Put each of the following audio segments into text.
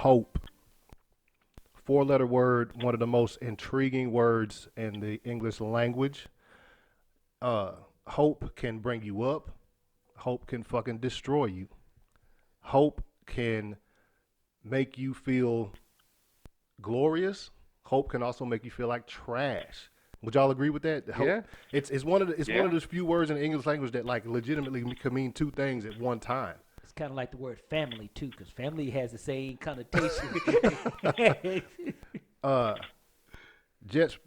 hope. Four-letter word, one of the most intriguing words in the English language. Hope can bring you up. Hope can fucking destroy you. Hope can make you feel glorious. Hope can also make you feel like trash. Would y'all agree with that? Hope, Yeah. It's one of those few words in the English language that like legitimately can mean two things at one time. It's kind of like the word family too, because family has the same connotation. Jets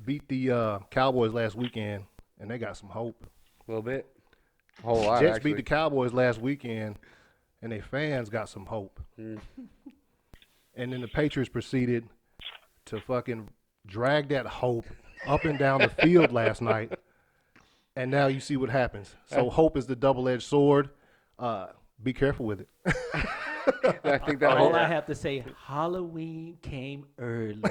beat the Cowboys last weekend, and they got some hope. A little bit. A whole lot, Jets actually. beat the Cowboys last weekend, and their fans got some hope. Mm. And then the Patriots proceeded to fucking drag that hope up and down the field last night, and now you see what happens. So hope is the double-edged sword. Be careful with it. I think that All whole, I have to say, Halloween came early.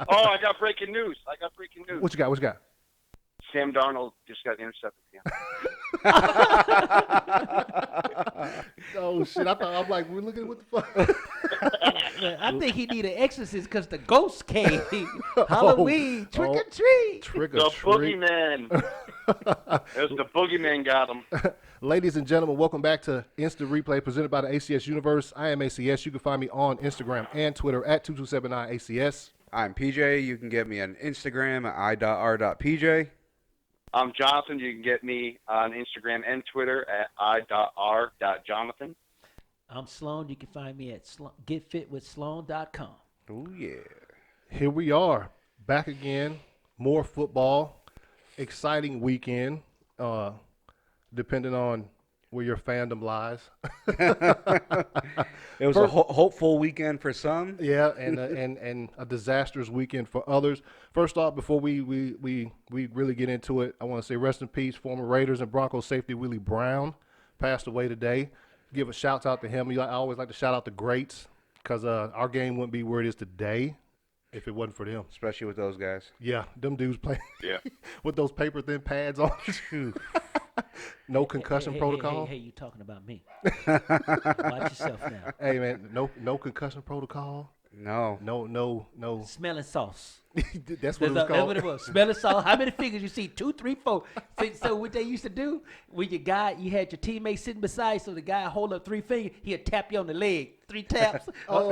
Oh, I got breaking news. What you got? Sam Darnold just got intercepted again. Oh shit! I'm like, we're looking at what the fuck. I think he need an exorcist because the ghost came. Halloween, trick or treat. Trick or The treat. boogeyman. It was the boogeyman got him. Ladies and gentlemen, welcome back to Instant Replay presented by the ACS Universe. I am ACS. You can find me on Instagram and Twitter at 2279ACS. I'm PJ. You can get me on Instagram at i.r.pj. I'm Jonathan. You can get me on Instagram and Twitter at i.r.jonathan. I'm Sloan. You can find me at getfitwithsloan.com. Oh, yeah. Here we are, back again. More football. Exciting weekend, depending on where your fandom lies. It was a hopeful weekend for some. Yeah, and a disastrous weekend for others. First off, before we really get into it, I want to say rest in peace, former Raiders and Broncos safety Willie Brown passed away today. Give a shout out to him. I always like to shout out the greats because our game wouldn't be where it is today if it wasn't for them. Especially with those guys. Yeah, them dudes playing Yeah. with those paper thin pads on. No concussion protocol. Hey, you talking about me. Watch yourself now. Hey man, no concussion protocol. No. No. Smelling sauce. That's what it was That's called. what it was. Smelling sauce. How many fingers you see? 2, 3, 4. So what they used to do, when you had your teammate sitting beside, so the guy hold up 3 fingers, he'd tap you on the leg. 3 taps. Oh.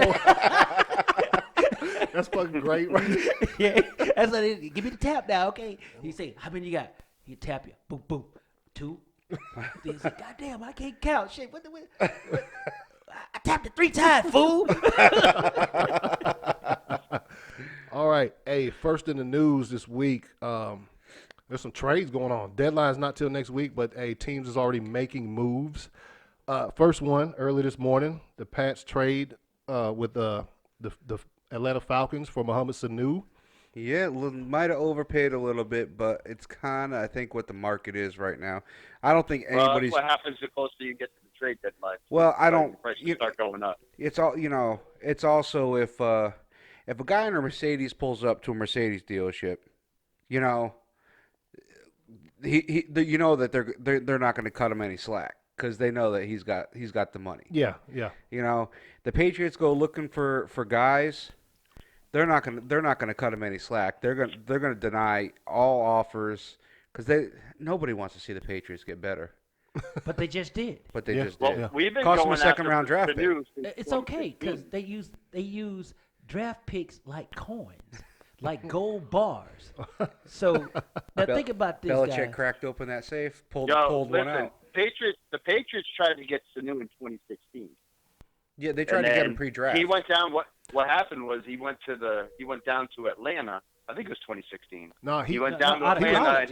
That's fucking great, right? Yeah. That's what it is. Give me the tap now, okay? He say, how many you got? He'd tap you. Boom, boom. 2. Then he say, God damn, I can't count. Shit, what? I tapped it 3 times, fool. All right. Hey, first in the news this week, there's some trades going on. Deadline's not till next week, but teams is already making moves. First one early this morning, the Pats trade with the Atlanta Falcons for Mohamed Sanu. Yeah, might have overpaid a little bit, but it's kind of, I think, what the market is right now. I don't think anybody's. Well, that's what happens the closer you get to the trade deadline. Well, I don't. The prices start going up. It's all It's also if a guy in a Mercedes pulls up to a Mercedes dealership, you know that they're not going to cut him any slack because they know that he's got the money. Yeah. The Patriots go looking for guys. They're not gonna cut him any slack. They're gonna deny all offers because nobody wants to see the Patriots get better. But they just did. But they just Well, did. we've been Cost them going a second after round draft pick. Sanu since It's okay 2016. because they use draft picks like coins, like gold bars. So now think about this, Belichick guy. cracked open that safe, pulled Listen, one out. The Patriots tried to get Sanu in 2016. Yeah, they tried to get him pre-draft. He went down. What happened was he went down to Atlanta. I think it was 2016. No, He went down to out of Atlanta, college. and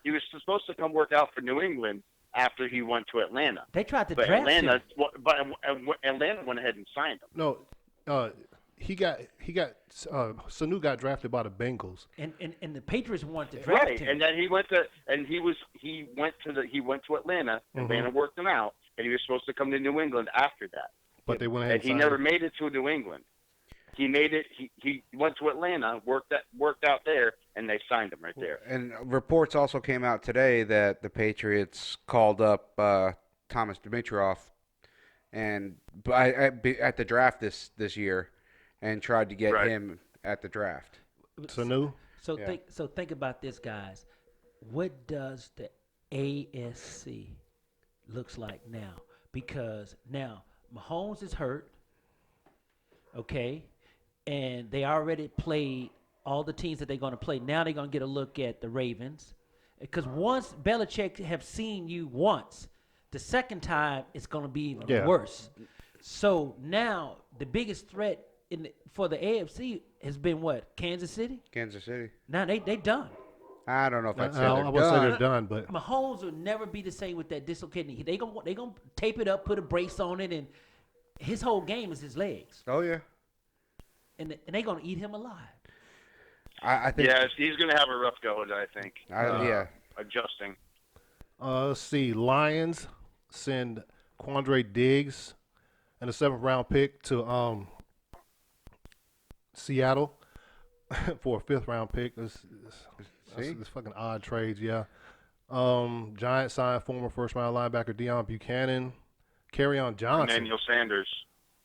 he was supposed to come work out for New England after he went to Atlanta. They tried to But draft Atlanta, him. Atlanta went ahead and signed him. No. Sanu got drafted by the Bengals. And the Patriots wanted to draft Right, him. and then he went to Atlanta. Atlanta worked him out, and he was supposed to come to New England after that. But they went ahead And he signed never him. made it to New England. He made it. He went to Atlanta, worked out there, and they signed him right there. And reports also came out today that the Patriots called up Thomas Dimitroff, and at the draft this year, and tried to get him at the draft. Sanu? So Yeah. think about this, guys. What does the ASC looks like now? Because now Mahomes is hurt, okay, and they already played all the teams that they're going to play. Now they're going to get a look at the Ravens, because once Belichick have seen you once, the second time it's going to be even worse. So now the biggest threat for the AFC has been what? Kansas City. Kansas City. Now they done. I don't know if I'd say I they're wouldn't say done. they're done, but Mahomes will never be the same with that dislocated knee. They gonna tape it up, put a brace on it, and his whole game is his legs, Oh yeah. and they gonna eat him alive. I think. Yeah, he's going to have a rough go at it, I think. Yeah. Adjusting. let's see. Lions send Quandre Diggs and a 7th round pick to Seattle for a 5th round pick. That's fucking odd trades, yeah. Giants signed former 1st round linebacker Deion Buchanan. Kerryon Johnson. Emmanuel Sanders.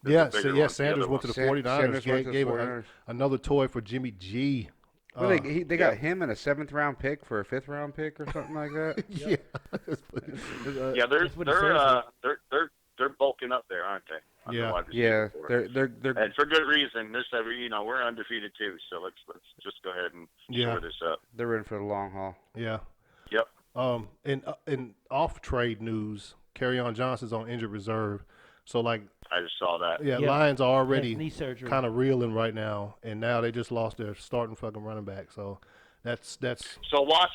Yeah, the bigger one, Sanders the went to the San- 49ers. Sanders went to the Gave 49ers. another toy for Jimmy G. Well, they got him and a 7th round pick for a 5th round pick or something like that. Yeah. Yeah, That's what it says. they're bulking up there, aren't they? On the Yeah. wide Yeah, receiver core. they're And for good reason. We're undefeated too, so let's just go ahead and shore this up. they're in for the long haul. Yeah. Yep. In off trade news, Kerryon Johnson's on injured reserve. So like, I just saw that. yeah, Yeah. Lions are Has already knee surgery. kind of reeling right now, and now they just lost their starting fucking running back. So that's So watch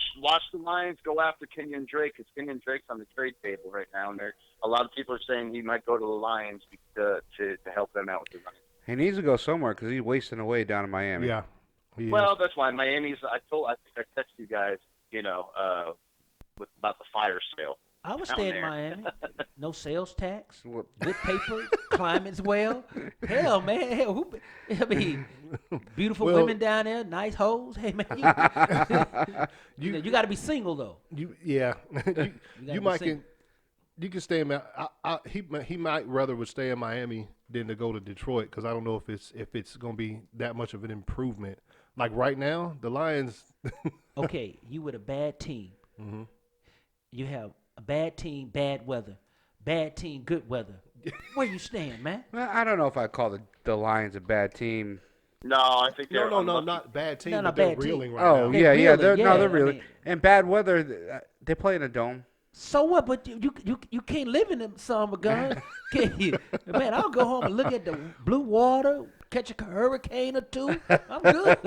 the Lions go after Kenyon Drake, because Kenyon Drake's on the trade table right now, and a lot of people are saying he might go to the Lions to help them out with the running. He needs to go somewhere because he's wasting away down in Miami. yeah. He Well, is. that's why Miami's. I think I texted you guys, about the fire sale. I would down stay in there. Miami. No sales tax, What- good paper, climate's well. Hell, man, beautiful Well- women down there, nice hoes. Hey, man, you got to be single though. Yeah. gotta you be might single. you can stay in. He might rather would stay in Miami than to go to Detroit, because I don't know if it's going to be that much of an improvement. Like right now, the Lions. Okay, you with a bad team. Mhm. You have a bad team, bad weather. Bad team, good weather. Where you staying, man? Well, I don't know if I call the Lions a bad team. No, I think they're No, unlucky. not bad team. No, but not they're bad team. reeling right Oh now. yeah, They're they're reeling, they're I really. mean- And bad weather, they play in a dome. So what? But you can't live in them summer guns, can you? Man, I'll go home and look at the blue water, catch a hurricane or two. I'm good.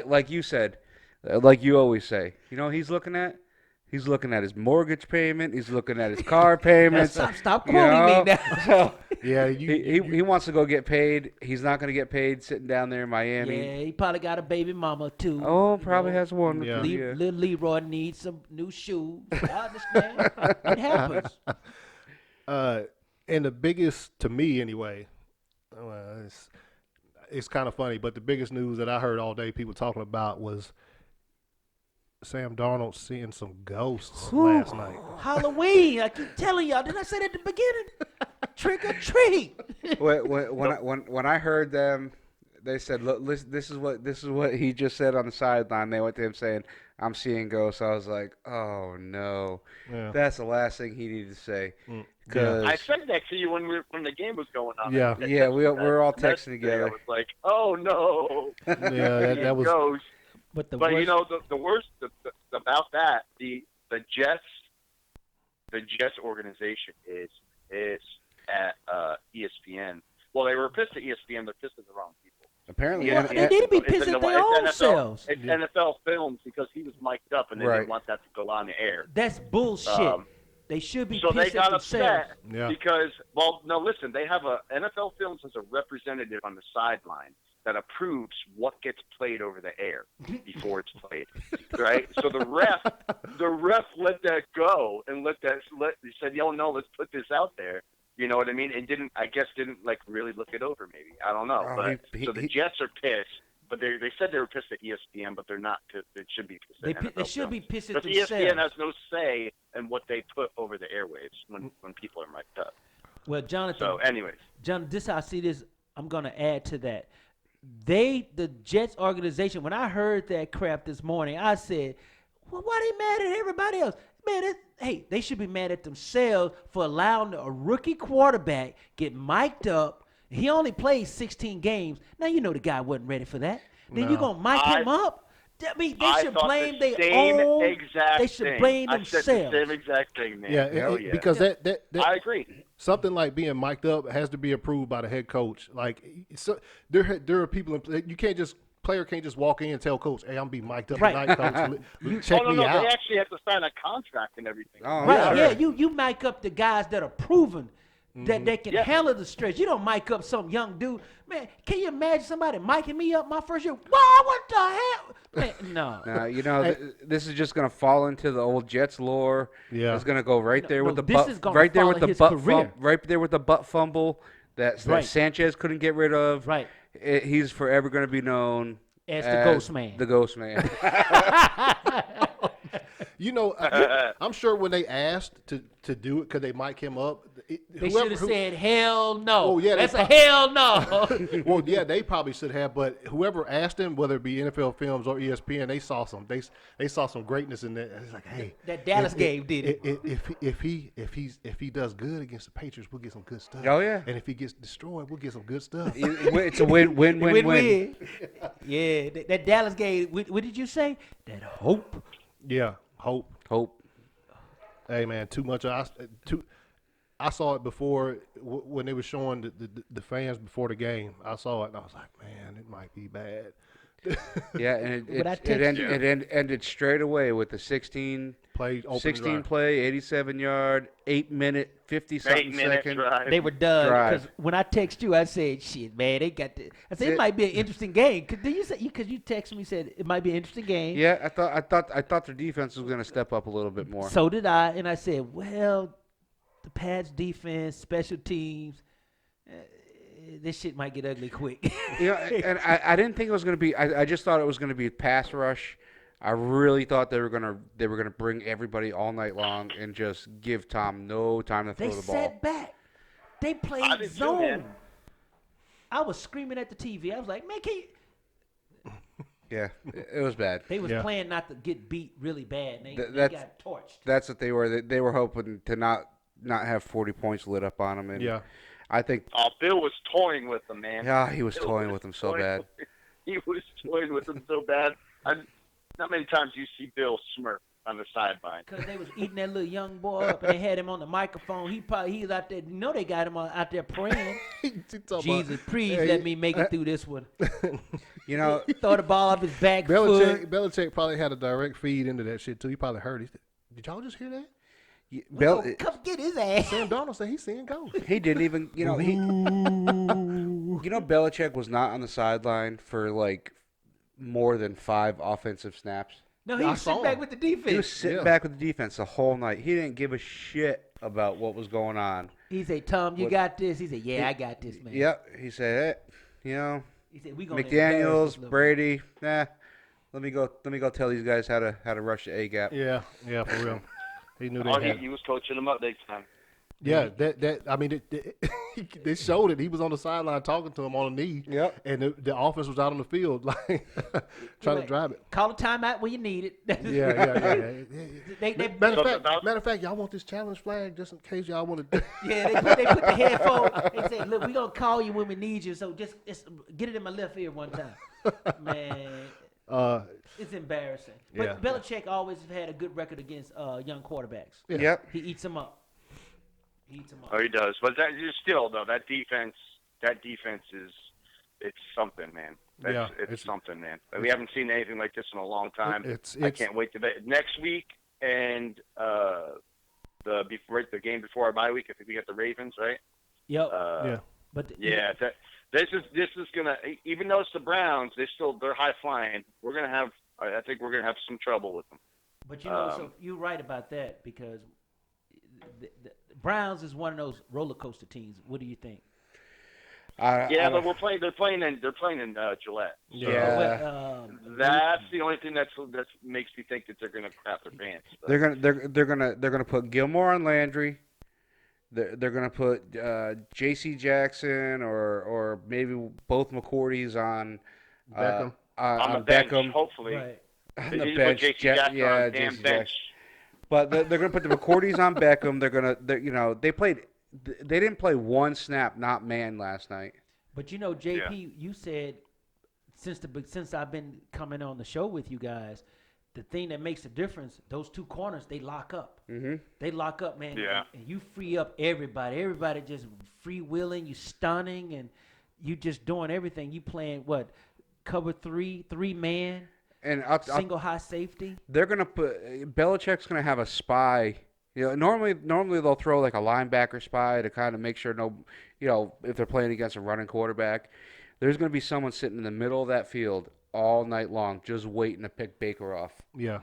Like you said, like you always say. He's looking at his mortgage payment. He's looking at his car payments. Stop you quoting me know? now. So, Yeah, he wants to go get paid. He's not going to get paid sitting down there in Miami. Yeah, he probably got a baby mama too. Oh, you probably know. has one. Yeah. Little Leroy needs some new shoes. I understand. It happens. And the biggest, to me anyway, it's kind of funny, but the biggest news that I heard all day people talking about was Sam Darnold seeing some ghosts last night. Halloween. I keep telling y'all. Didn't I say that at the beginning? Trick or treat. When I heard them, they said, "Look, listen, this is what he just said on the sideline." They went to him saying, "I'm seeing ghosts." I was like, "Oh no, Yeah. that's the last thing he needed to say." Mm. 'Cause- I said that to you when the game was going on. Yeah. Yeah, we're all texting Yesterday, together. I was like, oh no. Yeah, that was. goes. But the But worst, the worst about that, the Jets organization is at ESPN. Well, they were pissed at ESPN. They're pissed at the wrong people. Apparently, Well, they need to be pissed at their own selves. It's NFL Films, because he was mic'd up and they Right. didn't want that to go on the air. that's bullshit. They should be So they pissed at got themselves. upset Yeah. because, well, no, listen, they have NFL Films has a representative on the sideline that approves what gets played over the air before it's played, right? So the ref let that go and he said, "Yo, no, let's put this out there." You know what I mean? And didn't really look it over, maybe. I don't know. Oh, But he- so the he- Jets are pissed but they said they were pissed at ESPN, but they're not. They should be pissed at NFL They should be Films. pissed at But themselves. ESPN has no say in what they put over the airwaves when people are mic'd up. Well, Jonathan. So, anyways, John, this how I see this. I'm gonna add to that. The Jets organization. When I heard that crap this morning, I said, "Well, why they mad at everybody else? Man, hey, they should be mad at themselves for allowing a rookie quarterback get mic'd up. He only played 16 games. Now you know the guy wasn't ready for that. Then you gonna mic him up? I mean, they should blame their own. They should blame themselves. I said the same exact thing, man. Yeah, because that I agree. something like being mic'd up has to be approved by the head coach. Like, so there are people you can't just. Player can't just walk in and tell coach, "Hey, I'm being mic'd up tonight, coach. Check me out." They actually have to sign a contract and everything. Oh, Right? yeah. Yeah, you mic up the guys that are proven that they can handle the stretch. You don't mic up some young dude. Man, can you imagine somebody micing me up my first year? Wow, what the hell? Man, no. Now, this is just gonna fall into the old Jets lore. Yeah. It's gonna go right there with the this butt, is gonna right there with follow the his butt, career. right there with the butt fumble that Right. Sanchez couldn't get rid of. Right. He's forever gonna be known As the Ghost Man. The Ghost Man. I'm sure when they asked to do it, could they mic him up? They should have said, hell no. Oh, yeah, That's a hell no. Well, yeah, they probably should have, but whoever asked him, whether it be NFL Films or ESPN, they saw some greatness in that. It's like, hey, That Dallas game did it. If he does good against the Patriots, we'll get some good stuff. Oh, yeah. And if he gets destroyed, we'll get some good stuff. It's a win-win-win-win. Yeah, that Dallas game, what did you say? That hope. Yeah, hope. Hey man, too much. I saw it before when they were showing the fans before the game. I saw it and I was like, man, it might be bad. Yeah, and But I it text you. ended straight away with the 16 Play open 16 drive. play, 87-yard, 8-minute, 50-something 8 minutes, second. right? They were done Drive. because when I text you, I said, "Shit, man, they got the." I said it might be an interesting game. Did you say because you texted me said it might be an interesting game? Yeah, I thought their defense was going to step up a little bit more. So did I, and I said, well, the Pats defense, special teams, this shit might get ugly quick. And I didn't think it was going to be. I just thought it was going to be pass rush. I really thought they were gonna bring everybody all night long and just give Tom no time to throw They the ball. sat back. They I played did too, zone. man. I was screaming at the TV. I was like, man, can you? Yeah, it was bad. They was Yeah. playing not to get beat really bad. And they That's- got torched. That's what they were. They were hoping to not have 40 points lit up on them. And Yeah. I think. Oh, Bill was toying with them, man. Yeah, he was Bill toying with them so toying bad. with- He was toying with them so bad. Not many times you see Bill smirk on the sideline. Because they was eating that little young boy up, and they had him on the microphone. He was out there. You know they got him out there praying. He talking about, Jesus, please hey, let me make it through this one. You know, Throw the ball off his back foot. Belichick probably had a direct feed into that shit too. He probably heard it. Did y'all just hear that? Come get his ass. Sam Darnold said he's seeing ghosts. he didn't even. You know, Belichick was not on the sideline for like more than 5 offensive snaps. No, he I was saw sitting back him. with the He was defense. sitting Yeah. back with the defense the whole night. He didn't give a shit about what was going on. He said, Tom, you What- got this? He said, yeah, I got this, man. Yep. He said, hey, He said, we gonna embarrass McDaniels, this little Brady, nah. Let me go tell these guys how to rush the A gap. Yeah, for real. He knew Oh, they had. he was coaching them up big time. Yeah, I mean, they showed it. He was on the sideline talking to him on the knee. Yep. And the offense was out on the field, like trying to drive it. Call a timeout when you need it. Yeah. They Matter of fact, y'all want this challenge flag just in case y'all want to. Yeah, they put the headphone. They said, "Look, we gonna call you when we need you. So just get it in my left ear one time." Man, it's embarrassing. But Yeah. Belichick always had a good record against young quarterbacks. Yeah. Yep. He eats them up. Oh, he does. But still, though, that defense is it's something, man. It's something, man. We haven't seen anything like this in a long time. I can't wait to next week and the game before our bye week. I think we got the Ravens, right? Yep. Yeah. But This is gonna, even though it's the Browns, they're high flying. I think we're gonna have some trouble with them. But so you're right about that because the Browns is one of those roller coaster teams. What do you think? Yeah, but they're playing in Gillette. Yeah. That's the only thing that makes me think that they're gonna crap their pants. But. They're gonna put Gilmore on Landry. They're gonna put J.C. Jackson or maybe both McCourties on Beckham. On the bench, Beckham. Hopefully. Right. On the He's bench. put J.C. Jackson on the damn J.C. bench. Jackson. But they're gonna put the McCourties on Beckham. They didn't play one snap not man last night. But you know, JP, you said since I've been coming on the show with you guys, the thing that makes a difference, those two corners, they lock up. Mm-hmm. They lock up, man. Yeah. And you free up everybody. Everybody just freewheeling, you stunning, and you just doing everything. You playing what? Cover three man, And single high safety. they're gonna put Belichick's gonna have a spy. You know, normally they'll throw like a linebacker spy to kind of make sure if they're playing against a running quarterback. There's gonna be someone sitting in the middle of that field all night long, just waiting to pick Baker off Yeah.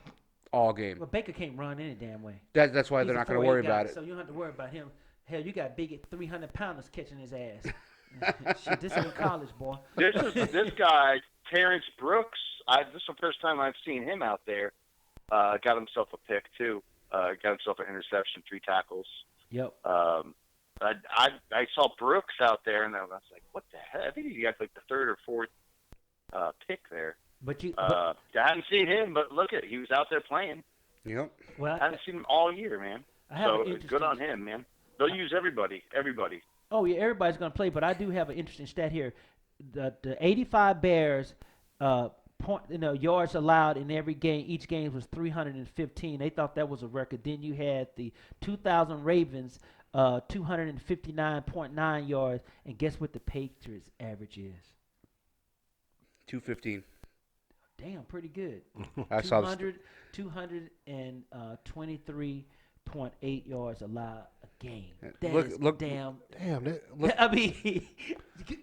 all game. Well, Baker can't run any damn way. That's why He's they're a not gonna 4'8" worry guy, about it. So you don't have to worry about him. Hell, you got big 300-pounders catching his ass. Shit, this ain't college, boy. This guy, Terrence Brooks, this is the first time I've seen him out there. Got himself a pick, too. Got himself an interception, 3 tackles. Yep. I saw Brooks out there, and I was like, what the hell? I think he got like the 3rd or 4th pick there. But I haven't seen him, but look he was out there playing. Yep. well, I haven't seen him all year, man. I have So an interesting, good on him, man. They'll use everybody. Oh yeah, everybody's gonna play, but I do have an interesting stat here. The 85 Bears yards allowed in every game. Each game was 315. They thought that was a record. Then you had the 2000 Ravens, 259.9 yards, and guess what the Patriots average is? 215. Damn, pretty good. I saw 223.8 yards allowed a game. Look- That's look- damn. Damn. I mean,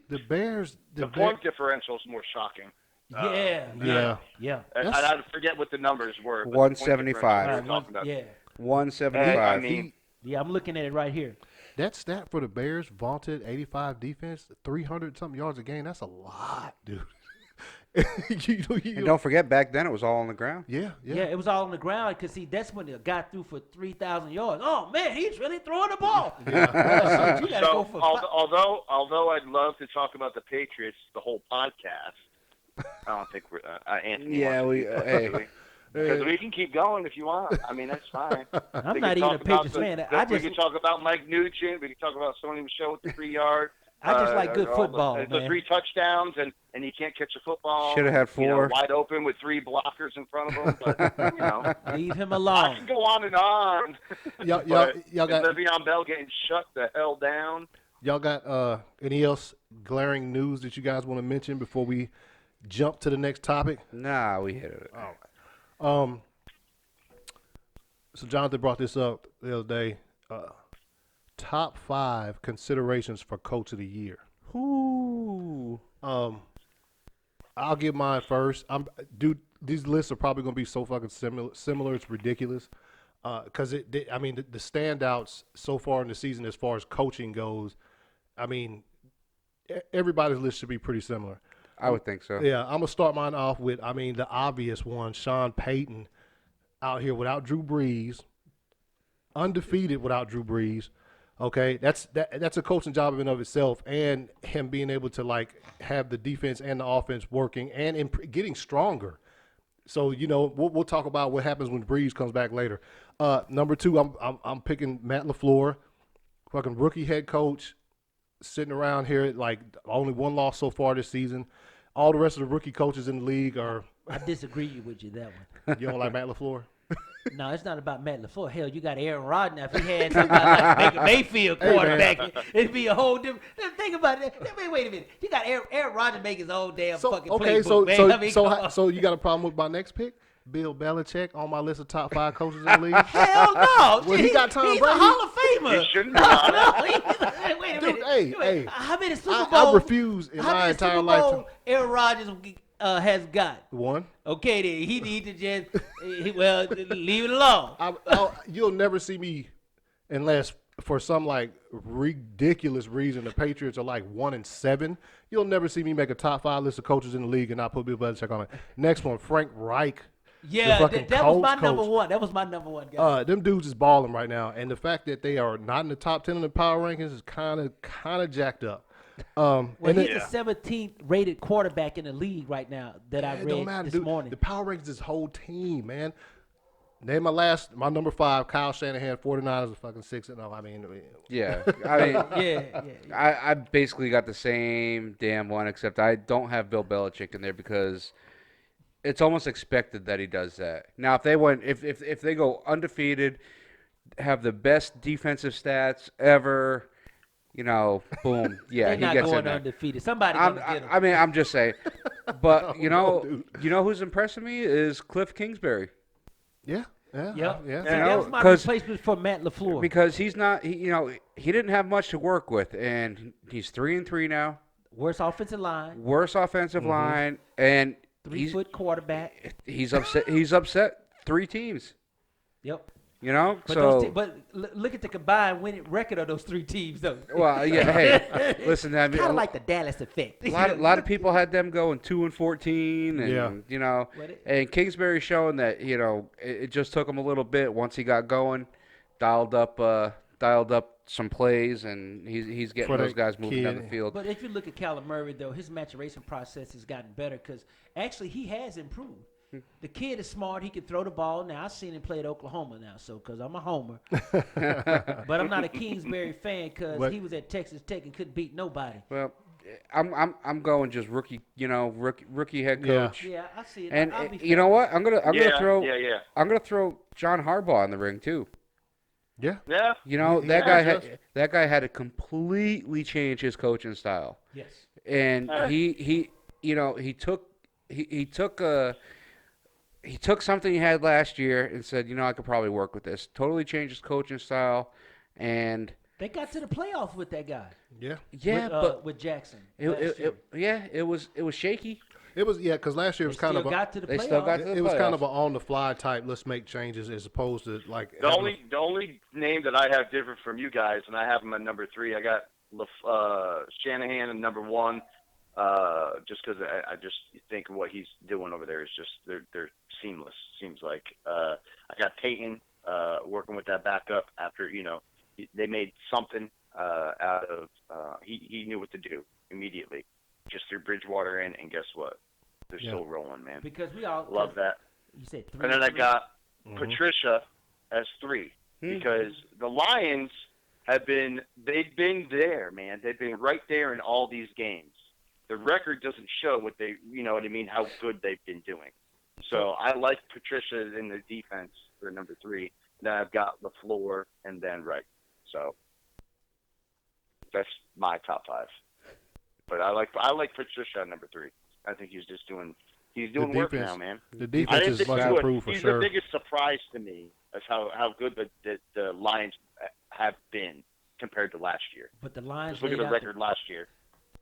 The Bears. The point differential is more shocking. Yeah. yeah. And I forget what the numbers were. But 175. the point differential we were talking about. Yeah. 175. I mean, Yeah, I'm looking at it right here. That stat for the Bears, vaunted 85 defense, 300-something yards a game. That's a lot, dude. And don't forget, back then it was all on the ground. Yeah. Yeah, it was all on the ground because that's when it got through for 3,000 yards. Oh man, he's really throwing the ball. Yeah. You gotta go for although I'd love to talk about the Patriots the whole podcast, I don't think we're Anthony. Yeah, wants because we can keep going if you want. I mean, that's fine. I'm We not can even a talk about Patriots fan. we can talk about Mike Nugent. We can talk about Sony Michel with the 3-yard. I just like good football, The man. 3 touchdowns, and he can't catch a football. Should have had 4. Wide open with 3 blockers in front of him. But, Leave him I alone. can go on and on. Y'all But got Le'Veon Bell getting shut the hell down. y'all got any else glaring news that you guys want to mention before we jump to the next topic? Nah, we hit it. So Jonathan brought this up the other day. Top 5 considerations for Coach of the Year. Ooh. I'll give mine first. Dude, these lists are probably going to be so fucking similar. It's ridiculous. Because the standouts so far in the season, as far as coaching goes, I mean, everybody's list should be pretty similar. I would think so. Yeah, I'm gonna start mine off with, the obvious one, Sean Payton, out here without Drew Brees, undefeated without Drew Brees. Okay, that's a coaching job in and of itself, and him being able to have the defense and the offense working and getting stronger. So we'll talk about what happens when Brees comes back later. Number 2, I'm picking Matt LaFleur, fucking rookie head coach, sitting around here only 1 loss so far this season. All the rest of the rookie coaches in the league are. I disagree with you that one. You don't like Matt LaFleur? No, it's not about Matt LaFleur. Hell, you got Aaron Rodgers. If he had somebody like Baker Mayfield quarterback, it'd be a whole different. Think about it. Wait a minute. You got Aaron Rodgers make his own damn fucking playbook, man. I mean, so you got a problem with my next pick? Bill Belichick on my list of top 5 coaches in the league. Hell no. Well, he got Tom He's Brady. a Hall of Famer. He shouldn't be on it. No, wait a Dude, minute. hey. How many Super I Bowls? refuse in how my many entire Super lifetime. Bowls Aaron Rodgers has got? 1. Okay, then he need to just leave it alone. You'll never see me, unless for some like ridiculous reason, the Patriots are like 1-7. You'll never see me make a top 5 list of coaches in the league and not put Bill Belichick on it. Next one, Frank Reich. Yeah, fucking that was my Colts number coach. one. That was my number one guy. Them dudes is balling right now, and the fact that they are not in the top 10 in the power rankings is kind of jacked up. Well, and he's it- the 17th rated quarterback in the league right now that I it don't read matter, this dude. morning. The power rankings, this whole team, man. Name my number 5, Kyle Shanahan, 49ers are fucking 6-0. I mean, Yeah, I mean, Yeah. I basically got the same damn one, except I don't have Bill Belichick in there because it's almost expected that he does that. Now, if they go undefeated, have the best defensive stats ever, boom, yeah, They're he not gets in going there. undefeated. Somebody gonna get him. I mean, I'm just saying. But don't know, dude. you know who's impressing me is Cliff Kingsbury. yeah. Yep. Yeah. See, that was my 'cause- replacement for Matt LaFleur. Because he's not, he didn't have much to work with, and he's 3-3 now. Worst offensive line, Worst offensive line, and 3-foot quarterback. he's upset. He's upset 3 teams. Yep. But so Look at the combined winning record of those 3 teams, though. well, yeah. Hey, listen, I mean, Kind of like the Dallas effect. a lot of people had them going 2-14, and Yeah. and Kingsbury showing that it just took him a little bit once he got going, dialed up some plays, and he's getting For those the guys moving down the kid. field. But if you look at Kyler Murray, though, his maturation process has gotten better because actually he has improved. The kid is smart. He can throw the ball. Now, I've seen him play at Oklahoma now, so because I'm a homer. But I'm not a Kingsbury fan because What? he was at Texas Tech and couldn't beat nobody. Well, I'm going just rookie head Yeah. coach. Yeah, I see it. And I'll be you know fair. what? I'm gonna throw Yeah. I'm gonna throw John Harbaugh in the ring too. Yeah. Yeah. That guy had to completely change his coaching style, Yes. and he took something he had last year and said, I could probably work with this. Totally changed his coaching style, and They got to the playoffs with that guy. Yeah. With Jackson. it was shaky. It was because last year They was kind still of got to the they playoffs. still got to the it was kind playoffs. of an on the fly type. Let's make changes as opposed to like The only name that I have different from you guys, and I have him at number 3. I got Shanahan at number 1, just because I just think what he's doing over there is just they're seamless. Seems like I got Peyton working with that backup after they made something out of he knew what to do immediately, just threw Bridgewater in, and guess what? They're still rolling, man. Because we all Love that. You said 3. And then I got Mm-hmm. Patricia as 3 because the Lions they've been there, man. They've been right there in all these games. The record doesn't show what how good they've been doing. So I like Patricia in the defense for number 3. Then I've got LaFleur and then Wright. So that's my top 5. But I like Patricia at number 3. I think he's doing work defense- now, man. the I defense didn't is think much he would. improved for He's sure. the biggest surprise to me of how good the Lions have been compared to last year. But the Lions Just look at laid the out record last year.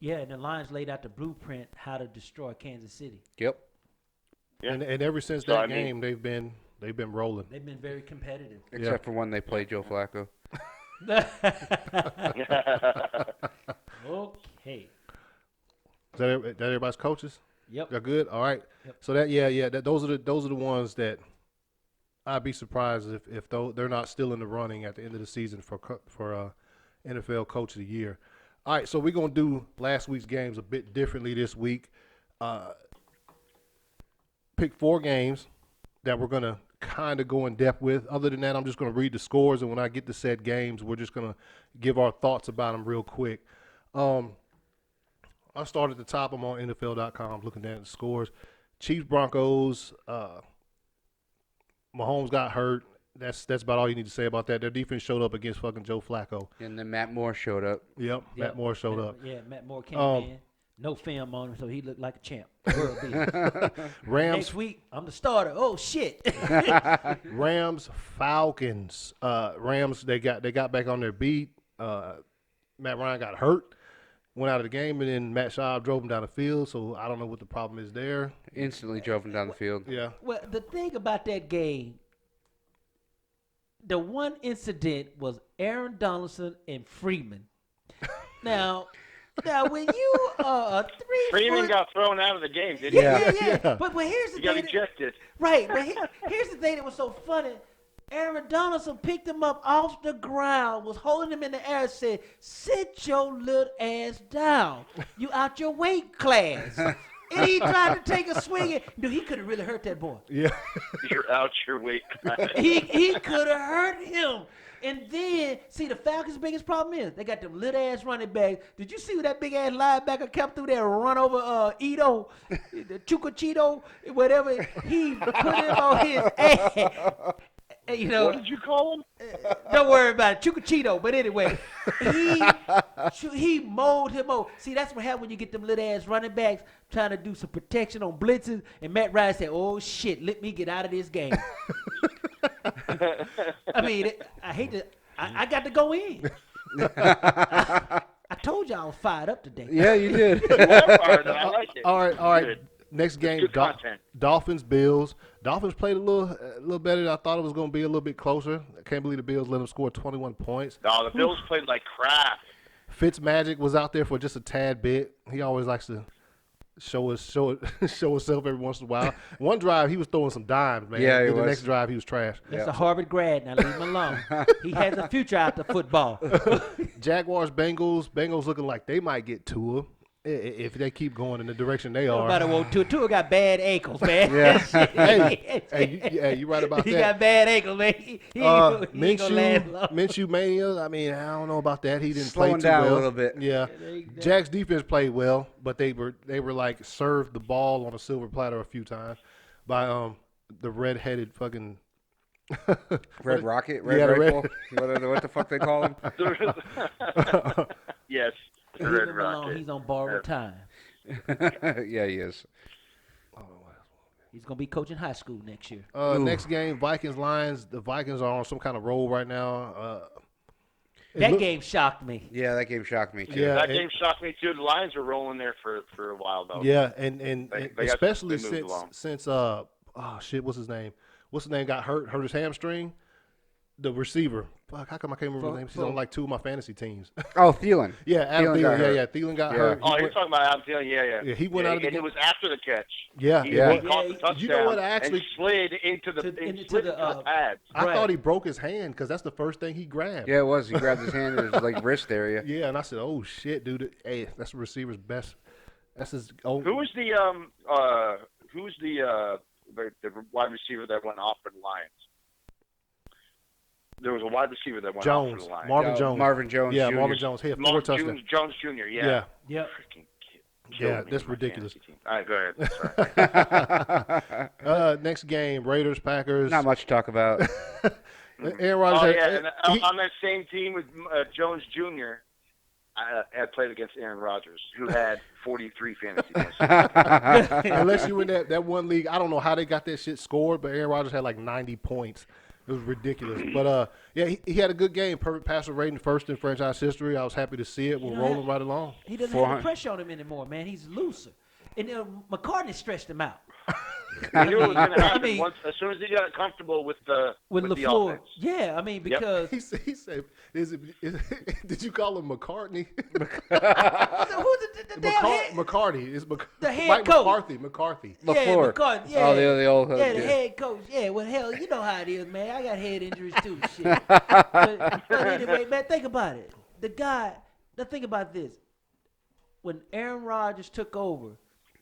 and the Lions laid out the blueprint how to destroy Kansas City. Yep. Yeah. And ever since So, that I mean- game, they've been rolling. They've been very competitive. Except for when they played Joe Flacco. Okay. Is that everybody's coaches? Yep. They're good. All right. Yep. So those are the ones that I'd be surprised if they're not still in the running at the end of the season for NFL Coach of the Year. All right. So we're gonna do last week's games a bit differently this week. Pick 4 games that we're gonna kind of go in depth with. Other than that, I'm just gonna read the scores, and when I get to said games, we're just gonna give our thoughts about them real quick. I'll start at the top. I'm on NFL.com looking at the scores. Chiefs, Broncos. Mahomes got hurt. That's about all you need to say about that. Their defense showed up against fucking Joe Flacco. And then Matt Moore showed up. Yep. Matt Moore showed up. Yeah, Matt Moore came in. No film on him, so he looked like a champ. World beater. Rams, Next week, I'm the starter. Oh shit. Rams, Falcons. Rams, they got back on their beat. Matt Ryan got hurt, went out of the game, and then Matt Schaub drove him down the field. So I don't know what the problem is there. Instantly drove him down the field. Yeah. Well, the thing about that game, the one incident was Aaron Donaldson and Freeman. Now when you are a 3 Freeman foot, got thrown out of the game, didn't yeah. Yeah. But here's the he? He got thing. ejected. Right, but here's the thing that was so funny. Aaron Donaldson picked him up off the ground, was holding him in the air, and said, "Sit your little ass down. You out your weight class." And he tried to take a swing. Dude, he could have really hurt that boy. Yeah. You're out your weight class. He could have hurt him. And then, see, the Falcons' biggest problem is they got them little ass running backs. Did you see what that big ass linebacker kept through there and run over Ito, the Chukwuchito, whatever? He put him on his ass. You know, What did you call him? don't worry about it, Chukwuchito. But anyway, he mowed him over. See, that's what happens when you get them little ass running backs trying to do some protection on blitzes. And Matt Ryan said, "Oh shit, let me get out of this game." I mean, I hate to. I got to go in. I told y'all I was fired up today. Yeah, you did. I like it. All right. Good. Next game, Good content. Dolphins, Bills. Dolphins played a little better than I thought it was going to be, a little bit closer. I can't believe the Bills let them score 21 points. No, the Bills played like crap. Fitzmagic was out there for just a tad bit. He always likes to show himself every once in a while. One drive, he was throwing some dimes, man. Yeah, he Then the was. next drive, he was trash. That's a Harvard grad. Now leave him alone. He has a future after football. Jaguars, Bengals. Bengals looking like they might get Tua if they keep going in the direction they are. Nobody want Tua got bad ankles, man. Yeah. Hey, you right about he that. got bad ankles, man. He ain't gonna last long. Minshew mania. I mean, I don't know about that. He didn't play Slowing too down well. a little bit. Yeah. Jack's defense played well, but they were like served the ball on a silver platter a few times by the red-headed fucking Red Rocket, Yeah, Red the Rifle. What the fuck they call him? Yes, Leave Red him alone. Rocket. He's on borrowed time. Yeah, he is. He's gonna be coaching high school next year. Next game, Vikings Lions. The Vikings are on some kind of roll right now. That game shocked me. Yeah, that game shocked me too. Yeah, That game shocked me too. The Lions were rolling there for a while though. Yeah, and They got- especially they moved along. since oh shit, what's his name? Got hurt his hamstring. The receiver. Fuck, how come I can't remember his name? He's on like 2 of my fantasy teams. Oh, Thielen. Yeah, Adam Thielen Thielen. got hurt. Yeah, Thielen got Yeah. hurt. Oh, you're talking about Adam Thielen? Yeah. Yeah, he went out of the and game. it was after the catch. Yeah, He, Yeah. he caught the Yeah, touchdown. you know what, I actually- and slid into the into the, pads. I Right. thought he broke his hand because that's the first thing he grabbed. Yeah, it was. He grabbed his hand in his like wrist area. Yeah, and I said, "Oh shit, dude! Hey, that's the receiver's best. That's his." Oh, Who was the wide receiver that went off for the Lions? There was a wide receiver that went off Jones, for the Lions. Marvin Jones. Marvin Jones. Yeah, Jr. Marvin Jones. He had 4 touchdowns. Jones Jr. Yeah. Yeah, Yep. Freaking kid. yeah, Killed me that's in my ridiculous. fantasy team. All right, go ahead. Sorry. Next game, Raiders, Packers. Not much to talk about. Aaron Rodgers. Oh had- yeah, and he- on that same team with Jones Jr., I had played against Aaron Rodgers, who had 43 fantasy points. unless you in that one league, I don't know how they got that shit scored, but Aaron Rodgers had like 90 points. It was ridiculous. But yeah, he had a good game. Perfect passer rating, first in franchise history. I was happy to see it. We're You know, rolling right along. He doesn't have 400. the pressure on him anymore, man. He's looser. And McCartney stretched him out. I knew it was going to happen I mean- as soon as he got comfortable with the With the LaFleur. offense. Yeah, I mean, because He said, did you call him McCartney? who's the damn head? McCarthy. It's The head Mike coach. McCarthy. Yeah, LaFleur. McCartney, yeah. Oh, the old Yeah, the yeah. head coach. Yeah, well, hell, you know how it is, man. I got head injuries too, shit. but anyway, man, think about it. Now think about this. When Aaron Rodgers took over,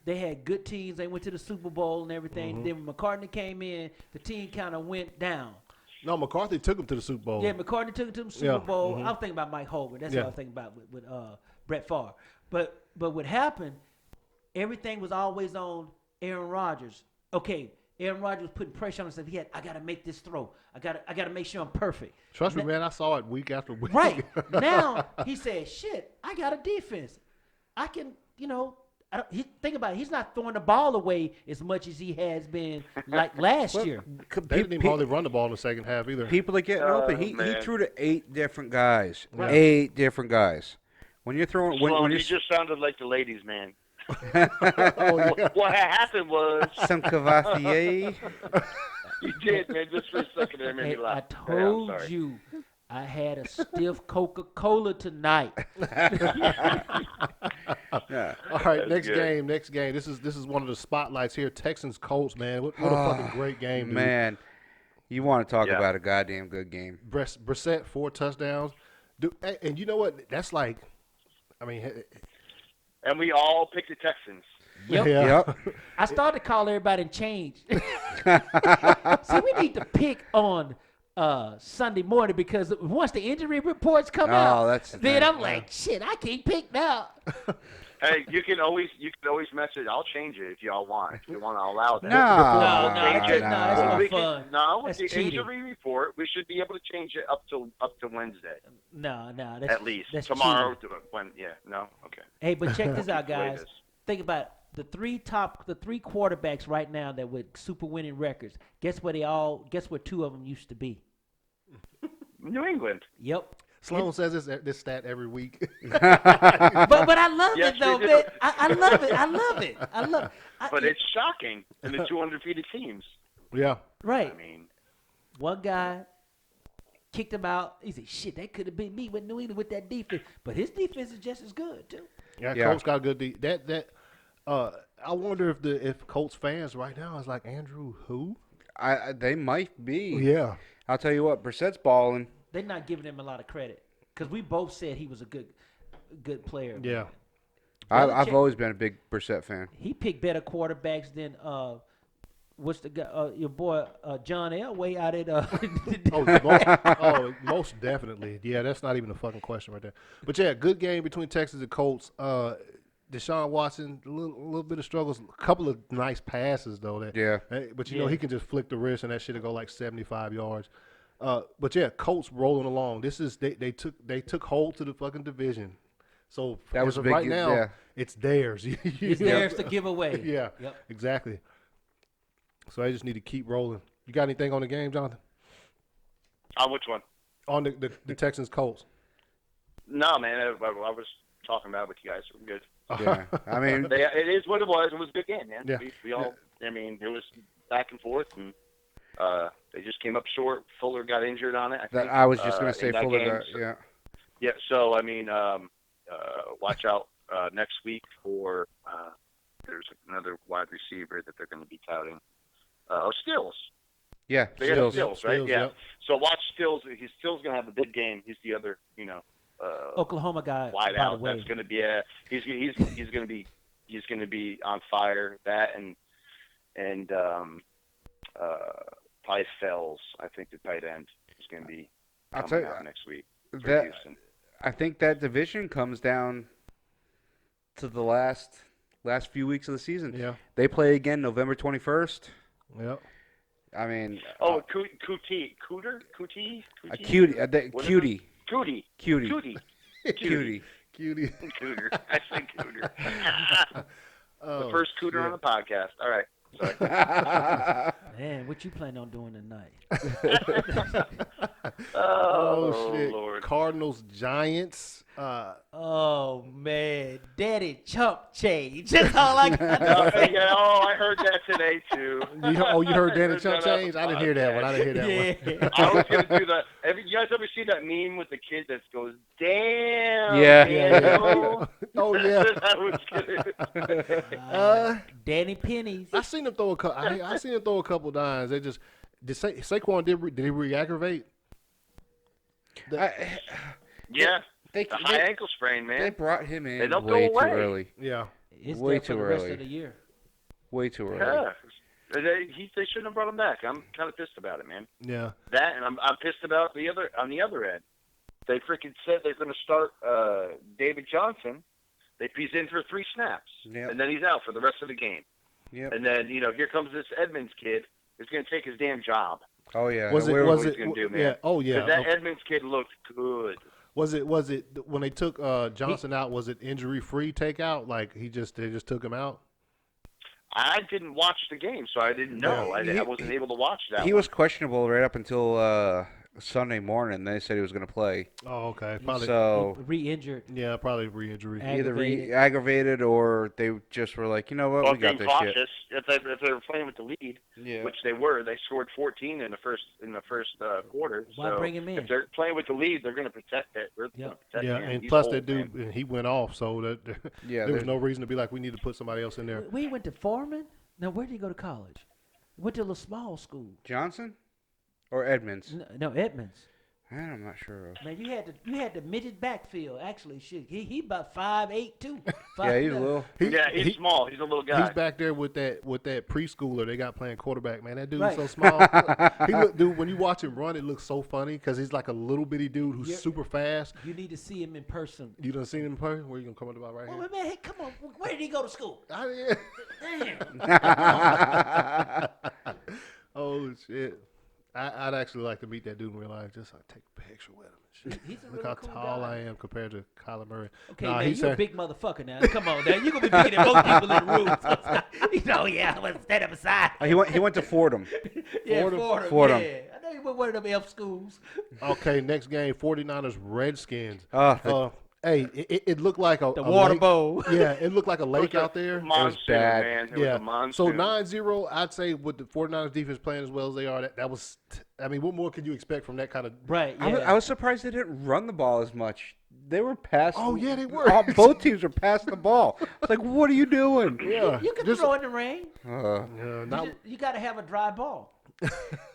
they had good teams. They went to the Super Bowl and everything. Mm-hmm. Then when McCartney came in, the team kind of went down. No, McCarthy took him to the Super Bowl. Yeah, McCartney took it to the Super Yeah, Bowl. mhm. I was thinking about Mike Hogan. That's Yeah. what I was thinking about with Brett Favre. But what happened, everything was always on Aaron Rodgers. Okay, Aaron Rodgers was putting pressure on himself. I got to make this throw. I got to make sure I'm perfect. Trust me, man. I saw it week after week. Right. Now, he said, shit, I got a defense. I can, think about it. He's not throwing the ball away as much as he has been like last year. They didn't even hardly run the ball in the second half either. People are getting open. He man. threw to 8 different guys. Right. 8 different guys. When you're throwing, Sloan, when you you're just sounded like the ladies' man. Oh, yeah. What happened was some Cavassier. You did, man. Just for a second there, made me Hey, I laugh. Hey, I'm told sorry. you I had a stiff Coca-Cola tonight. Yeah. All right, That's next good. game. This is one of the spotlights here. Texans Colts, man. What a fucking great game, dude. Man, you want to talk Yeah. about a goddamn good game. Brissett 4 touchdowns, dude. And you know what? That's like, I mean, And we all picked the Texans. Yep. yeah. Yep. I started to call everybody and change. See, we need to pick on Sunday morning because once the injury reports come out, that's the then thing. I'm like, shit, I can't pick now. Hey, you can always message. I'll change it if y'all want. If you want to allow that. No, We'll change it. that's Well, not we can- fun. No, with That's the cheating. injury report, we should be able to change it up to Wednesday No, that's at least. That's Tomorrow, cheating. no, okay. Hey, but check this out, That's the way it guys. is. Think about it. The three quarterbacks right now that with super winning records. Guess where two of them used to be? New England. Yep. Sloan says this stat every week. But I love Yes, it though, we do. man. I love it. I love it. I love it. But it's shocking in the two undefeated teams. Yeah. right. I mean, One guy kicked him out. He said, "Shit, that could have been me with New England with that defense." But his defense is just as good too. Yeah, Yeah. Colts got a good I wonder if Colts fans right now is like, Andrew who? They might be. Yeah. I'll tell you what, Brissett's balling. They're not giving him a lot of credit because we both said he was a good player. Yeah. I've Belichick- always been a big Brissett fan. He picked better quarterbacks than what's the guy? Your boy John Elway out at. Most definitely. Yeah, that's not even a fucking question right there. But yeah, good game between Texans and Colts. Deshaun Watson, a little bit of struggles. A couple of nice passes though. Yeah. But you know he can just flick the wrist and that shit'll go like 75 yards. But yeah, Colts rolling along. This is they took hold to the fucking division. So That as was of big, right now, yeah. it's theirs. It's theirs to give away. Yeah. Yep. Exactly. So I just need to keep rolling. You got anything on the game, Jonathan? on which one? On the Texans Colts. No, man. I was talking about it with you guys. We're good. Yeah. I mean, It is what it was. It was a good game, man. Yeah. We all. I mean, it was back and forth, and they just came up short. Fuller got injured on it. I was just going to say in that Fuller. game, so- Yeah. Yeah. So I mean, watch out next week for there's another wide receiver that they're going to be touting. Stills. Yeah. They got Stills. Stills, right? Stills, Yeah. yep. So watch Stills. He's Stills going to have a big game. He's the other, Oklahoma guy. wide by out. the way. That's going to be he's going to be on fire. That and Ty Fells, I think the tight end is going to be I'll tell coming you, out next week for that Houston. I think that division comes down to the last few weeks of the season. Yeah. They play again November 21st. Yep. I mean, Oh, Cootie. What is Cutie. it? Cootie. Cutie. Cooter. I said Cooter. Oh, The first Cooter shit. on the podcast. All right. Sorry. Man, what you plan on doing tonight? Oh, shit. Lord. Cardinals Giants. Oh man, Daddy chump change. That's all I got. Yeah, I heard that today too. You heard Danny I Chump that on change? the I didn't hear that one. I didn't hear that one. Yeah. I was gonna do that. You guys ever see that meme with the kid that goes, "Damn"? Yeah. Daniel?" Oh yeah. I was gonna. Danny Pennies. I seen him throw a couple. I seen him throw a couple dimes. They just Saquon did he re-aggravate? Yeah. They, The high ankle sprain, they man. brought him in They don't way go too away. early. Yeah. It's way there for too the rest early. of the year. Way too early. Yeah. They shouldn't have brought him back. I'm kind of pissed about it, man. Yeah. That, and I'm pissed about on the other end. They freaking said they're going to start David Johnson. He's in for 3 snaps, Yep. and then he's out for the rest of the game. Yep. And then here comes this Edmonds kid who's going to take his damn job. Oh yeah. Was And it? we're- Was he's it? gonna do, man. Yeah. Oh yeah. 'Cause that Okay. Edmonds kid looked good. Was it when they took Johnson out? Was it injury free takeout? Like they just took him out? I didn't watch the game, so I didn't know. Yeah. I wasn't able to watch that. He one. was questionable right up until Sunday morning. They said he was going to play. Oh, okay. Probably. So Re-injured. Yeah, probably re-injury. either Aggravated. aggravated or they just were like, you know what, Well, we got being this cautious. If they were playing with the lead, shit. which they were, they scored 14 in the first quarter. Why so bring him in? if they're playing with the lead, they're going to protect it. They're Yep. gonna protect Yeah, him. and He's plus old, that dude, man. he went off, so that Yeah, there was no reason to be like, we need to put somebody else in there. We went to Foreman. Now, where did he go to college? Went to a little small school. Johnson or Edmonds? No, Edmonds. I'm not sure. Man, you had the midget backfield. Actually, shit, he about 5'8" too. Yeah, he's a little. He's small. He's a little guy. He's back there with that preschooler they got playing quarterback. Man, that dude's Right. so small. Dude, when you watch him run, it looks so funny because he's like a little bitty dude who's super fast. You need to see him in person. You done seen him in person? Where you gonna come up about right Oh here? man, hey, come on. Where did he go to school? Yeah. Damn. Oh shit! I'd actually like to meet that dude in real life. Just like take a picture with him. And shit. He's a Look really how cool tall guy. I am compared to Kyler Murray. Okay, Nah, man, he's you're a a- big motherfucker now. Come on, now. You're going to be bigger than most people in the room. You know, yeah, I'm going to stand up beside. He went to Fordham. Yeah, Fordham. Fordham. Yeah. I know you went one of them F schools. Okay, next game, 49ers Redskins. Oh, Hey, it looked like a Water lake. bowl. Yeah, it looked like a lake out there. Monsoon, bad. man. It Yeah. was a monsoon. So 9-0, I'd say with the 49ers defense playing as well as they are, that was, I mean, what more could you expect from that kind of? Right, yeah. I was surprised they didn't run the ball as much. They were passing. Oh, yeah, they were. Both teams were passing the ball. It's like, what are you doing? Yeah. You can Just- throw in the rain. not, You got to have a dry ball.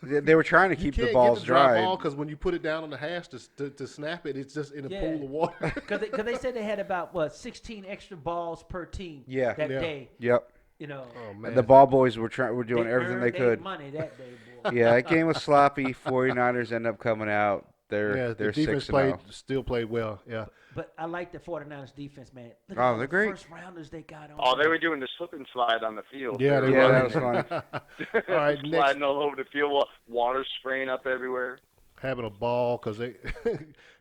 They were trying to you keep can't the balls get the dry dry. ball because when you put it down on the hash to snap it, it's just in a Yeah. pool of water. Because they said they had about, 16 extra balls per team Yeah. that Yeah. day. Yep. You know, Oh, man. And the ball boys were doing everything earned they their could. money that day, boy. Yeah, that game was sloppy. 49ers end up coming out. They're the defense 6-0. still played well. Yeah. But I like the 49ers defense, man. Look Oh, at all they're the great. first rounders they got on. Oh, they were doing the slip and slide on the field. Yeah, they Yeah, were. that was funny. All right, next, Sliding all over the field, water spraying up everywhere. having a ball because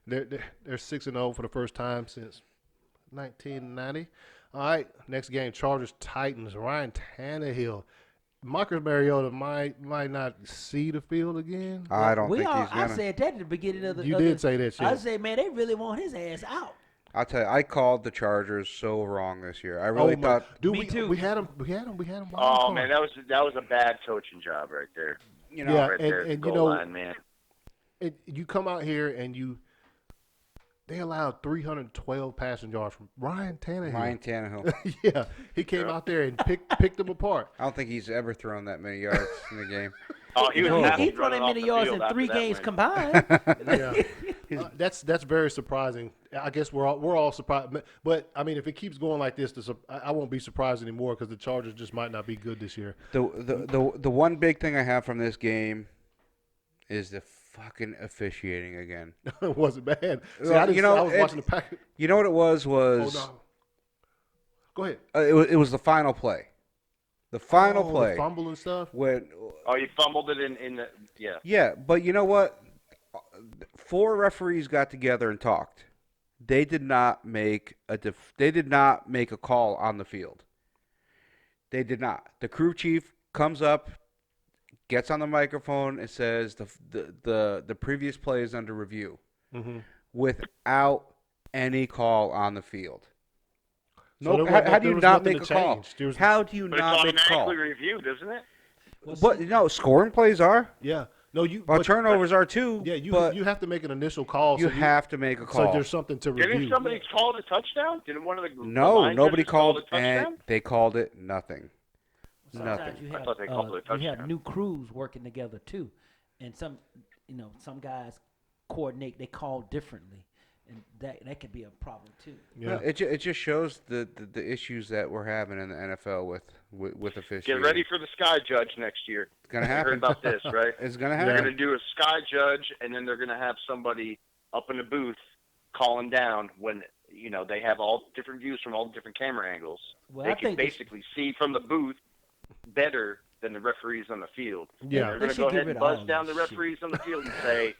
they're 6-0 for the first time since 1990. All right, next game, Chargers Titans. Ryan Tannehill, Marcus Mariota might not see the field again. I don't think he's I gonna. said that at the beginning of the. You of did the- say that shit. I said, man, they really want his ass out. I'll tell you, I called the Chargers so wrong this year. I really thought. dude, Me too. We had him. wild Oh card. man, that was a bad coaching job right there. You know, Yeah, right there, and goal you know, line, man. you come out here and they allowed 312 passing yards from Ryan Tannehill. Ryan Tannehill. Yeah, he came out there and picked them apart. I don't think he's ever thrown that many yards in the game. Oh, he was He happy threw that running off many the yards field in after 3 that games win. combined. Yeah, that's very surprising. I guess we're all surprised, but I mean, if it keeps going like this, I won't be surprised anymore because the Chargers just might not be good this year. The one big thing I have from this game is the fucking officiating again. It wasn't bad. See, Well, I was watching the pack. You know what it was? Oh no, go ahead. It was the final play. The final Oh, play the fumble and stuff. when Oh, you fumbled it in the yeah, but you know what? 4 referees got together and talked. They did not make a call on the field. They did not. The crew chief comes up, gets on the microphone, and says the previous play is under review, without any call on the field. So No, there how do you was not nothing make a to call? change. There was- How do you But it's not make a call? automatically reviewed, isn't it? But no, scoring plays are. Yeah, no, Well, turnovers are too. Yeah, but you have to make an initial call. you so have to make a so call. there's something to Didn't review. somebody call it a touchdown? Didn't one of the No, line nobody judges call called, it a touchdown? and they called it nothing. Sometimes Nothing. you I have, thought they called it a you have touchdown. new crews working together too, and some guys coordinate. They call differently, and that could be a problem too. Yeah. No, it just shows the issues that we're having in the NFL with officiating. Get ready for the sky judge next year. It's gonna You happen. heard about this, right? It's gonna They're happen. going to do a sky judge, and then they're going to have somebody up in the booth calling down when they have all different views from all the different camera angles. Well, They I can think this- basically see from the booth better than the referees on the field. Yeah. They're They going to should go get ahead rid and of all buzz down the this shit. referees on the field and say,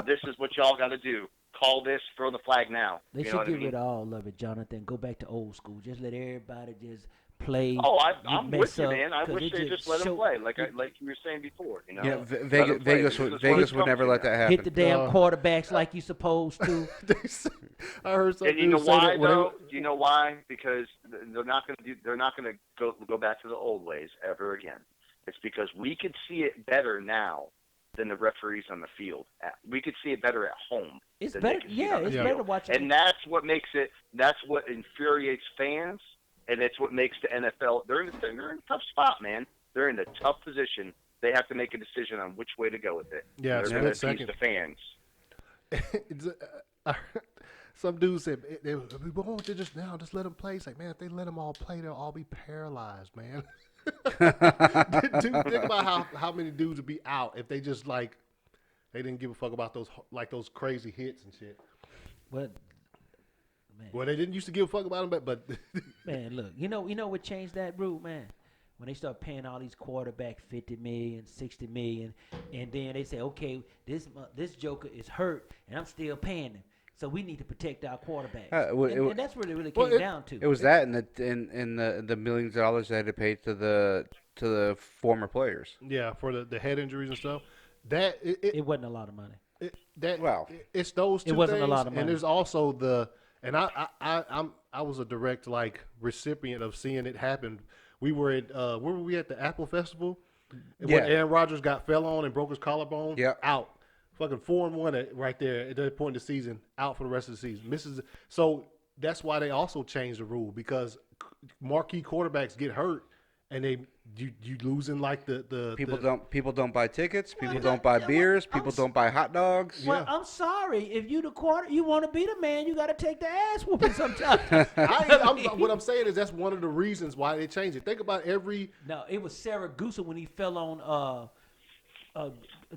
"This is what y'all got to do. Call this. Throw the flag now." They You know should what I get mean? rid of all of it, Jonathan. Go back to old school. Just let everybody just play. Oh, you I'm mess with you, up, man. I 'cause wish it they just let him show- play, like you were saying before. You know, Yeah, Let 'em play. Vegas This would is what it would never comes let to that now. hit the happen. damn quarterbacks like you supposed to. They say- I heard some And you know dude say why that when though? Do you know why? Because they're not going to go back to the old ways ever again. It's because we could see it better now than the referees on the field. We could see it better at home. It's than they better. could see it Yeah, on the it's Yeah. better field. watching. And that's what makes it. That's what infuriates fans, and it's what makes the NFL. They're in a tough spot, man. They're in a tough position. They have to make a decision on which way to go with it. Yeah, And split they're going to second. appease the fans. it's, some dude said, "We won't just let them play." It's like, man, if they let them all play, they'll all be paralyzed, man. Dude, think about how many dudes would be out if they just like they didn't give a fuck about those crazy hits and shit. But man, Well, they didn't used to give a fuck about them, but man, look, you know what changed that route, man? When they start paying all these quarterbacks $50 million, $60 million, and then they say, okay, this joker is hurt, and I'm still paying him, so we need to protect our quarterbacks, and that's what it really came down to. It was that and the millions of dollars they had to pay to the former players. yeah, for the head injuries and stuff. It wasn't a lot of money. It's those two It wasn't a things, lot of money. and there's also I was a direct recipient of seeing it happen. We were at where were we at the Apple Festival? And when Yeah. Aaron Rodgers fell on and broke his collarbone. Yeah. Out. Fucking 4-1 right there at that point in the season. Out for the rest of the season. So that's why they also changed the rule, because marquee quarterbacks get hurt and you losing like the People don't buy tickets. People Well, don't buy yeah, beers. well, People don't buy hot dogs. Well, Yeah. I'm sorry. If you you want to be the man, you got to take the ass whooping sometimes. What I'm saying is that's one of the reasons why they changed it. Think about every No, it was Saragusa when he fell on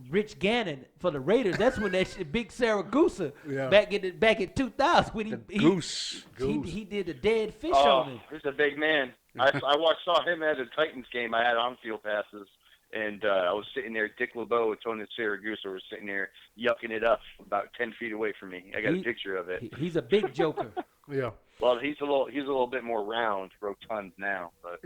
Rich Gannon for the Raiders. That's when that big Saragusa Yeah. back in 2000 when he Goose. he did the dead fish Oh, on him. he's a big man. I saw him at a Titans game. I had on-field passes, and I was sitting there. Dick LeBeau and Tony Siragusa were sitting there yucking it up about 10 feet away from me. I got a picture of it. He's a big joker. yeah. Well, he's a little bit more rotund now. But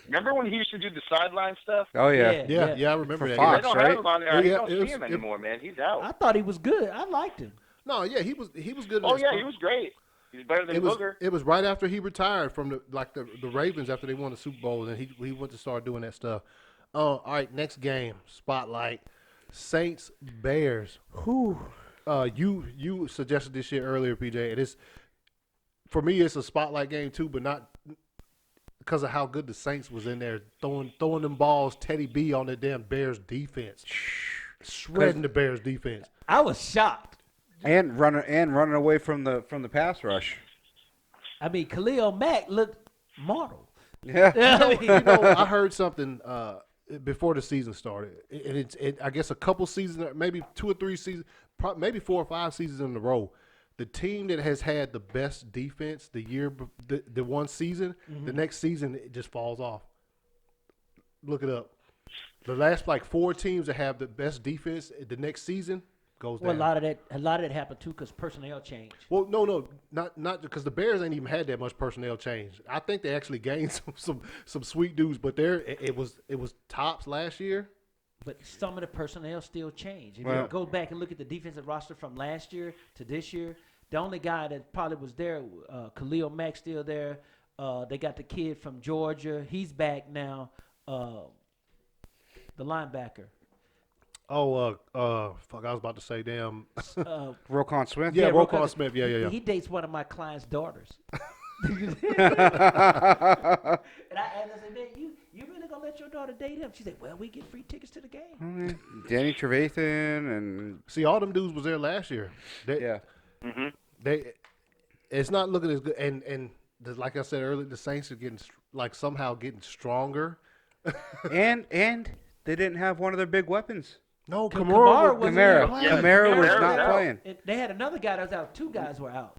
remember when he used to do the sideline stuff? Oh yeah. Yeah, I remember For that. Fox. They don't right? have him on there. You Yeah, don't it see was- him anymore, man. He's out. I thought he was good. I liked him. No, yeah, he was good. Oh at yeah, that he was great. He's better than It was Booger. it was right after he retired from the Ravens after they won the Super Bowl, and he went to start doing that stuff. All right, next game, spotlight, Saints Bears. Who? You suggested this shit earlier, PJ, and it's for me it's a spotlight game too, but not because of how good the Saints was in there throwing them balls, Teddy B on the damn Bears defense, shredding the Bears defense. I was shocked. And running away from the pass rush. I mean, Khalil Mack looked mortal. Yeah. I heard something before the season started, and I guess a couple seasons, maybe 2 or 3 seasons, maybe 4 or 5 seasons in a row. The team that has had the best defense the one season, the next season it just falls off. Look it up. The last 4 teams that have the best defense the next season goes down. Well, a lot of that happened too because personnel changed. Well, no, not because the Bears ain't even had that much personnel change. I think they actually gained some sweet dudes, but it was tops last year. But some of the personnel still changed. If Well- you go back and look at the defensive roster from last year to this year, the only guy that probably was there, Khalil Mack, still there. They got the kid from Georgia. He's back now. The linebacker. Oh, fuck! I was about to say, damn. Roquan Smith. Yeah, Roquan Roquan Smith. Yeah. He dates one of my client's daughters. And I said, man, you really gonna let your daughter date him? She said, well, we get free tickets to the game. Danny Trevathan and See, all them dudes was there last year. yeah. It's not looking as good. And like I said earlier, the Saints are getting somehow getting stronger. and they didn't have one of their big weapons. No, Kamara Kamara. wasn't Kamara. playing. Yeah, Kamara was Kamara not was out. playing. And they had another guy that was out. 2 guys were out.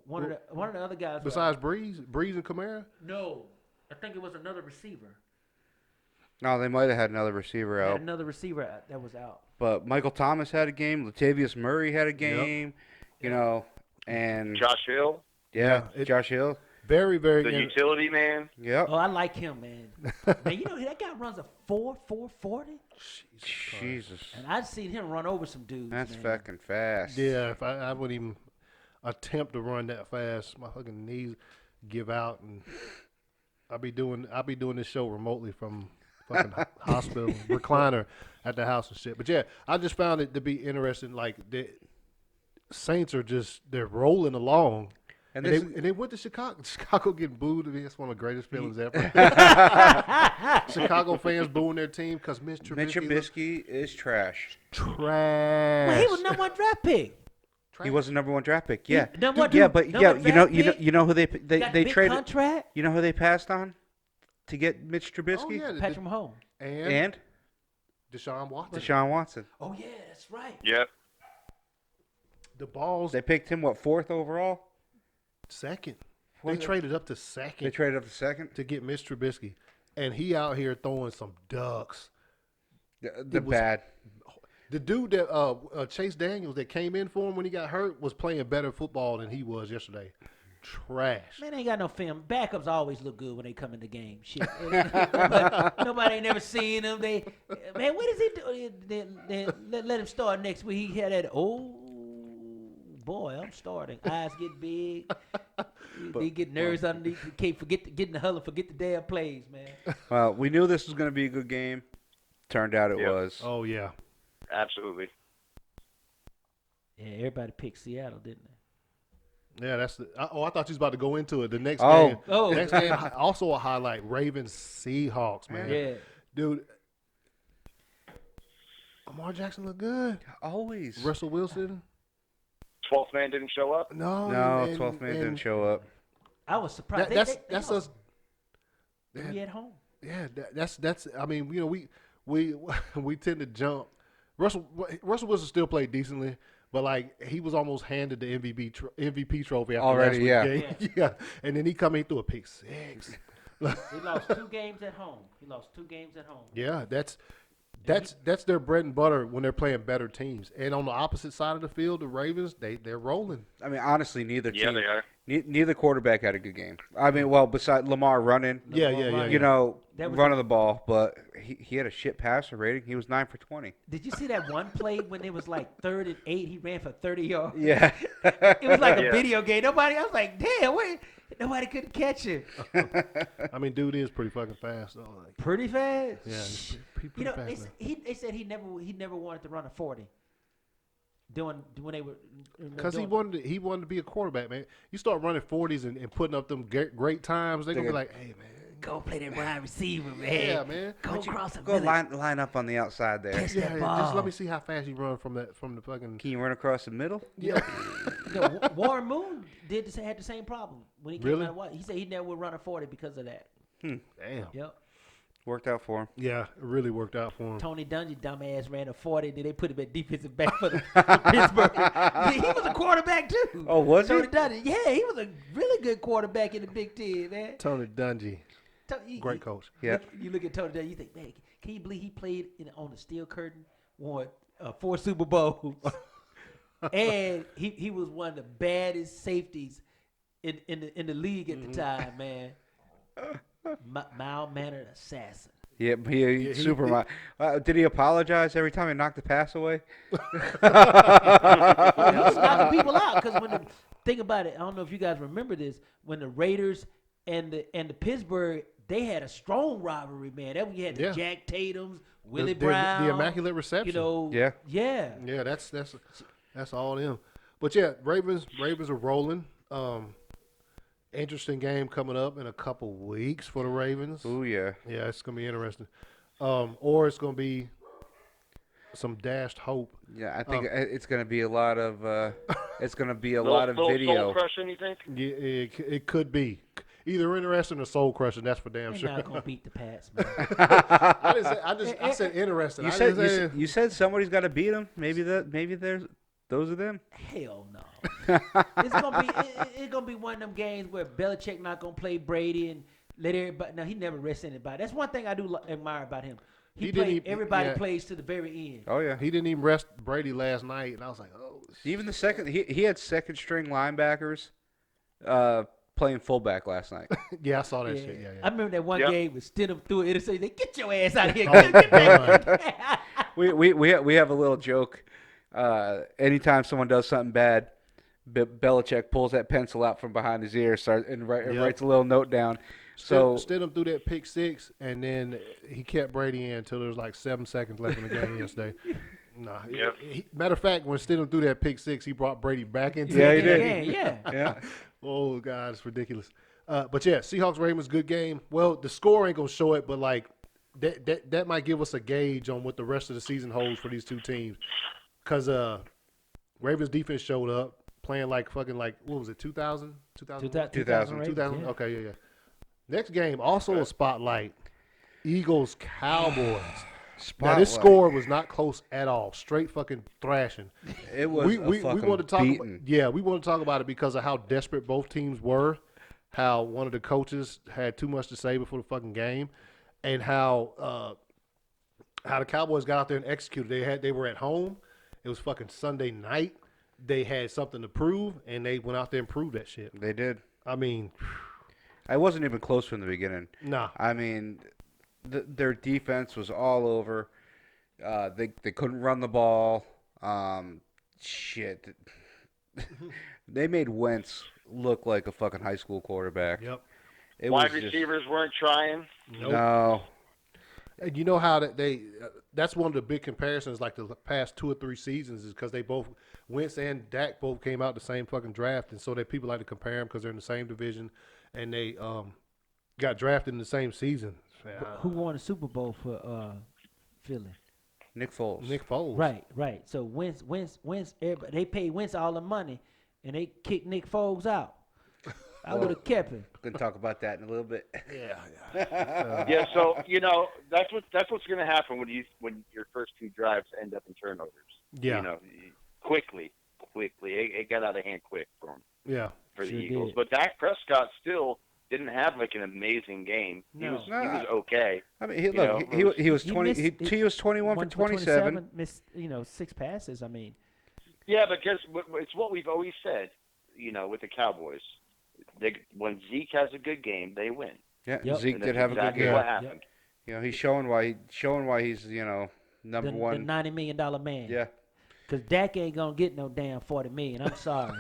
One of the other guys. Besides Breeze and Kamara. No, I think it was another receiver. No, they might have had another receiver They had out. another receiver that was out. But Michael Thomas had a game. Latavius Murray had a game. You know, and Josh Hill. yeah, Yeah, Josh Hill. Very, very. The utility man. Yep. Oh, I like him, man. Man, you know that guy runs a 4.40, Jesus. and I've seen him run over some dudes. That's man. fucking fast. Yeah, if I wouldn't even attempt to run that fast, my fucking knees give out, and I'll be doing this show remotely from fucking hospital recliner at the house and shit. But yeah, I just found it to be interesting. Like the Saints are they're rolling along. And And they went to Chicago. Chicago getting booed. I mean, that's one of the greatest feelings ever. Chicago fans booing their team because Mitch Trubisky is trash. trash. Well, he was #1 draft pick. He was the #1 draft pick. Yeah. Number one, Yeah, dude, but number one draft pick. you know who they Got a they big traded. contract. You know who they passed on to get Mitch Trubisky? Oh, yeah, Patrick Mahomes. And Deshaun Watson. Deshaun Watson. Oh yeah, that's right. Yep. The balls They picked him 4th overall. second. Was They it? traded up to second They traded up to 2nd. to get Mitch Trubisky, and he out here throwing some ducks. The was- bad. The dude that Chase Daniels that came in for him when he got hurt was playing better football than he was yesterday. Trash. Man, ain't got no film. Backups always look good when they come in the game. Shit. Nobody ain't never seen them. Man, what does he do? Let him start next week. He had that. Oh boy, I'm starting. Eyes get big. They get nerves underneath. You can't forget to get in the huddle. Forget the damn plays, man. Well, we knew this was going to be a good game. Turned out it Yep. was. Oh yeah. Absolutely. Yeah, everybody picked Seattle, didn't they? Yeah, that's the. I thought you was about to go into it. The next Oh. game. Oh. Next game also a highlight. Ravens Seahawks, man. Yeah. Dude. Lamar Jackson looked good. Always. Russell Wilson. 12th man didn't show up. No. No, and- 12th man didn't and show up. I was surprised. That's us. We at home. Yeah, that's. I mean, you know, we tend to jump. Russell Wilson still played decently, but like he was almost handed the MVP trophy after Already, last yeah. week's game. Yeah, and then he come in through a pick six. He lost 2 games at home. Yeah, that's their bread and butter when they're playing better teams. And on the opposite side of the field, the Ravens they're rolling. I mean, honestly, neither Yeah, team. they are. Neither quarterback had a good game. I mean, well, besides Lamar running, Yeah. you know, That was running the ball, but he had a shit passer rating. He was 9 for 20. Did you see that one play when it was like 3rd and 8? He ran for 30 yards. Yeah. It was like a Yeah. video game. I was like, damn, wait, nobody couldn't catch him. I mean, dude is pretty fucking fast. Though. Like, Pretty fast. yeah, he's pretty You know, fast. Man. they said he never wanted to run a 40. Doing when they were Because he wanted to be a quarterback, man. You start running 40s and putting up them great times, they're going to be like, hey, man. go play that wide receiver, man. Yeah, man. Go across the Go middle. line up on the outside there. Catch Yeah, that just ball. let me see how fast you run from the fucking. Can you run across the middle? Yeah. Warren Moon had the same problem when he came Really? out of what he said he never would run a 40 because of that. Damn. Yep. Worked out for him. Yeah, it really worked out for him. Tony Dungy, dumbass, ran a 40. Then they put him at defensive back for Pittsburgh. He was a quarterback too. Oh, was he? Tony Dungy, yeah, he was a really good quarterback in the Big Ten, man. Tony Dungy, great coach. Yeah. You look at Tony Dungy, you think, man, can you believe he played on the steel curtain, won 4 Super Bowls, and he was one of the baddest safeties in the league at the time, man. Mild-mannered assassin. Yeah, he super. Did he apologize every time he knocked the pass away? He was knocking people out because think about it. I don't know if you guys remember this when the Raiders and the Pittsburgh, they had a strong rivalry, man. That when you had the Yeah. Jack Tatums, Willie The Brown, immaculate reception. You know, Yeah. Yeah, that's all them. But yeah, Ravens are rolling. Interesting game coming up in a couple weeks for the Ravens. Oh yeah. Yeah, it's gonna be interesting. Or it's gonna be some dashed hope. Yeah, I think it's going to be a lot of. It's going to be a Little- lot of little video. soul crushing, you think? Yeah, it could be either interesting or soul crushing. That's for damn they're sure. not gonna beat the Pats, man. I said interesting. You I said didn't say- you said somebody's got to beat them. Maybe there's those are them. Hell no. It's gonna be one of them games where Belichick not gonna play Brady and let everybody. No, he never rests anybody. That's one thing I do admire about him. Everybody yeah. plays to the very end. Oh yeah. He didn't even rest Brady last night, and I was like, oh. Even the second he had second string linebackers playing fullback last night. Yeah, I saw that shit. Yeah, I remember that one Yep. game with Stidham through it and say, "Get your ass out of here! Oh, Get back!" We have a little joke. Anytime someone does something bad, Belichick pulls that pencil out from behind his ear, and writes a little note down. So Stidham threw that pick six, and then he kept Brady in until there was like 7 seconds left in the game yesterday. Nah, Yep. matter of fact, when Stidham threw that pick six, he brought Brady back into Yeah, the he game. did. Yeah. yeah, Oh God, it's ridiculous. But yeah, Seahawks Ravens, good game. Well, the score ain't gonna show it, but like that might give us a gauge on what the rest of the season holds for these two teams. Cause Ravens defense showed up playing like fucking like what was it 2000? 2000. 2000. Okay, yeah. Next game also a spotlight. Eagles Cowboys. Now this score was not close at all. Straight fucking thrashing. It was we fucking want to talk beating. we want to talk about it because of how desperate both teams were, how one of the coaches had too much to say before the fucking game, and how the Cowboys got out there and executed. They were at home. It was fucking Sunday night. They had something to prove, and they went out there and proved that shit. They did. I mean, I wasn't even close from the beginning. nah. I mean, their defense was all over. They couldn't run the ball. Shit. They made Wentz look like a fucking high school quarterback. Yep. It Wide was just- receivers weren't trying. Nope. No. And you know how that's one of the big comparisons, like the past 2 or 3 seasons, is because they both, Wentz and Dak both came out the same fucking draft, and so that people like to compare them because they're in the same division, and they got drafted in the same season. Who won the Super Bowl for Philly? Nick Foles. Nick Foles. Right. So Wentz, everybody, they paid Wentz all the money, and they kicked Nick Foles out. I would have kept him. Can talk about that in a little bit. Yeah. Yeah, so that's what's going to happen when your first 2 drives end up in turnovers. Yeah. Quickly, it got out of hand quick for Sure the Eagles. did. But Dak Prescott still didn't have like an amazing game. He No. was okay. I mean, he was 20. He was 21 for 27. Missed 6 passes. I mean, Yeah, because it's what we've always said. With the Cowboys, when Zeke has a good game, they win. Yeah, Yep. Zeke And did that's have a good exactly game. what happened. He's showing why he's number the one. $90 million man. Yeah. Because Dak ain't gonna get no damn $40 million. I'm sorry.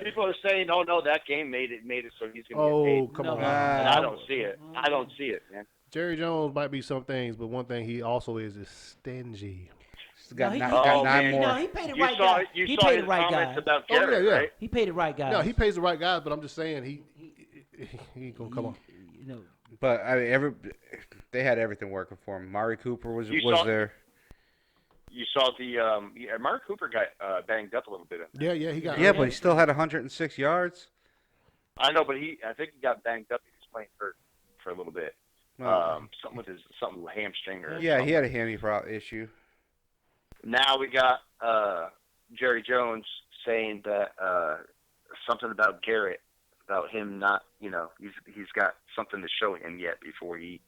People are saying, "Oh no, that game made it so he's going to get paid." Come No. on. And I don't see it. I don't see it, man. Jerry Jones might be some things, but one thing he also is stingy. He's got No, nine, he- got Oh, 9 man. more. No, he paid the You right saw guy. you He saw paid his the right comments guy. about Oh, yeah, Garrett, yeah. right? He paid the right guy. No, he pays the right guys, but I'm just saying he ain't gonna come on. But I mean, they had everything working for him. Mari Cooper was You saw- there. You saw the Mark Cooper got banged up a little bit. Yeah, he got. Yeah, but he still had 106 yards. I know, but I think he got banged up. He was playing hurt for a little bit. Something with something with hamstring or Yeah, something. he had a hammy issue. Now we got Jerry Jones saying that something about Garrett, about him not, he's got something to show him yet before he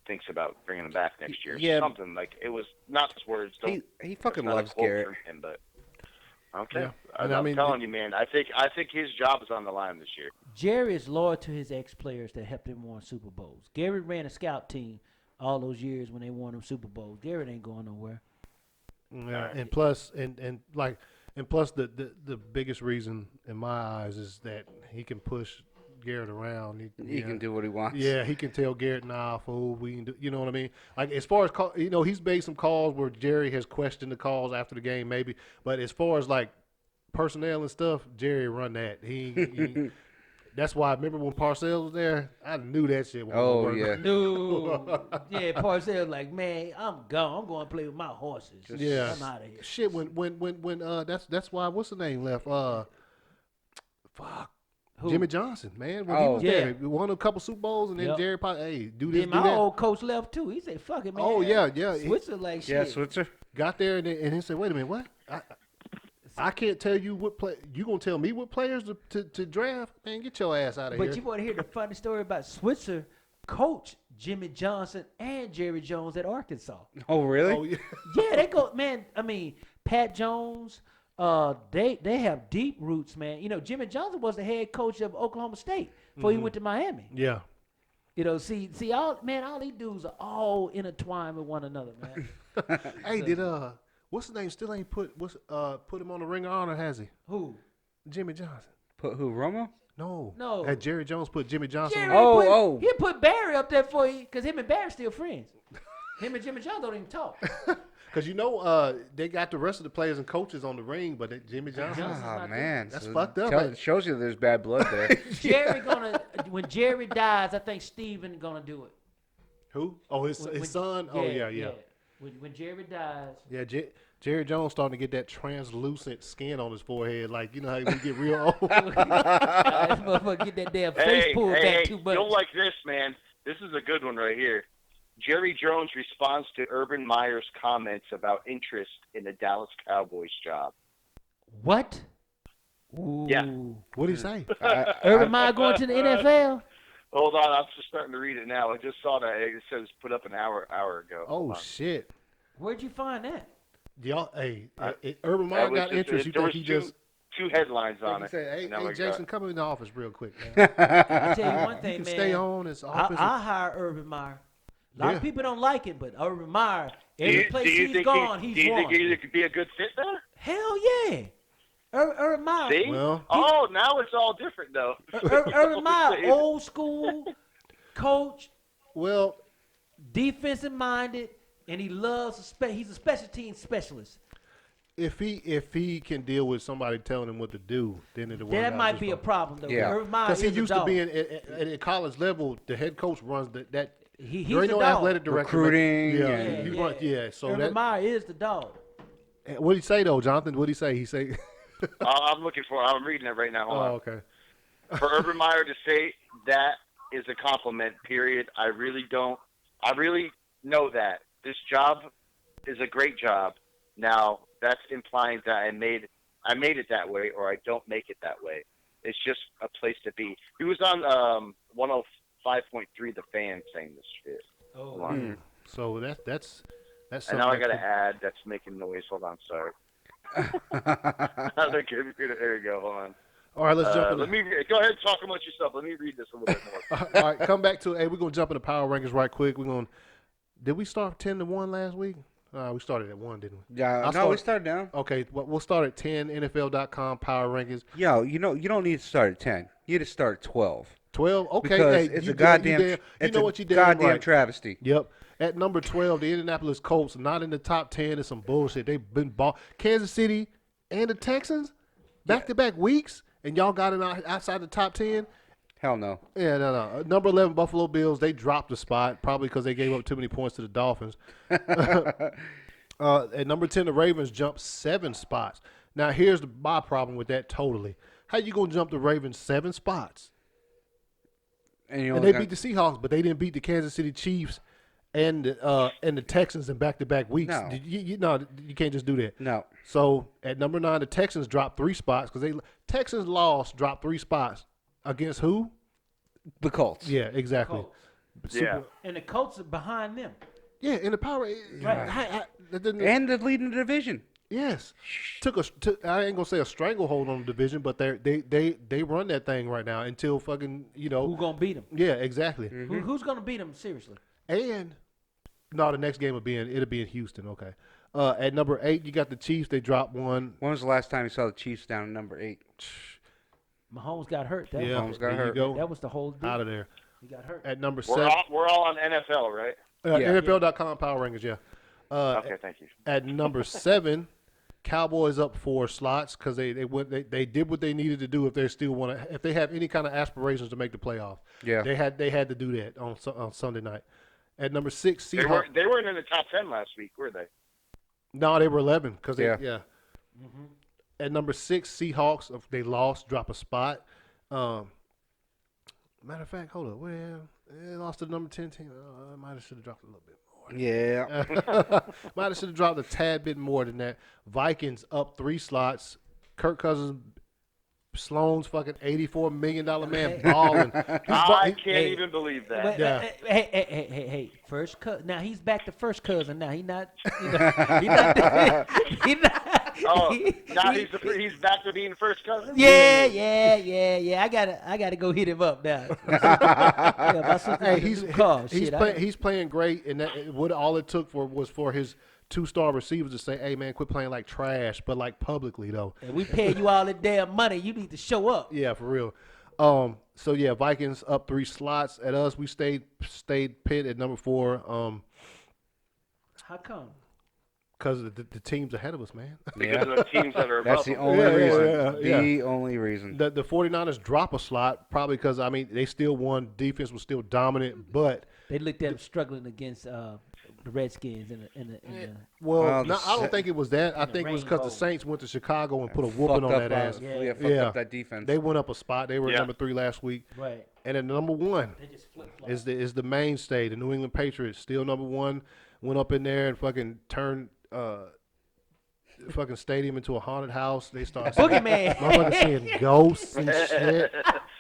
thinks about bringing him back next year. Yeah. Something like it was not his words. He fucking that's not a loves quote Garrett. from him, but okay. Yeah. And I I'm mean, telling you, man. I think his job is on the line this year. Jerry is loyal to his ex-players that helped him win Super Bowls. Gary ran a scout team all those years when they won them Super Bowls. Garrett ain't going nowhere. Yeah, and plus, and plus, the biggest reason in my eyes is that he can push Garrett around. He can do what he wants. Yeah, he can tell Garrett, "Nah, fool, we can do." You know what I mean? Like as far as he's made some calls where Jerry has questioned the calls after the game, maybe. But as far as like personnel and stuff, Jerry run that. He that's why. Remember when Parcells was there? I knew that shit. Oh yeah. No. Yeah, Parcells like, man, I'm gone. I'm going to play with my horses. Yeah. I'm out of here. Shit, when that's why what's the name left? Fuck. Who? Jimmy Johnson, man. When he Oh. was Yeah. there, he won a couple Super Bowls, and then Yep. Jerry probably, hey, do this, Then do my that. old coach left too. He said, fuck it, man. Oh, yeah. He Switzer like shit. Yeah, Switzer. got there, and he said, wait a minute, what? I can't tell you what play. You gonna tell me what players to draft? Man, get your ass out of here. But you want to hear the funny story about Switzer coach Jimmy Johnson and Jerry Jones at Arkansas. Oh really? Oh yeah. Yeah, they go, man. I mean, Pat Jones, they have deep roots, man. You know, Jimmy Johnson was the head coach of Oklahoma State before he went to Miami. Yeah. You know, see, all these dudes are all intertwined with one another, man. Hey, what's his name? Still ain't put him on the Ring of Honor, has he? Who? Jimmy Johnson. Put who? Romo? No. Had Jerry Jones put Jimmy Johnson Jerry on? he put Barry up there for you because him and Barry still friends. Him and Jimmy Johnson don't even talk. Because they got the rest of the players and coaches on the ring, but Jimmy Johnson. Oh man, That's fucked up. Shows you there's bad blood there. When Jerry dies, I think Steven gonna do it. Who? Oh, his son. Yeah. When Jerry dies. Yeah, Jerry Jones starting to get that translucent skin on his forehead, like you know how we get real old. This motherfucker get that damn face pulled back too much. You'll like this, man. This is a good one right here. Jerry Jones responds to Urban Meyer's comments about interest in the Dallas Cowboys job. What? Ooh. Yeah. What did he say? Urban Meyer going to the NFL? Hold on, I'm just starting to read it now. I just saw that. It says put up an hour ago. Oh, shit. Where'd you find that? Y'all, Urban Meyer got interest. You think he just... Two headlines on it. Say, hey, Jason, come in the office real quick, man. I'll tell you one thing, man. Stay on his office. I hire Urban Meyer. A lot of people don't like it, but Urban Meyer, every place he's gone, he's won. Do you think he could be a good fit there? Hell yeah. Urban Meyer. See? Well, now it's all different, though. Urban Meyer, old school coach. Well, defensive minded, and he loves he's a special team specialist. If he can deal with somebody telling him what to do, then it'll work out. That might be a problem, though. Yeah, because he used to be at college level. The head coach runs that. He's there ain't no dog. Athletic director. Recruiting. So Urban Meyer is the dog. What did he say though, Jonathan? What did he say? He say. I'm reading it right now. Hold on. Okay. For Urban Meyer to say that is a compliment. Period. I really know that this job is a great job. Now that's implying that I made it that way, or I don't make it that way. It's just a place to be. He was on 105.3 The Fan saying this shit. Oh. So that's. And now I got to add. That's making noise. Hold on, sorry. There you go. Hold on. All right, let's jump in. Go ahead and talk amongst yourself. Let me read this a little bit more. All right, come back to it. Hey, we're gonna jump into power rankings right quick. Did we start 10-1 last week? We started at 1, didn't we? Yeah, we started down. Okay, we'll start at 10. NFL.com power rankings. Yo, you don't need to start at 10. You need to start at 12. 12. Okay, because it's a goddamn. Goddamn travesty. Yep. At number 12, the Indianapolis Colts, not in the top 10. It's some bullshit. They've been Kansas City and the Texans, back-to-back weeks, and y'all got it outside the top 10? Hell no. Yeah, no. Number 11, Buffalo Bills, they dropped the spot, probably because they gave up too many points to the Dolphins. At number 10, the Ravens jumped 7 spots. Now, here's my problem with that totally. How you going to jump the Ravens 7 spots? And they beat the Seahawks, but they didn't beat the Kansas City Chiefs and the Texans in back-to-back weeks. No. You can't just do that. No. So at number 9, the Texans dropped 3 spots because Texans dropped 3 spots against who? The Colts. Yeah, exactly. Yeah. And the Colts are behind them. Yeah, in the power. Right. And the leading the division. Yes. I ain't gonna say a stranglehold on the division, but they run that thing right now until fucking who gonna beat them? Yeah, exactly. Mm-hmm. Who's gonna beat them seriously? And the next game it'll be in Houston. Okay. At number 8, you got the Chiefs. They dropped 1. When was the last time you saw the Chiefs down at number 8? Mahomes got hurt. Mahomes got hurt. That was the whole deal. Out of there. He got hurt. At number 7, we're all on NFL, right? NFL.com power rankings. Yeah. Okay, thank you. At number 7, Cowboys up 4 slots because they did what they needed to do if they have any kind of aspirations to make the playoffs. Yeah. They had to do that on Sunday night. At number 6, Seahawks. They weren't in the top 10 last week, were they? No, they were 11 because yeah. Mm-hmm. At number 6, Seahawks, they lost, drop a spot. Matter of fact, hold up. Well, they lost to the number 10 team. I might have should have dropped a little bit more. Yeah. Might have should have dropped a tad bit more than that. Vikings up 3 slots. Kirk Cousins, Sloan's fucking $84 million man balling. I can't even believe that. Hey, first cousin. Now he's back to first cousin. Now he's not Oh, now he's back to being first cousin. Yeah. I gotta go hit him up now. Yeah, my sister Hey, got a new car. he's playing great, and what all it took was for his 2-star receivers to say, "Hey man, quit playing like trash," but like publicly though. And we paying you all that damn money. You need to show up. Yeah, for real. So yeah, Vikings up 3 slots at us. We stayed Pitt at number 4. How come? Because the teams ahead of us, man. Because of the teams that are above That's the them. only reason. yeah. The only reason. The 49ers drop a slot probably because I mean they still won. Defense was still dominant, but They looked at him struggling against the Redskins in the well, the I don't think it was that. I the think it was because the rainbow. Saints went to Chicago and put a whooping on that ass. Fucked Yeah. up that defense. They went up a spot. They were Yeah. number 3 last week, right. and then number 1 They just flip flop. is the mainstay. The New England Patriots still number 1. Went up in there and fucking turned fucking stadium into a haunted house. They started Boogeyman. motherfuckers seeing ghosts and shit.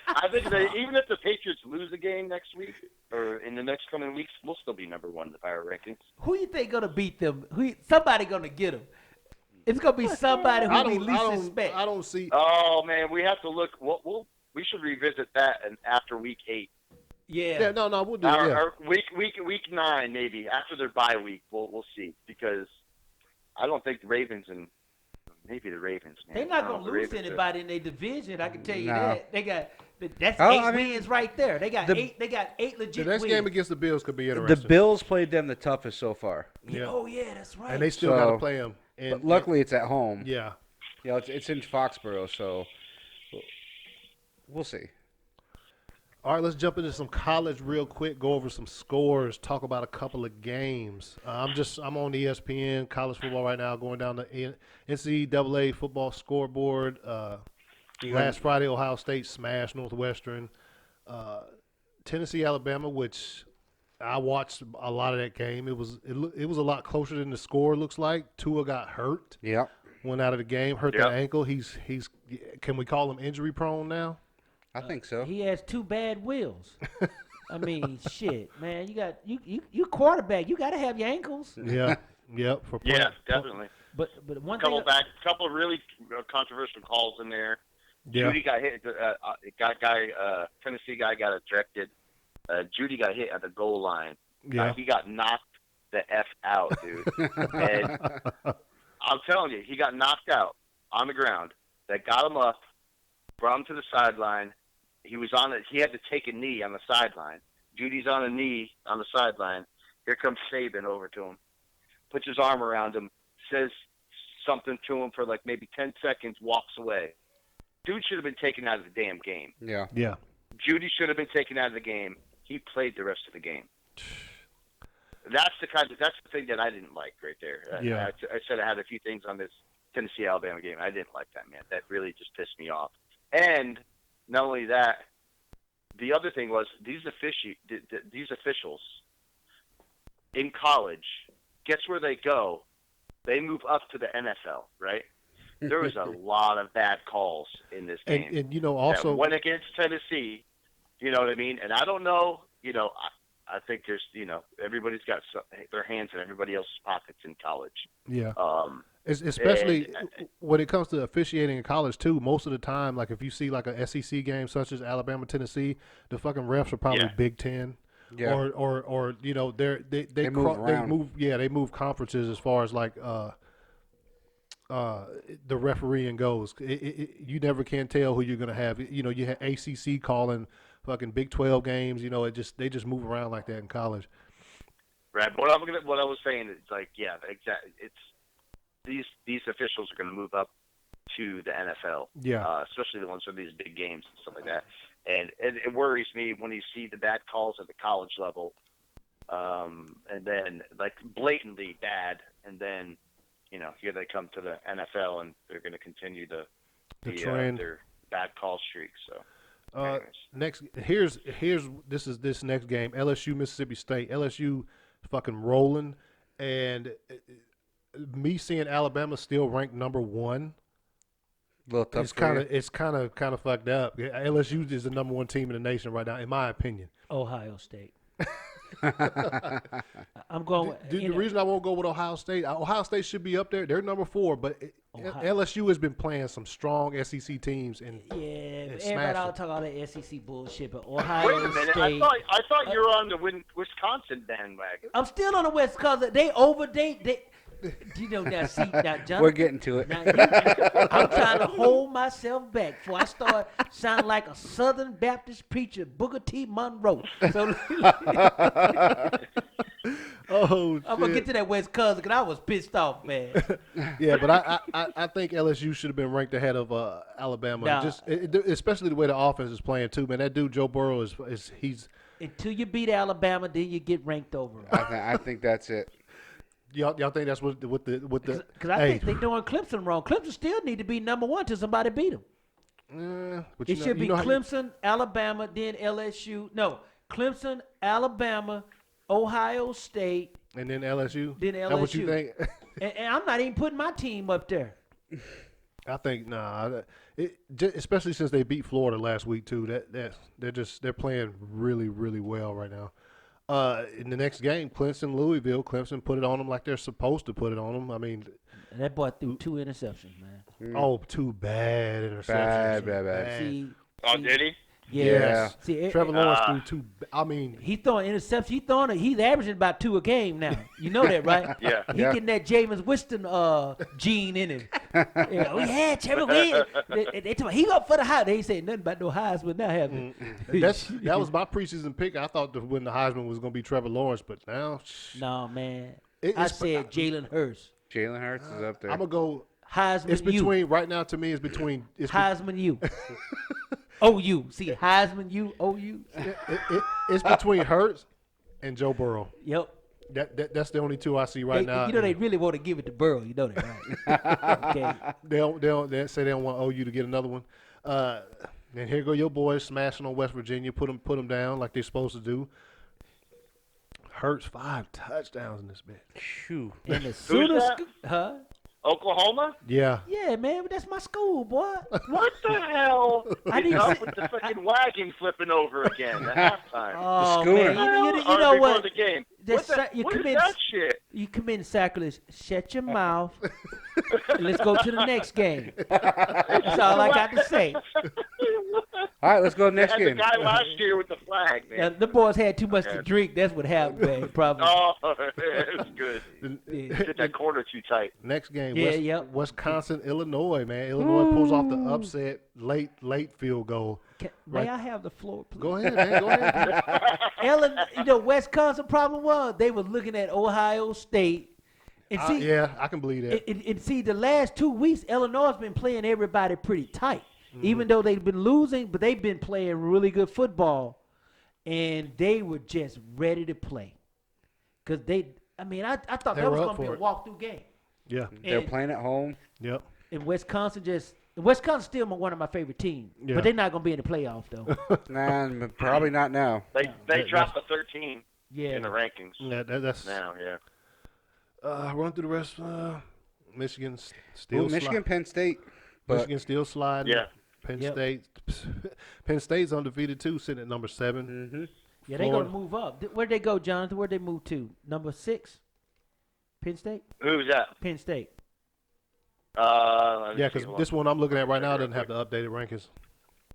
I think even if the Patriots lose a game next week or in the next coming weeks, we'll still be number 1 in the power rankings. Who you think gonna beat them? Somebody gonna get them. It's gonna be somebody who we least suspect. I don't see. Oh man, we have to look. We should revisit that after week 8. Yeah, no, we'll do it. Yeah. Or week 9 maybe after their bye week. We'll see because I don't think the Ravens and maybe the Ravens. Man. They're not I don't gonna know, the lose Ravens anybody in their division. I can tell you No. that. They got that's Oh, 8 I mean, wins right there. They got the- 8. They got 8 The legit next wins. game against the Bills could be The interesting. Bills played them the toughest so far. Yeah. Oh yeah, that's right. And they still So- got to play them. And But luckily, it's at home. yeah. You know, it's in Foxborough, so we'll see. All right, let's jump into some college real quick. Go over some scores. Talk about a couple of games. I'm on ESPN college football right now. Going down the NCAA football scoreboard. Last Friday, Ohio State smashed Northwestern. Tennessee, Alabama, which I watched a lot of that game. It was a lot closer than the score looks like. Tua got hurt. Yep. Went out of the game. Hurt Yep. that ankle. He's can we call him injury prone now? I think so. He has 2 bad wheels. I mean, shit, man. You got you quarterback. You got to have your ankles. Yeah. Yep. For Yeah, definitely. But one thing. Couple of really controversial calls in there. Yeah. Judy got hit. Tennessee guy got ejected. Judy got hit at the goal line. Yeah. He got knocked the F out, dude. And I'm telling you, he got knocked out on the ground. That got him up, brought him to the sideline. He was on it. He had to take a knee on the sideline. Judy's on a knee on the sideline. Here comes Saban over to him, puts his arm around him, says something to him for like maybe 10 seconds, walks away. Dude should have been taken out of the damn game. Yeah. Yeah. Judy should have been taken out of the game. He played the rest of the game. That's the thing that I didn't like right there. Yeah. I said I had a few things on this Tennessee Alabama game. I didn't like that, man. That really just pissed me off. And not only that, the other thing was these officials in college. Guess where they go? They move up to the NFL, right? There was a lot of bad calls in this game. And you know also that went against Tennessee. You know what I mean? And I don't know. You know, I think there's everybody's got their hands in everybody else's pockets in college. yeah. Especially when it comes to officiating in college too. Most of the time, like if you see like a SEC game such as Alabama, Tennessee, the fucking refs are probably Yeah. Big Ten. Yeah. Or you know they move around. they move conferences as far as like the refereeing goes. You never can tell who you're gonna have. You know, you have ACC calling fucking Big 12 games. You know, they just move around like that in college. Right. But what I was saying is like, yeah, exactly. It's these officials are going to move up to the NFL. Yeah. Especially the ones for these big games and stuff like that. And it worries me when you see the bad calls at the college level, and then like blatantly bad, and then here they come to the NFL and they're going to continue the trend. their bad call streak. So. Next, this next game, LSU Mississippi State. LSU fucking rolling, and me seeing Alabama still ranked number 1. little tough. It's kind of fucked up. LSU is the number 1 team in the nation right now, in my opinion. Ohio State. I'm going. The reason I won't go with Ohio State should be up there. They're number 4, but LSU has been playing some strong SEC teams and everybody smashing. all talk all that SEC bullshit, but Wait Ohio a minute. State. I thought you were on the Wisconsin bandwagon. I'm still on the West Coast. They you know, now, Jonathan. We're getting to it. Now, I'm trying to hold myself back before I start sounding like a Southern Baptist preacher, Booker T. Monroe. So Oh, I'm gonna get to that West Coast because I was pissed off, man. Yeah, but I think LSU should have been ranked ahead of Alabama. Nah. Especially the way the offense is playing too, man. That dude Joe Burrow he's. Until you beat Alabama, then you get ranked over. I think that's it. Y'all think that's what the Because I think they're doing Clemson wrong. Clemson still need to be number 1 till somebody beat them. but It should be Clemson, Alabama, then LSU. No, Clemson, Alabama, Ohio State, and then LSU. then That's what you LSU. think? and I'm not even putting my team up there. I think especially since they beat Florida last week too. They're playing really really well right now. In the next game, Louisville, Clemson put it on them like they're supposed to put it on them. I mean, And that boy threw 2 interceptions, man. oh, 2 bad interceptions. Bad. See, Did he? Yes. See, Trevor Lawrence threw 2. I mean, he throwing interceptions. He's averaging about 2 a game now. You know that, right? Yeah. He getting that Jameis Winston gene in him. Yeah, we had Trevor. They told me he up for the Heisman. They ain't saying nothing about no Heisman now, have they? that was my preseason pick. I thought to win the Heisman was going to be Trevor Lawrence, but now No, man. It- I it's- said Jalen Hurts. Jalen Hurts is up there. I'm gonna go. Heisman It's U. between right now. To me, it's between. Heisman U. OU. See, Heisman U, OU. It's between Hurts and Joe Burrow. Yep. That's the only 2 I see right now. You know they really want to give it to Burrow. You know that, right? Okay. They say they don't want OU to get another one. And here go your boys smashing on West Virginia. Put them down like they're supposed to do. Hurts 5 touchdowns in this bitch. Shoo. And as soon as, that? Oklahoma? Yeah. yeah, man, but that's my school, boy. What the hell? I need to Enough see- with the fucking wagon flipping over again at halftime. Oh schooner. man, you Or know before what? the game. That's What you is commit that shit? you commit sacrilege. Shut your mouth. And let's go to the next game. That's all I got to say. All right, let's go They next had the game. guy last year with the flag, Now, man. the boys had too much to drink. That's what happened, man. Probably. Oh, it was good. Yeah. Did that corner too tight. Next game, Yeah, yep. Wisconsin, Illinois, man. Illinois pulls off the upset late field goal. May I have the floor, please? Go ahead, man. Go ahead. Wisconsin problem was they were looking at Ohio State. And see, Yeah, I can believe that. and see, the last 2 weeks, Illinois has been playing everybody pretty tight. Mm-hmm. Even though they've been losing, but they've been playing really good football. And they were just ready to play. Because I thought They that was were going up to be a for it. walkthrough game. Yeah. They're And- playing at home. Yep. And Wisconsin's still one of my favorite teams. Yeah. But they're not going to be in the playoff, though. Nah, probably not now. They dropped the 13 Yeah. in the rankings Yeah, that's now, yeah. run through the rest. Michigan still Ooh, Michigan, Penn State. But Michigan still sliding. Yeah. Penn Yep. State's undefeated too, sitting at number 7. Yeah, they're going to Florida. move up. Where'd they go, Jonathan? Where'd they move to? Number 6? Penn State? Who's that? Penn State. Let me Yeah, see, because hold this on. one I'm looking at right now Real doesn't have the updated rankings.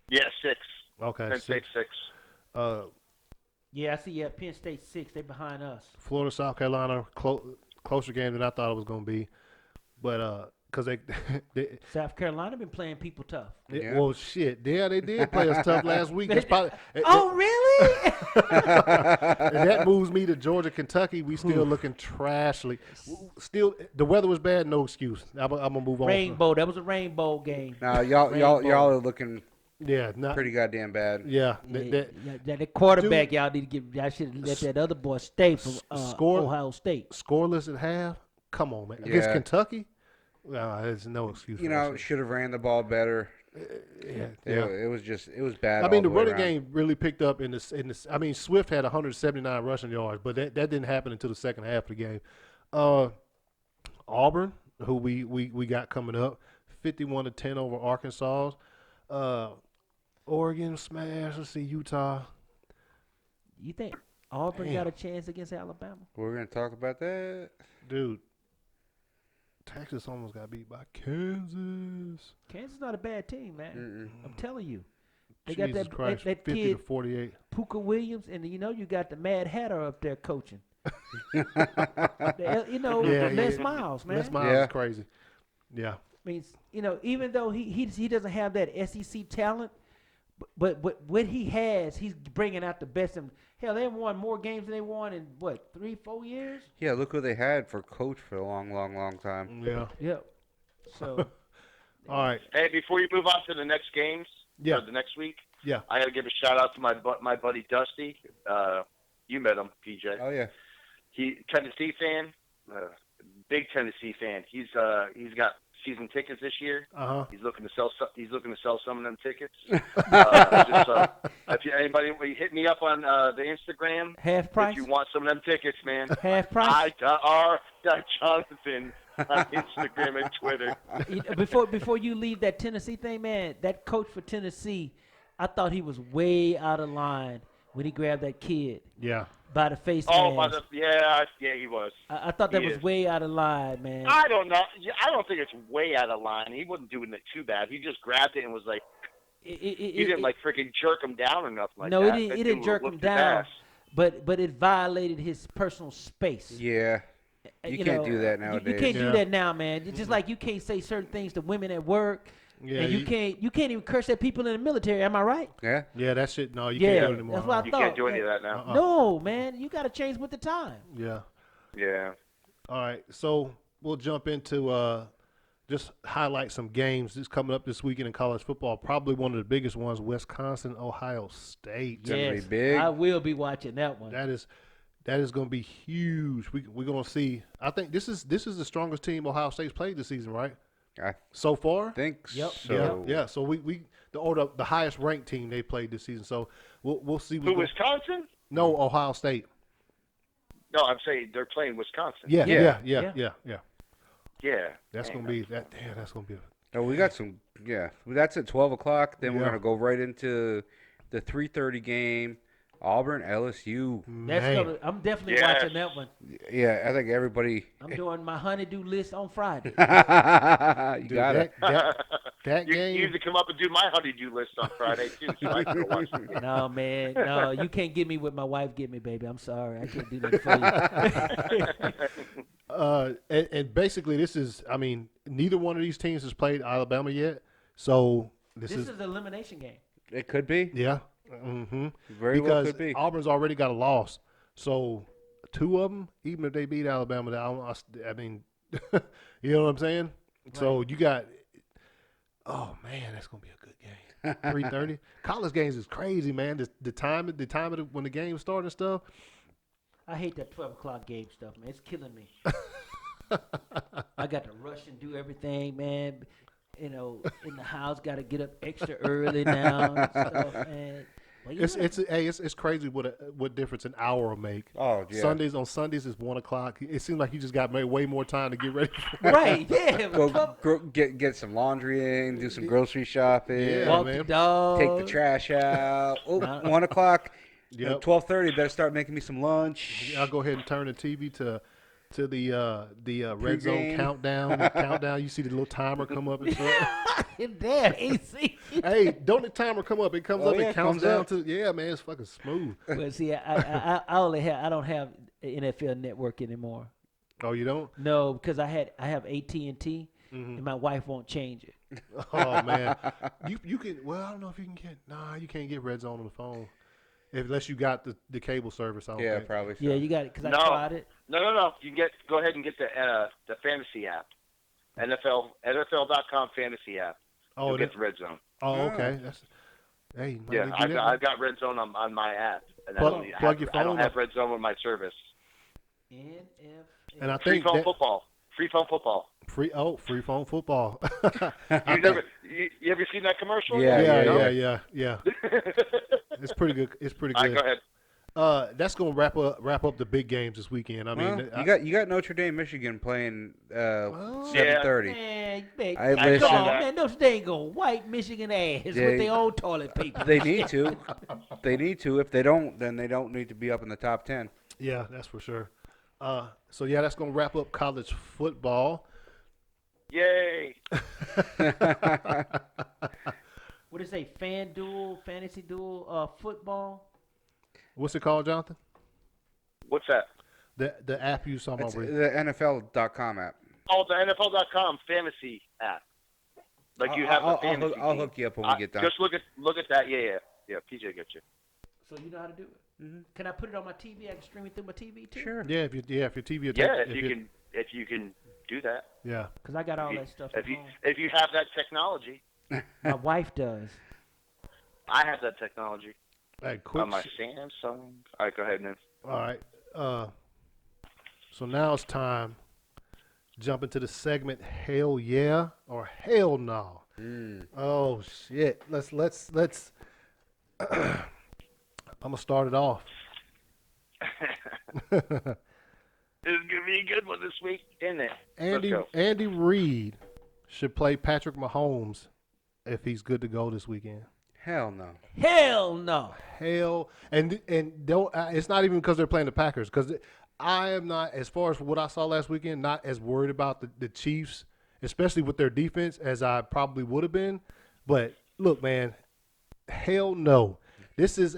Yeah, 6. Okay, Penn State 6. Yeah, I see. Yeah, Penn State 6. They behind us. Florida, South Carolina, closer game than I thought it was going to be, but because they South Carolina been playing people tough. Yeah. well shit, yeah, they did play us tough last week. That's probably, Oh, really? and that moves me to Georgia, Kentucky. We still looking trashly. Still, the weather was bad. No excuse. I'm gonna move on. Rainbow. That was a rainbow game. now y'all are looking Yeah, not pretty goddamn bad. Yeah, Yeah, the quarterback, y'all need to give. Y'all should have let that other boy stay from score- Ohio State. scoreless at half. Come on, man. Against Yeah. Kentucky, there's no excuse. You for know, that shit. should have ran the ball better. yeah. It was bad. I mean, all the way running around. game really picked up in this. I mean, Swift had 179 rushing yards, but that didn't happen until the second half of the game. Auburn, who we got coming up, 51-10 over Arkansas. Oregon smash. Let's see, Utah. You think? Auburn Damn. got a chance against Alabama. We're gonna talk about that. Dude, Texas almost got beat by Kansas. Kansas not a bad team, man. Mm-mm. I'm telling you. They Jesus got that, Christ, that 50 kid, to 48. Puka Williams, and you got the Mad Hatter up there coaching. Les Miles, man. Les Miles Yeah. is crazy. Yeah. I mean, even though he doesn't have that SEC talent, but what he has, he's bringing out the best. And hell, they won more games than they won in what 3-4 years. Yeah, look who they had for coach for a long, long, long time. Yeah. Yep. So All right. Hey, before you move on to the next games, Yeah. or the next week, Yeah. I got to give a shout out to my buddy Dusty. You met him, PJ. Oh yeah. He Tennessee fan, big Tennessee fan. He's got season tickets this year. He's looking to sell. He's looking to sell some of them tickets. If anybody hit me up on the Instagram, half price. if you want some of them tickets, man. Half price. Jonathan on Instagram and Twitter. Before you leave that Tennessee thing, man, that coach for Tennessee, I thought he was way out of line when he grabbed that kid Yeah. by the face Oh, mask. yeah, he was. I thought that He was is. way out of line, man. I don't know. I don't think it's way out of line. He wasn't doing it too bad. He just grabbed it and was like, he didn't like freaking jerk him down or nothing like no, that. he That didn't dude jerk whooped him his down, ass. but it violated his personal space. Yeah. You can't do that nowadays. You can't Yeah. do that now, man. It's just like you can't say certain things to women at work, Yeah. and you can't even curse at people in the military. Am I right? Yeah. Yeah, that shit. No, you Yeah, can't do it anymore. that's what I You thought. can't do any of that now. No, man, you got to change with the time. Yeah. Yeah. All right. So we'll jump into just highlight some games that's coming up this weekend in college football. Probably one of the biggest ones, Wisconsin, Ohio State. gonna be Yes, big. I will be watching that one. That is going to be huge. We're going to see. I think this is the strongest team Ohio State's played this season, right? I So far. think Yep. so. Yeah. So the highest ranked team they played this season. So we'll see. Who, Wisconsin? No, Ohio State. No, I'm saying they're playing Wisconsin. Yeah. Yeah. Yeah. That's Damn. going to be that. Yeah, that's going to be. Oh, we got some. Yeah, that's at 12 o'clock. Then we're Yeah. gonna go right into the 3:30 game, Auburn LSU. Man. I'm definitely Yes. watching that one. Yeah, I think everybody. I'm doing my honeydew list on Friday. You Dude, got it. That You game. need to come up and do my honeydew list on Friday too, so I can go watch the game. No, man. No, you can't get me what my wife get me, baby. I'm sorry. I can't do that for you. And basically, this is. I mean, neither one of these teams has played Alabama yet. So this This is. is an elimination game. It could be. Yeah. Mm-hmm. Very well Because could be. Auburn's already got a loss. So two of them, even if they beat Alabama, I mean, you know what I'm saying? So you got. Oh man, that's gonna be a good game. 3:30. College games is crazy, man. The time of when the game start and stuff. I hate that 12 o'clock game stuff, man. It's killing me. I got to rush and do everything, man. In the house, got to get up extra early now and stuff, man. But It's crazy what difference an hour will make. Oh yeah. Sundays is 1 o'clock. It seems like you just got way more time to get ready. right, yeah. Get some laundry in, do some grocery shopping, Yeah, Walk man. the dog. take the trash out. Oh, 1 o'clock. Yep. 12:30. Better start making me some lunch. I'll go ahead and turn the TV to the red zone Pregame. countdown. You see the little timer come up and stuff. Damn, AC. Hey, don't the timer come up? It comes Oh, up yeah, and counts comes down up. to man. It's fucking smooth. But see, I don't have NFL Network anymore. Oh, you don't? No, because I have AT&T, Mm-hmm. and my wife won't change it. Oh man, you can. Well, I don't know if you can get. Nah, you can't get red zone on the phone unless you got the cable service. I don't Yeah, think. probably. So. Yeah, you got it because I No. tried it. No. You can go ahead and get the fantasy app, NFL.com fantasy app. Oh, You'll get the red zone. okay. That's. Hey, might Yeah, get I've that. got, I've got red zone on my app, and Plug your I don't phone have up. red zone with my service. NFL. And I Free think phone that football. Free phone football. free phone football. You ever seen that commercial? Yeah, yeah. It's pretty good. It's pretty All good. right, go ahead. That's gonna wrap up the big games this weekend. I mean, you got Notre Dame, Michigan playing 7:30. Man, I come on, listen. man. Notre Dame gonna wipe Michigan ass with their own toilet paper. They need to. They need to. If they don't, then they don't need to be up in the top 10. yeah, that's for sure. So yeah, that's gonna wrap up college football. Yay! What is it? FanDuel, Fantasy Duel, football. What's it called, Jonathan? What's that? The app you saw It's about. the NFL.com app. Oh, the NFL.com fantasy app. Like you have the fantasy. I'll team. hook you up when we get done. Just look at that. Yeah. PJ got you. So you know how to do it. Mm-hmm. Can I put it on my TV? I can stream it through my TV too. Sure. Yeah, if your TV. Yeah, if you can do that. Yeah. Because I got all that stuff. If you have that technology. My wife does. I have that technology. Hey, quick. On my Samsung. All right, go ahead, man. All right. So now it's time. Jump into the segment. Hell yeah or hell no. Oh shit. Let's. I'm gonna start it off. This is gonna be a good one this week, isn't it? Andy Reid should play Patrick Mahomes if he's good to go this weekend. Hell no. Hell no. Hell, and don't. It's not even because they're playing the Packers. Because I am not, as far as what I saw last weekend, not as worried about the Chiefs, especially with their defense, as I probably would have been. But look, man, hell no. This is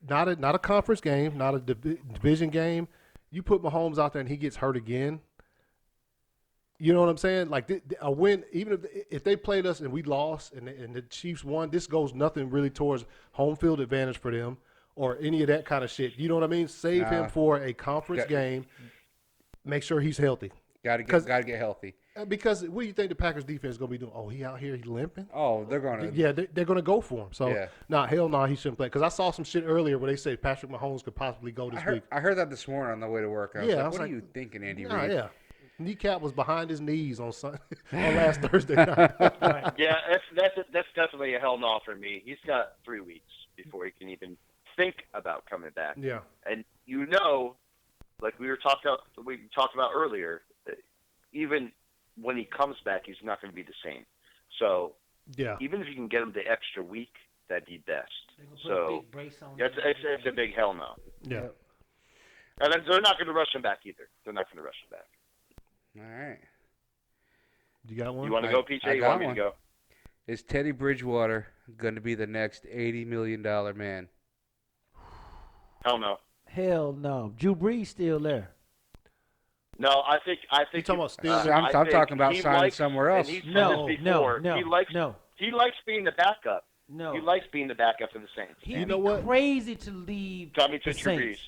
not a conference game, not a division game. You put Mahomes out there and he gets hurt again. You know what I'm saying? Like a win, even if they played us and we lost and the Chiefs won, this goes nothing really towards home field advantage for them or any of that kind of shit. You know what I mean? Save him for a conference game. Make sure he's healthy. Gotta get healthy. Because what do you think the Packers defense is gonna be doing? Oh, he out here, he limping. Oh, they're gonna. Yeah, they're gonna go for him. So yeah. Hell no, he shouldn't play. Because I saw some shit earlier where they say Patrick Mahomes could possibly go this week. I heard that this morning on the way to work. I was like, what are you thinking, Andy Reid? Yeah. Kneecap was behind his knees on last Thursday night. Yeah, that's definitely a hell no for me. He's got 3 weeks before he can even think about coming back. Yeah, and like we talked about earlier, even when he comes back, he's not going to be the same. So yeah, even if you can get him the extra week, that'd be best. So it's a big hell no. Yeah, and they're not going to rush him back either. They're not going to rush him back. All right. You got one? You want to go, PJ? You want me to go? Is Teddy Bridgewater going to be the next $80 million man? Hell no. Hell no. Drew Brees still there. No, I think. You talking about still? I'm talking about signing somewhere else. No. He likes being the backup. No. He likes being the backup for the Saints. He'd be crazy to leave the Saints.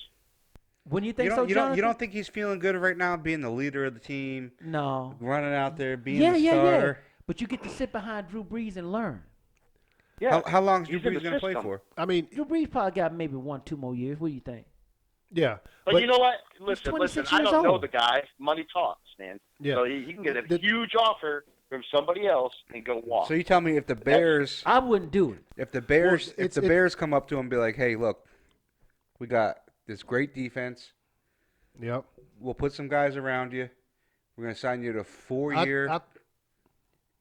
When you think Jonathan? You don't think he's feeling good right now, being the leader of the team? No. Running out there, being the starter? Yeah. But you get to sit behind Drew Brees and learn. Yeah. How long is Drew Brees going to play for? I mean, Drew Brees probably got maybe 1-2 more years. What do you think? Yeah. But you know what? Listen. I don't know old. the guy. Money talks, man. Yeah. So he can get a huge offer from somebody else and go walk. So you tell me if the Bears, I wouldn't do it. If the Bears come up to him and be like, "Hey, look, we got this great defense. Yep. We'll put some guys around you. We're going to sign you to a 4-year,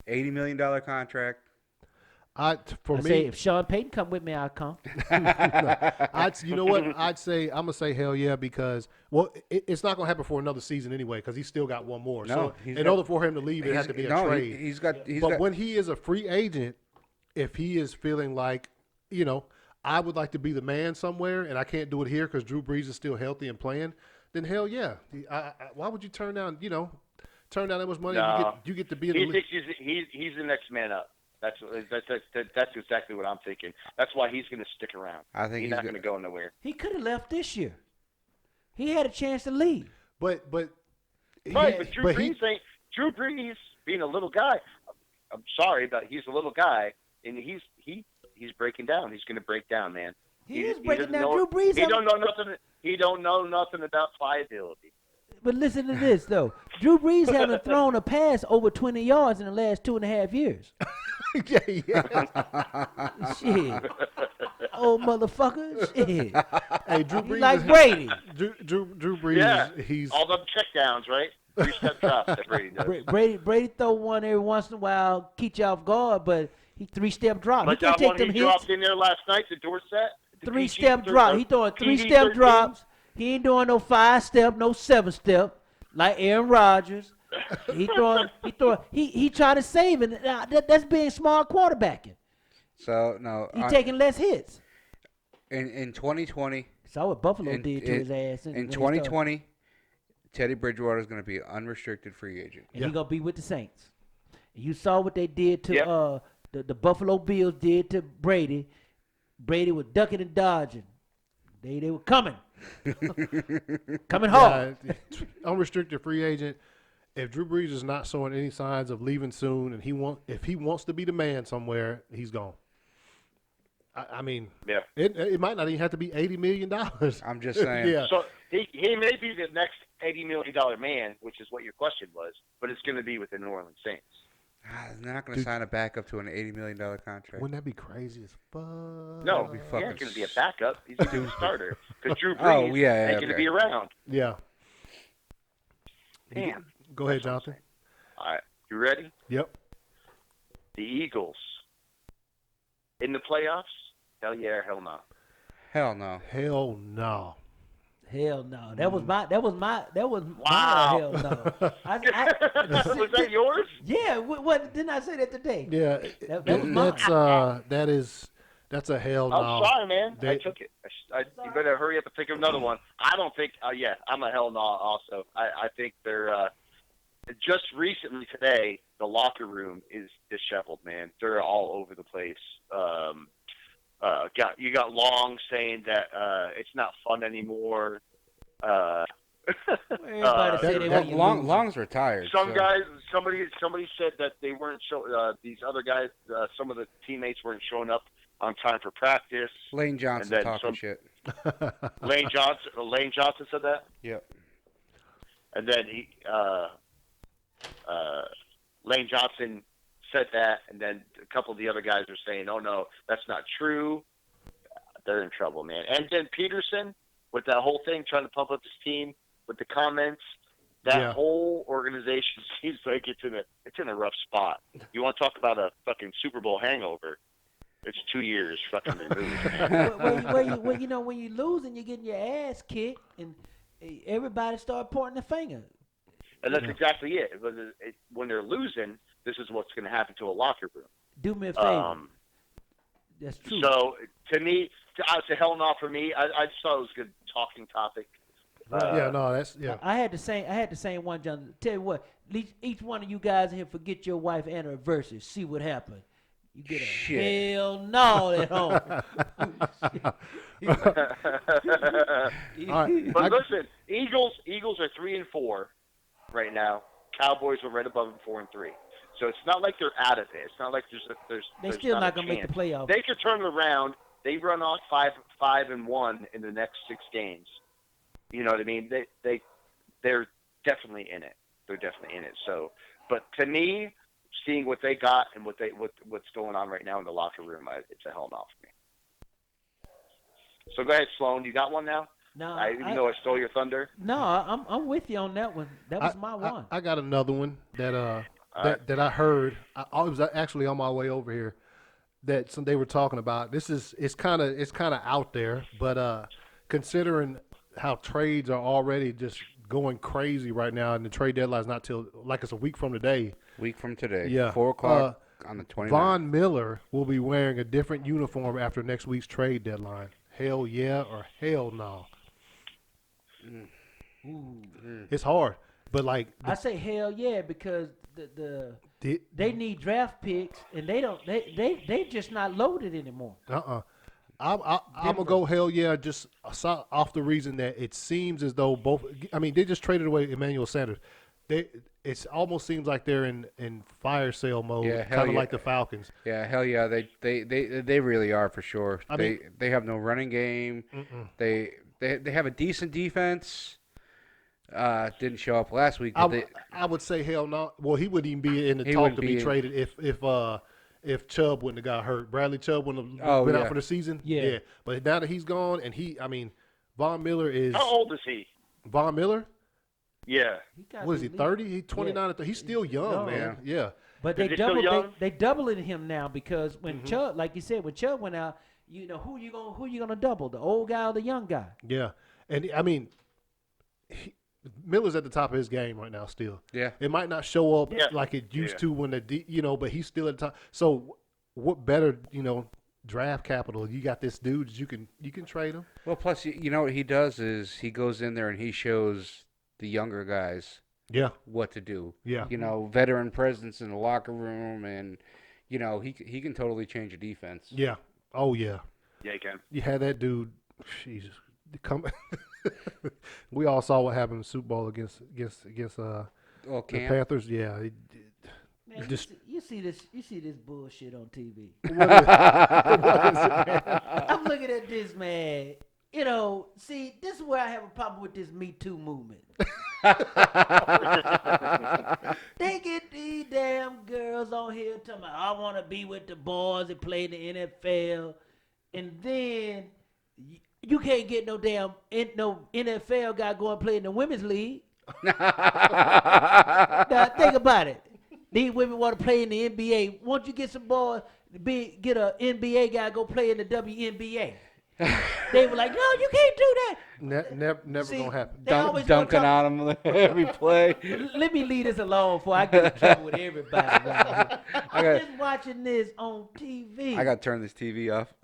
$80 million contract." Say if Sean Payton come with me, I'll come. You know what? I'm gonna say hell yeah because it's not gonna happen for another season anyway because he's still got one more. No, so in order for him to leave, it has to be a trade. But when he is a free agent, if he is feeling like, I would like to be the man somewhere and I can't do it here because Drew Brees is still healthy and playing, then hell yeah. Why would you turn down that much money? No. You get to be in the league. He's the next man up. That's exactly what I'm thinking. That's why he's going to stick around. I think he's not going to go nowhere. He could have left this year. He had a chance to leave. But Drew Brees being a little guy. I'm sorry, but he's a little guy, and he's breaking down. He's going to break down, man. He is breaking down. Drew Brees. He don't know nothing. He don't know nothing about pliability. But listen to this though. Drew Brees haven't thrown a pass over 20 yards in the last 2.5 years. yeah. Shit. old motherfucker. Shit. Hey, Drew He Brees. like Brady. Drew Brees. Yeah. He's All them check downs, right? 3-step drops that Brady does. Brady throw one every once in a while, keep you off guard, but he 3-step drop. Like He can't that take one them he hits. dropped in there last night, the Dorsett. The 3-step PG drop. He throwing PD 3-step 13. drops. He ain't doing no 5-step, no 7-step like Aaron Rodgers. He trying to save it. Now, that's being smart quarterbacking. So no, He taking less hits. in 2020, Saw what Buffalo in- did to in- his ass. in when he started. 2020, Teddy Bridgewater is going to be an unrestricted free agent. And he gonna be with the Saints. And you saw what they did to Yep. the Buffalo Bills did to Brady. Brady was ducking and dodging. They were coming. Coming hard. unrestricted free agent. If Drew Brees is not showing any signs of leaving soon, and if he wants to be the man somewhere, he's gone. I mean, Yeah. it might not even have to be $80 million. I'm just saying. Yeah. So he may be the next $80 million man, which is what your question was, but it's going to be with the New Orleans Saints. They're not going to sign a backup to an $80 million contract. Wouldn't that be crazy as fuck? No, be he's fucking not going to be a backup. He's going to be a starter because Drew Brees Oh, yeah, ain't going to okay. be around. Yeah. Damn. Go ahead, Jonathan. All right, you ready? Yep. The Eagles in the playoffs? Hell yeah, or hell no. Hell no. Hell no. Hell no. That was my Wow. hell no. Was that yours? Yeah, what didn't I say that today? Yeah. That was mine. That's a hell no. I'm sorry, man. I They- took it. You better hurry up and think of another one. I don't think. Yeah, I'm a hell no. Also, I think they're just recently today. The locker room is disheveled, man. They're all over the place. You got Long saying that it's not fun anymore. Everybody say they want you losing. Long's retired. Some so- guys, somebody said that they weren't these other guys, some of the teammates weren't showing up on time for practice. Lane Johnson then talking some- shit. Lane Johnson said that, Yep. and then Lane Johnson said that, and then a couple of the other guys are saying, "Oh no, that's not true." They're in trouble, man. And then Peterson with that whole thing, trying to pump up his team with the comments. That whole organization seems like it's in a rough spot. You want to talk about a fucking Super Bowl hangover? It's 2 years fucking removed. When you lose and you're getting your ass kicked, and everybody start pointing the finger. And that's exactly it. When they're losing, this is what's going to happen to a locker room. Do me a favor. That's true. So to me, it's a hell no for me. I just thought it was a good talking topic. I had the same one, John. Tell you what, each one of you guys in here forget your wife anniversary. See what happened. You get a Shit. hell no at home. All right. But listen, Eagles are 3-4 right now. Cowboys are right above them 4-3. So it's not like they're out of it. It's not like there's They still not a gonna make the chance. playoffs. They could turn it around. They run off 5-1 in the next 6 games. You know what I mean? They're definitely in it. They're definitely in it. So, but to me, seeing what they got and what's going on right now in the locker room, it's a hell no for me. So go ahead, Sloan. You got one now? No, Even though I stole your thunder. No, I'm with you on that one. That was my one. I got another one that I heard. I was actually on my way over here. That they were talking about. It's kind of out there, but considering how trades are already just going crazy right now, and the trade deadline is not till it's a week from today. Week from today. Yeah. 4 o'clock on the 29th. Von Miller will be wearing a different uniform after next week's trade deadline. Hell yeah or hell no. It's hard, but I say hell yeah because they need draft picks and they just not loaded anymore. I'm gonna go hell yeah just off the reason that it seems as though both. I mean, they just traded away Emmanuel Sanders. It almost seems like they're in fire sale mode, kind of like the Falcons. Yeah, hell yeah, they really are for sure. I mean, they have no running game. They have a decent defense. Didn't show up last week. I would say hell no. Well, he wouldn't even be in the talk to be traded if Chubb wouldn't have got hurt. Bradley Chubb wouldn't have Oh, been yeah. out for the season. Yeah. But now that he's gone, and Von Miller is How old is he? Von Miller. Yeah. He got What is the he? lead. 30? He's 29. Yeah. He's still young, No. man. Yeah. But Is he still young? they doubling him now because when Chubb, like you said, when Chubb went out, who you gonna double? The old guy or the young guy? Yeah. And I mean, Miller's at the top of his game right now. Still. Yeah. It might not show up Yeah. like it used Yeah. to when but he's still at the top. So what better, draft capital? You got this dude. You can trade him. Well, plus, you know what he does is he goes in there and he shows the younger guys Yeah. what to do. Yeah. Veteran presence in the locker room, and he can totally change a defense. Yeah. Oh yeah. Yeah, he can. You had that dude. Jesus. Come. We all saw what happened in the Super Bowl against Well, the Cam, Panthers. Yeah. Man, Just- you see this bullshit on TV. What is it, man? I'm looking at this, man. See, this is where I have a problem with this Me Too movement. They get these damn girls on here talking about, I want to be with the boys that play in the NFL. And then you can't get no NFL guy going to play in the women's league. Now, think about it. These women want to play in the NBA. Won't you get some boys, get an NBA guy go play in the WNBA? They were like, no, you can't do that. Never See, gonna happen. they always gonna dunking talk- on him every play. Let me leave this alone before I get in trouble with everybody. Right here. I'm got- just watching this on TV. I got to turn this TV off.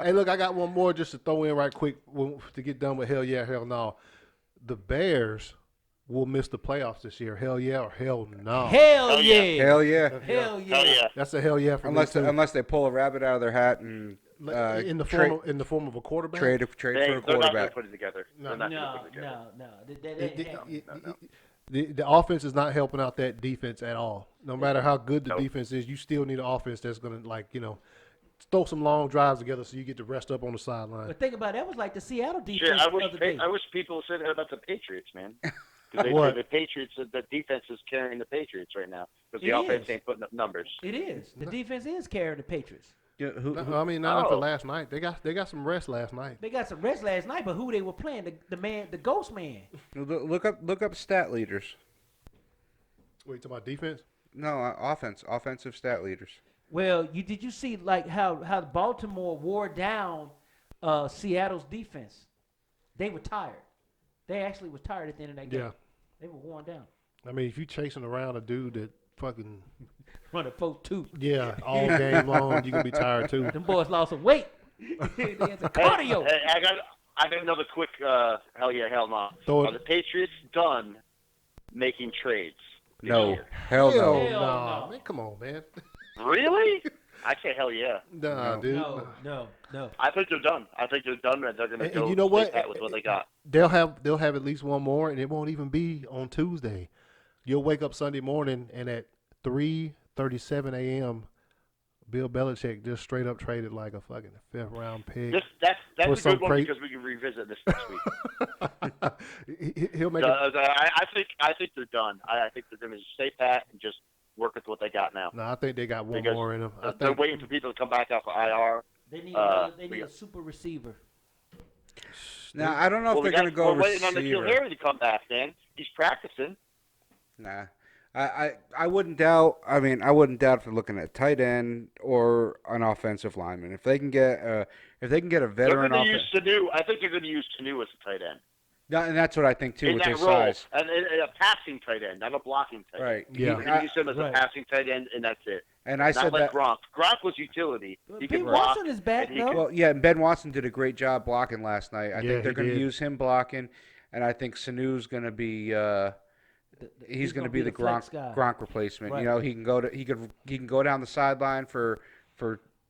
Hey, look, I got one more just to throw in right quick to get done with hell yeah, hell no. The Bears will miss the playoffs this year. Hell yeah or hell no. Hell Hell yeah. yeah. Hell yeah. Hell yeah. Hell yeah. That's a hell yeah for Unless me too. unless they pull a rabbit out of their hat and in the form of a quarterback. trade for a They're not going to quarterback. put it together. No. They're not gonna No, put it together. no. That ain't happening. The offense is not helping out that defense at all. No matter how good the Nope. defense is, you still need an offense that's going to throw some long drives together so you get to rest up on the sideline. But think about it. That was like the Seattle defense Shit, I the other day. wish people said that about the Patriots, man. 'Cause What? the Patriots, the defense is carrying the Patriots right now because the It offense is. ain't putting up numbers. It is. The defense is carrying the Patriots. No, I mean, not after Oh. last night. They got some rest last night. They got some rest last night, but who they were playing? The ghost man. Look up stat leaders. Wait, you talking about defense? No, offensive stat leaders. Well, did you see like how Baltimore wore down Seattle's defense? They were tired. They actually was tired at the end of that game. Yeah. They were worn down. I mean, if you chasing around a dude that fucking Running 4-2. all game long, you gonna be tired too. Them boys lost some weight. They had some cardio. Hey, I got another quick hell yeah, hell no. Throw it. Are the Patriots done making trades? this No, year? hell no. Hell nah, no. man, come on, man. Really? I say hell yeah. Nah, No. dude. No. I think they're done. I think they're done, and they're going to And go you know stay what? pat with what they got. They'll have at least one more, and it won't even be on Tuesday. You'll wake up Sunday morning, and at 3:37 a.m., Bill Belichick just straight up traded like a fucking fifth round pick. That's For a some good one cra- because we can revisit this next week. He'll make it. I think they're done. I think they're going to stay pat and just work with what they got now. No, I think they got one Because more in them. I They're think waiting for people to come back off of IR. They need we a got- super receiver. Now I don't know if they're going to go We're waiting on the receiver. Harry to come back, man. He's practicing. Nah, I wouldn't doubt. I mean, I wouldn't doubt if they're looking at tight end or an offensive lineman. If they can get a They're veteran going to offense, use Sanu. I think they're going to use Sanu as a tight end. and that's what I think too In with that his role. size. And a passing tight end, not a blocking tight end. Right. Yeah. We're going to use him as Right. a passing tight end, and that's it. And I Not said like that. Gronk. Gronk was utility. He Pete could block. Watson is back, and he though. could- Well, yeah, and Ben Watson did a great job blocking last night. I Yeah, think they're he going to did. use him blocking, and I think Sanu's going to be. He's going to be the flex guy. Gronk replacement. Right. You know, he can go down the sideline for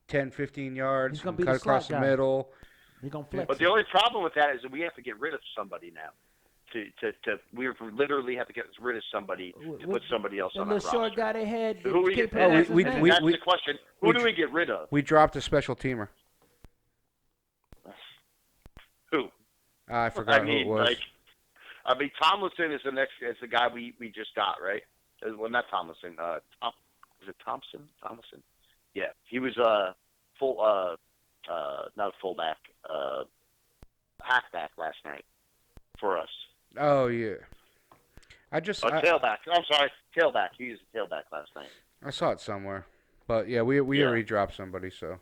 10, 15 yards. He's gonna he can be the cut across slot the guy. middle. They're gonna flex. But the only problem with that is that we have to get rid of somebody now. We literally have to get rid of somebody to put somebody else the on our little short roster. guy they had. Who we can't get? pronounce we- his we- name. That's the question. Who do we get rid of? We dropped a special teamer. Who? I forgot I mean, who it was. Tomlinson is the guy we just got, right? Well, not Tomlinson. is it Thompson? Yeah, he was full not a fullback, halfback last night for us. Oh yeah. I Tailback. I'm sorry, tailback. He was a tailback last night. I saw it somewhere, but yeah, we already dropped somebody. So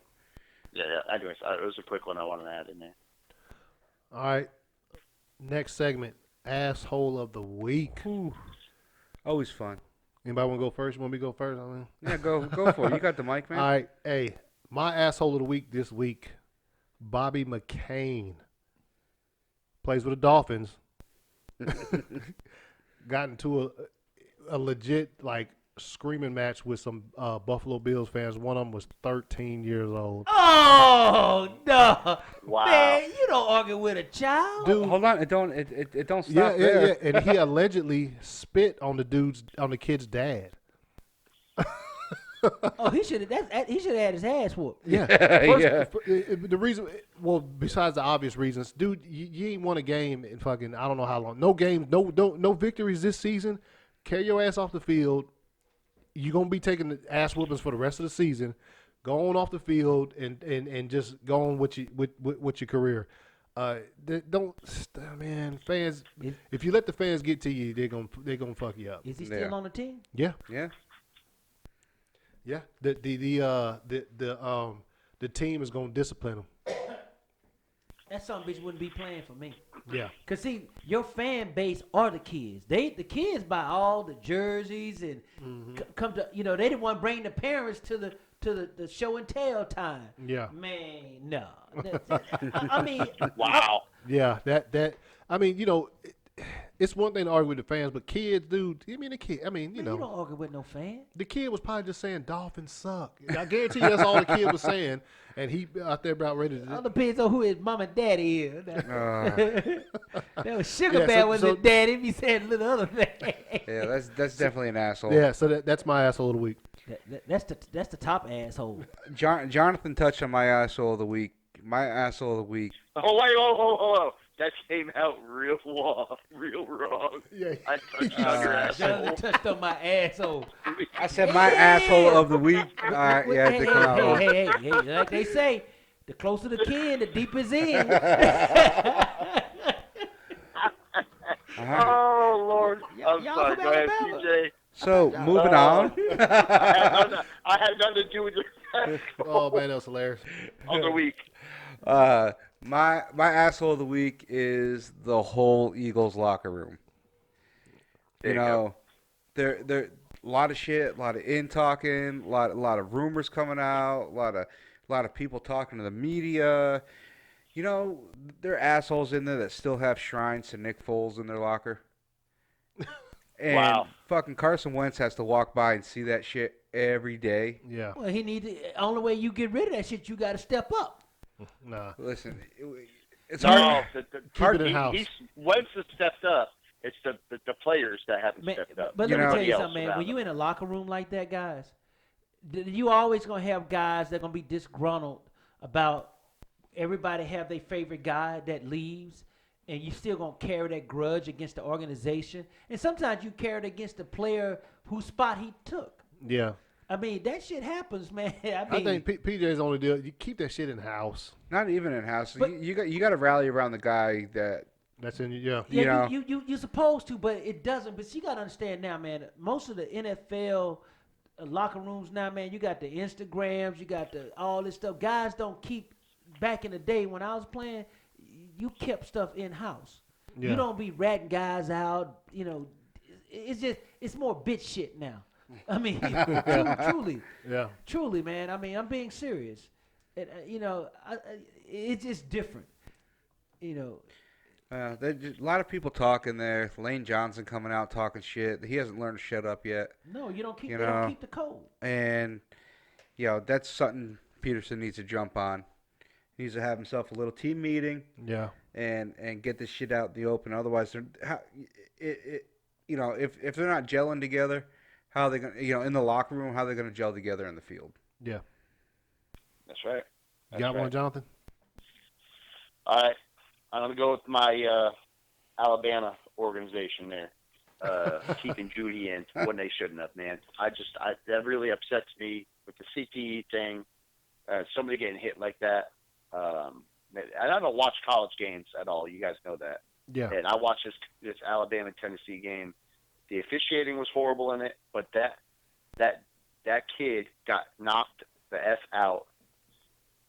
Yeah. Anyways, it was a quick one I wanted to add in there. All right. Next segment, asshole of the week. always fun. Anybody want to go first? You want me to go first? Yeah, go for it. You got the mic, man. All right. Hey, my asshole of the week this week, Bobby McCain. Plays with the Dolphins. Got into a legit, like, screaming match with some Buffalo Bills fans. One of them was 13 years old. Oh no! Wow. Man, you don't argue with a child. Dude. Hold on, it don't stop there. Yeah. And he allegedly spit on the kid's dad. Oh, he should have had his ass whooped. Yeah. Yeah. The reason, well, besides the obvious reasons, dude, you ain't won a game in fucking I don't know how long. No games, no victories this season. Carry your ass off the field. You're gonna be taking the ass whoopings for the rest of the season. Go on off the field and just go on with your career. Man, fans. If you let the fans get to you, they're gonna fuck you up. Is he still on the team? Yeah. Yeah. Yeah. The team is gonna discipline him. That son of a bitch wouldn't be playing for me. Yeah. Cause see, your fan base are the kids. The kids buy all the jerseys and come to they didn't want to bring the parents to the show and tell time. Yeah. Man, no. I mean, Wow. Yeah. I mean, it's one thing to argue with the fans, but kids, dude. I mean, you don't argue with no fan. the kid was probably just saying Dolphins suck. I guarantee you that's all the kid was saying, and he out there about ready All to. depends on who his mom and daddy is. That was Sugar Yeah, Bear so- was so- his daddy. He said a little other thing. Yeah, that's definitely an asshole. Yeah, so that's my asshole of the week. That's the top asshole. Jonathan touched on my asshole of the week. My asshole of the week. Oh wait, oh. That came out real wrong. Yeah. I touched on your asshole. Jonathan touched on my asshole. I said my asshole of the week. Yeah, Hey, to come out. hey, like they say, the closer the kin, the deeper it's in. Oh Lord, I'm Y'all sorry. from Go ahead, Alabama? CJ. So moving on. I had nothing to do with your Oh man, that was hilarious. of the week. My asshole of the week is the whole Eagles locker room. There You you know, there a lot of shit, a lot of in talking, a lot of rumors coming out, a lot of people talking to the media. You know, there are assholes in there that still have shrines to Nick Foles in their locker. And Wow. fucking Carson Wentz has to walk by and see that shit every day. Yeah. Well, only way you get rid of that shit, you got to step up. Nah. Listen, it's No, hard. it in-house. Wentz has stepped up. It's the players that haven't Man, stepped up. but You let me know- tell you Everybody something, else man. around When you them. in a locker room like that, guys, you always gonna have guys that gonna be disgruntled about everybody have their favorite guy that leaves, and you still gonna carry that grudge against the organization. And sometimes you carry it against the player whose spot he took. Yeah. I mean, that shit happens, man. I think PJ's only deal. You keep that shit in house. Not even in house. But- You got to rally around the guy that That's in yeah. you know. you're supposed to, but it doesn't. But you gotta understand now, man. Most of the NFL locker rooms now, man. You got the Instagrams, you got all this stuff. Guys don't keep. Back in the day when I was playing, you kept stuff in house. Yeah. You don't be ratting guys out. You know, it's more bitch shit now. I mean, truly, man. I mean, I'm being serious. And, it's just different. You know. A lot of people talking there. Lane Johnson coming out talking shit. He hasn't learned to shut up yet. No, you don't keep. You They know. don't keep the code. And, that's something Peterson needs to jump on. He needs to have himself a little team meeting Yeah. and get this shit out in the open. Otherwise, if they're not gelling together, how are they going to, in the locker room, how are they going to gel together in the field? Yeah. That's right. You got one, Jonathan? All right. I'm going to go with my Alabama organization there. keeping Judy in when they shouldn't have, man. That really upsets me with the CTE thing. Somebody getting hit like that. I don't watch college games at all. You guys know that. Yeah. And I watched this Alabama-Tennessee game. The officiating was horrible in it, but that kid got knocked the F out.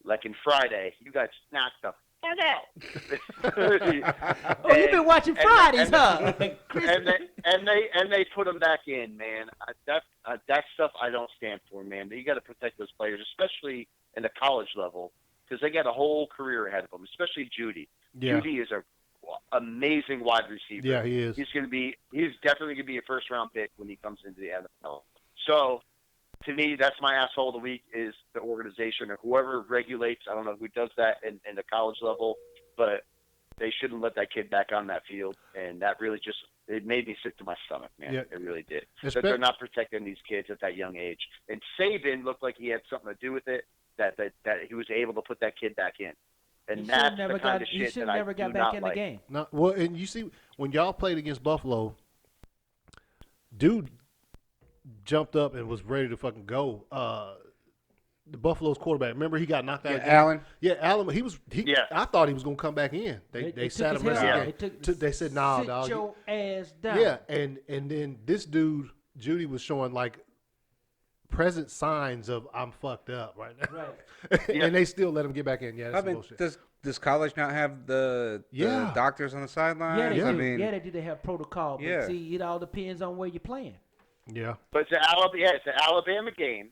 Like in Friday, you got knocked the fuck out. Oh, you've been watching Fridays, huh? And they put him back in, man. That stuff I don't stand for, man. You got to protect those players, especially in the college level, because they got a whole career ahead of them. Especially Judy. Yeah. Judy is a amazing wide receiver. Yeah, he is. He's definitely gonna be a first round pick when he comes into the NFL. So, to me, that's my asshole of the week is the organization or whoever regulates. I don't know who does that in the college level, but they shouldn't let that kid back on that field. And that really it made me sick to my stomach, man. Yeah. It really did. That they're not protecting these kids at that young age. And Saban looked like he had something to do with it, that he was able to put that kid back in. And that's the kind of shit that I never got do back not in like. the game. No, well, and you see, when y'all played against Buffalo, dude jumped up and was ready to fucking go. The Buffalo's quarterback, remember he got knocked out. Yeah, Allen. Yeah, Allen. Yeah. I thought he was gonna come back in. They sat him down. They said, "Nah, dog." Sit your ass down. Yeah, and then this dude Judy was showing like present signs of I'm fucked up right now. Right. And they still let him get back in. Yeah, that's bullshit. Does college not have the doctors on the sideline? Yeah, they do. I mean, They do. They have protocol. But Yeah. see, it all depends on where you're playing. Yeah. But it's an Alabama game.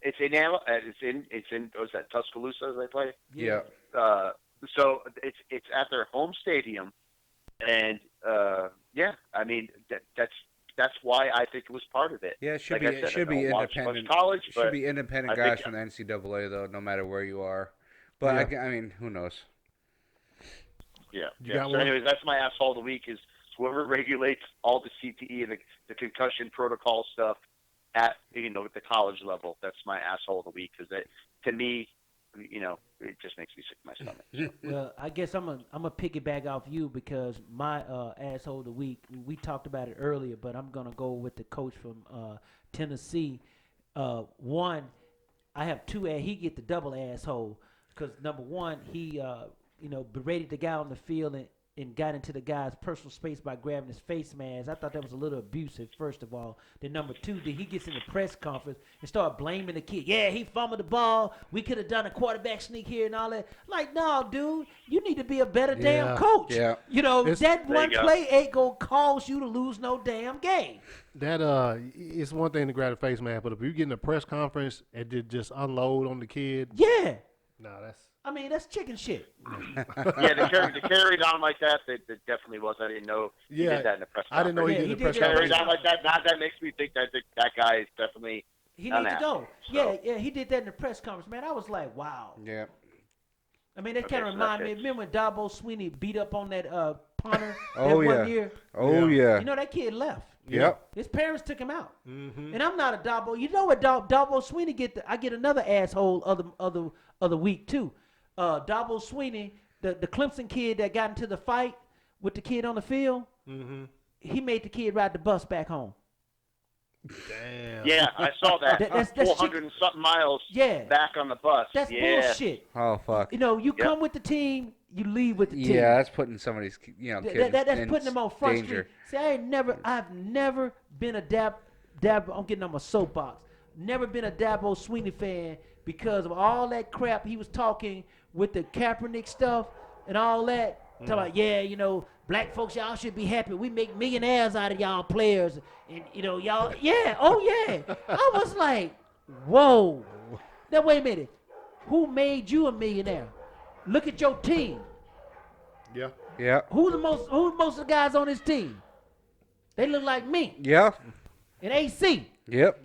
It's in was that Tuscaloosa they play? Yeah. So it's at their home stadium, and I mean that's why I think it was part of it. Yeah, it should Like be I said, it should I be don't watch independent. much college, It but should be independent I guys think- from the NCAA though, no matter where you are. But Yeah. I mean, who knows? Yeah. You yeah. got So one? anyways, that's my asshole of the week is whoever regulates all the CTE and the concussion protocol stuff at at the college level. That's my asshole of the week because to me, it just makes me sick to my stomach. Well, I guess I'm a piggyback off you because my asshole of the week. We talked about it earlier, but I'm gonna go with the coach from Tennessee. One, I have two. He get the double asshole because number one, he berated the guy on the field and got into the guy's personal space by grabbing his face mask. I thought that was a little abusive, first of all. Then number two, then he gets in the press conference and start blaming the kid. Yeah, he fumbled the ball. We could have done a quarterback sneak here and all that. Like, no, dude, you need to be a better damn coach. Yeah. That one you go. play ain't going to cause you to lose no damn game. That it's one thing to grab a face mask, but if you get in a press conference and just unload on the kid, Yeah. that's chicken shit. Yeah, to carry it on like that definitely was. I didn't know he did that in the press conference. I didn't know he Yeah, did he the press did that. Carried conference. on like that. Now that makes me think that that guy is definitely He an needs to go. asshole. Yeah, he did that in the press conference, man. I was like, wow. Yeah. I mean, that Okay, kind of so remind that's me. it. Remember when Dabo Sweeney beat up on that punter Oh, that yeah. 1 year? Oh yeah. You know, that kid left. Yep. His parents took him out. Mm-hmm. And I'm not a Dabo. You know what Dabo Sweeney get? I get another asshole other week, too. Dabo Sweeney, the Clemson kid that got into the fight with the kid on the field, Mm-hmm. he made the kid ride the bus back home. Damn. Yeah, I saw that. That's 400 and something miles Yeah. back on the bus. That's yeah. bullshit. Oh fuck. You come with the team, you leave with the team. Yeah, that's putting somebody's kids That's in putting them on front danger. street. See, I've never been a Dabo. I'm getting on my soapbox. Never been a Dabo Sweeney fan because of all that crap he was talking with the Kaepernick stuff and all that. Talking about, black folks, y'all should be happy. We make millionaires out of y'all players. And, y'all, I was like, whoa. Now, wait a minute. Who made you a millionaire? Look at your team. Yeah. Yeah. Who's most of the guys on this team? They look like me Yeah. and AC. Yep.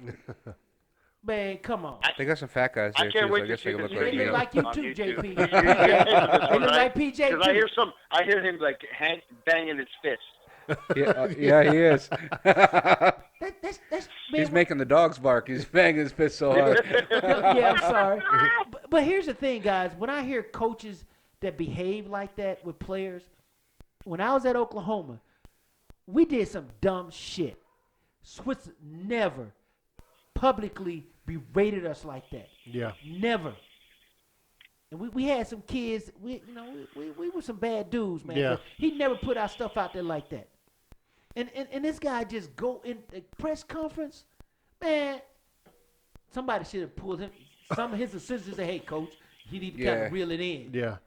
Man, come on. They got some fat guys I there can't too, so wait I to guess see they this look They like look me. like you on too, YouTube. JP. They They look like PJ Because I too. hear him like banging his fist. Yeah, he is. That's man, He's making the dogs bark. He's banging his fist so hard. yeah, I'm sorry. But here's the thing, guys. When I hear coaches that behave like that with players, when I was at Oklahoma, we did some dumb shit. Swiss never publicly berated us like that. Yeah. Never. And we had some kids. We were some bad dudes, man. Yeah. But he never put our stuff out there like that. And this guy just go in the press conference, man. Somebody should have pulled him. Some of his assistants said, "Hey, coach, you need to kind Yeah. of reel it in." Yeah.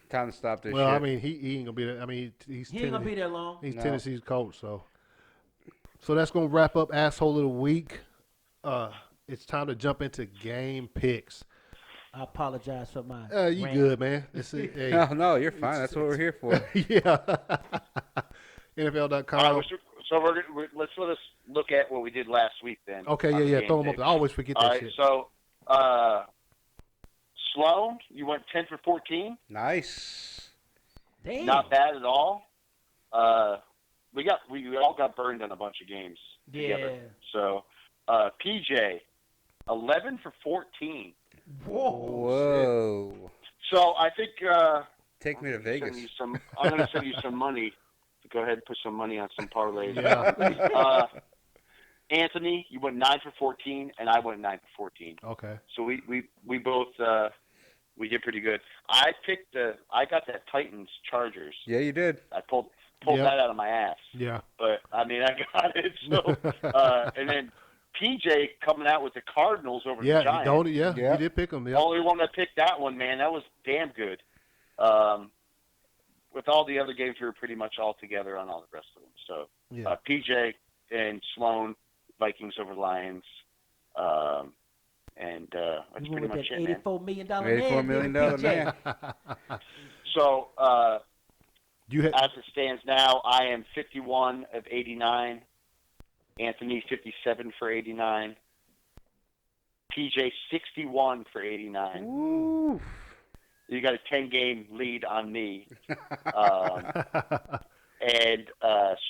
Time to stop this Well, shit. I mean, he ain't gonna be there. I mean, he's He ain't gonna be Tennessee, there long. he's No. Tennessee's coach, so that's gonna wrap up asshole of the week. It's time to jump into game picks. I apologize for my. You rant. good, man? Hey, No, you're fine. That's what we're here for. yeah. All NFL.com. right, so let's let us look at what we did last week then. Okay, on the yeah. game Throw them up picks. there. I always forget All that right, shit. so Sloan, you went 10 for 14. Nice. Damn. Not bad at all. We all got burned on a bunch of games together. Yeah. So PJ, 11 for 14. Whoa. So I think Take me to Vegas. I'm going to send you some money to go ahead and put some money on some parlays. Yeah. Anthony, you went 9 for 14, and I went 9 for 14. Okay. So we both we did pretty good. I got that Titans Chargers. Yeah, you did. I pulled Yep. that out of my ass. Yeah. But I mean, I got it. So and then PJ coming out with the Cardinals over the Yeah. Giants. You did pick them. The Yeah. only one that picked that one, man, that was damn good. With all the other games, we were pretty much all together on all the rest of them. So Yeah. PJ and Sloan, Vikings over Lions, and that's You pretty went with much that it, man. $84 million $84 million man. So You had. as it stands now, I am 51 of 89. Anthony 57 for 89. PJ 61 for 89. Woo. You got a 10-game lead on me. And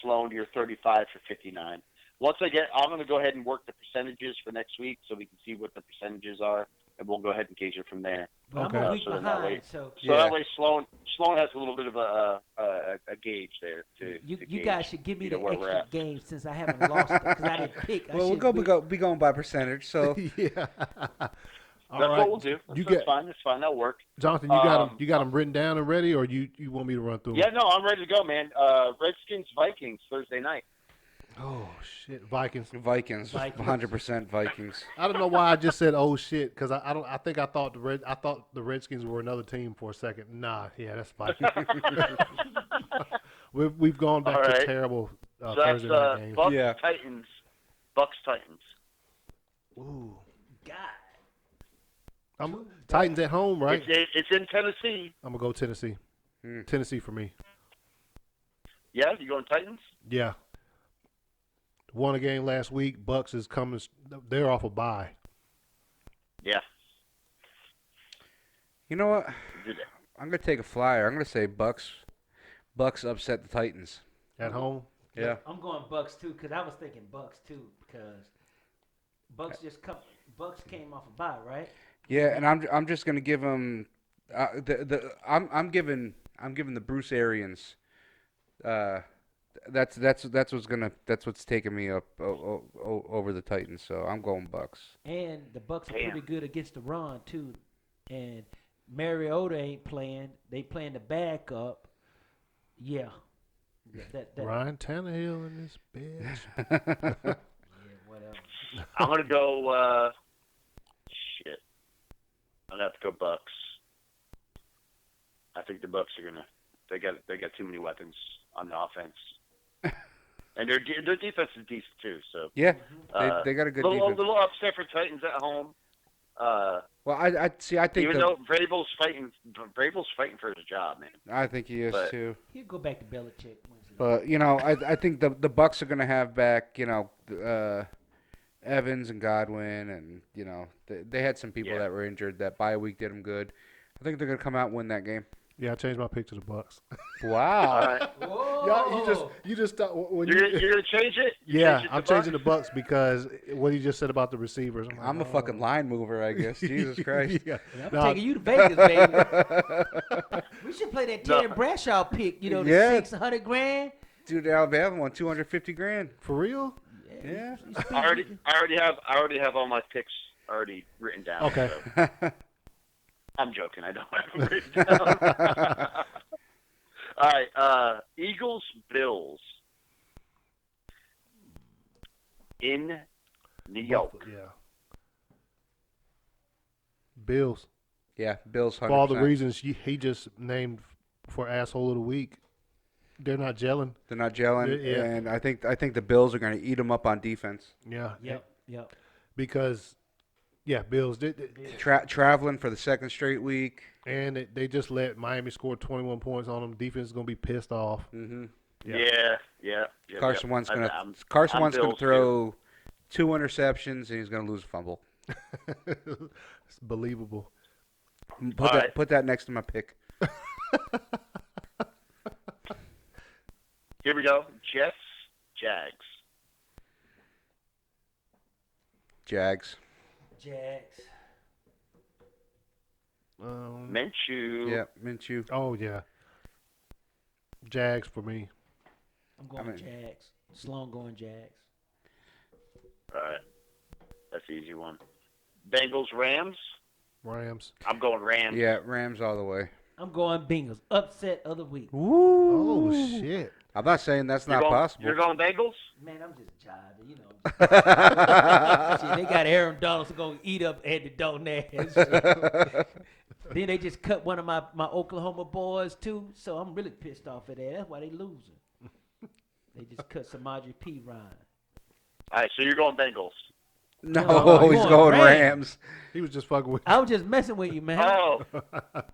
Sloan, you're 35 for 59. I'm going to go ahead and work the percentages for next week so we can see what the percentages are, and we'll go ahead and gauge it from there. But Okay. I'm a week So then that way- behind, so So that way, Sloan has a little bit of a gauge there to you gauge, guys should give me the where we're extra at. game since I haven't lost it because I didn't pick. I Well, should've we'll be going by percentage. So yeah. All That's right. what we'll do. That's fine. That's fine. That'll work. Jonathan, you got them written down and ready, or you want me to run through? Yeah, no, I'm ready to go, man. Redskins Vikings Thursday night. Oh shit, Vikings. Vikings, 100% Vikings. I don't know why I just said oh shit because I think I thought the Redskins were another team for a second. Nah, yeah, that's Vikings. we've gone back All to right. terrible So Thursday night that's games. Bucks Yeah. Titans. Bucks Titans. Ooh, God. Titans at home, right? It's in Tennessee. I'm gonna go Tennessee. Mm. Tennessee for me. Yeah, you going Titans? Yeah. Won a game last week. Bucks is coming. They're off a bye. Yeah. You know what? Did it. I'm gonna take a flyer. I'm gonna say Bucks. Bucks upset the Titans. At home. Yeah. I'm going Bucks too because I was thinking Bucks too because Bucks came off a bye, right? Yeah, and I'm just gonna give them. I'm giving the Bruce Arians. That's what's taking me up over the Titans. So I'm going Bucks. And the Bucks are Damn. pretty good against the run too. And Mariota ain't playing. They playing the backup. Yeah. That Ryan Tannehill in this bitch. yeah, whatever. I'm gonna go. Shit. I'm gonna have to go Bucks. I think the Bucks are gonna. They got too many weapons on the offense, and their defense is decent too. So Yeah, they got a good defense. A little upset for Titans at home. Well, I see. I think Even though Vrabel's fighting for his job, man. I think he is but- too. He'll go back to Belichick. But I think the Bucks are gonna have back Evans and Godwin, and they had some people that were injured. That bye week did them good. I think they're gonna come out and win that game. Yeah, I changed my pick to the Bucks. Wow. All right. Whoa! Y'all, you just thought when You're gonna change it? Yeah, I'm changing the Bucks because what he just said about the receivers. I'm a fucking line mover, I guess. Jesus Christ. Yeah. I'm Nah, taking you to Vegas, baby. We should play that Terry Bradshaw pick. The Yeah. $600 grand. Dude, Alabama won $250,000. For real? Yeah. I already have all my picks already written down. Okay. So. I'm joking. I don't have them written down. All right. Eagles, Bills. In New York. Yeah. Bills. Yeah, Bills 100%. For all the reasons he just named for asshole of the week. They're not gelling. They're not gelling, Yeah. and I think the Bills are going to eat them up on defense. Yeah. Yep. Because, Bills. Traveling for the second straight week. And they just let Miami score 21 points on them. Defense is going to be pissed off. Mm-hmm. Yeah. Carson Wentz going to throw 2 interceptions, and he's going to lose a fumble. It's believable. Put that next to my pick. Here we go. Jets, Jags. Jags. Minshew. Yeah, Minshew. Oh, yeah. Jags for me. I'm going Jags. Sloan going Jags. All right. That's the easy one. Bengals, Rams. Rams. I'm going Rams. Yeah, Rams all the way. I'm going Bengals. Upset of the week. Oh, shit. I'm not saying that's not possible. You're going Bengals? Man, I'm just jiving, you know. Shit, they got Aaron Donald going to eat up Andy Dalton. Then they just cut one of my Oklahoma boys, too. So I'm really pissed off at that. That's why they losing. They just cut Samaje P. Ryan. All right, so you're going Bengals. No, I'm he's going going Rams. Rams. He was just fucking with I was just messing with you, man. Oh.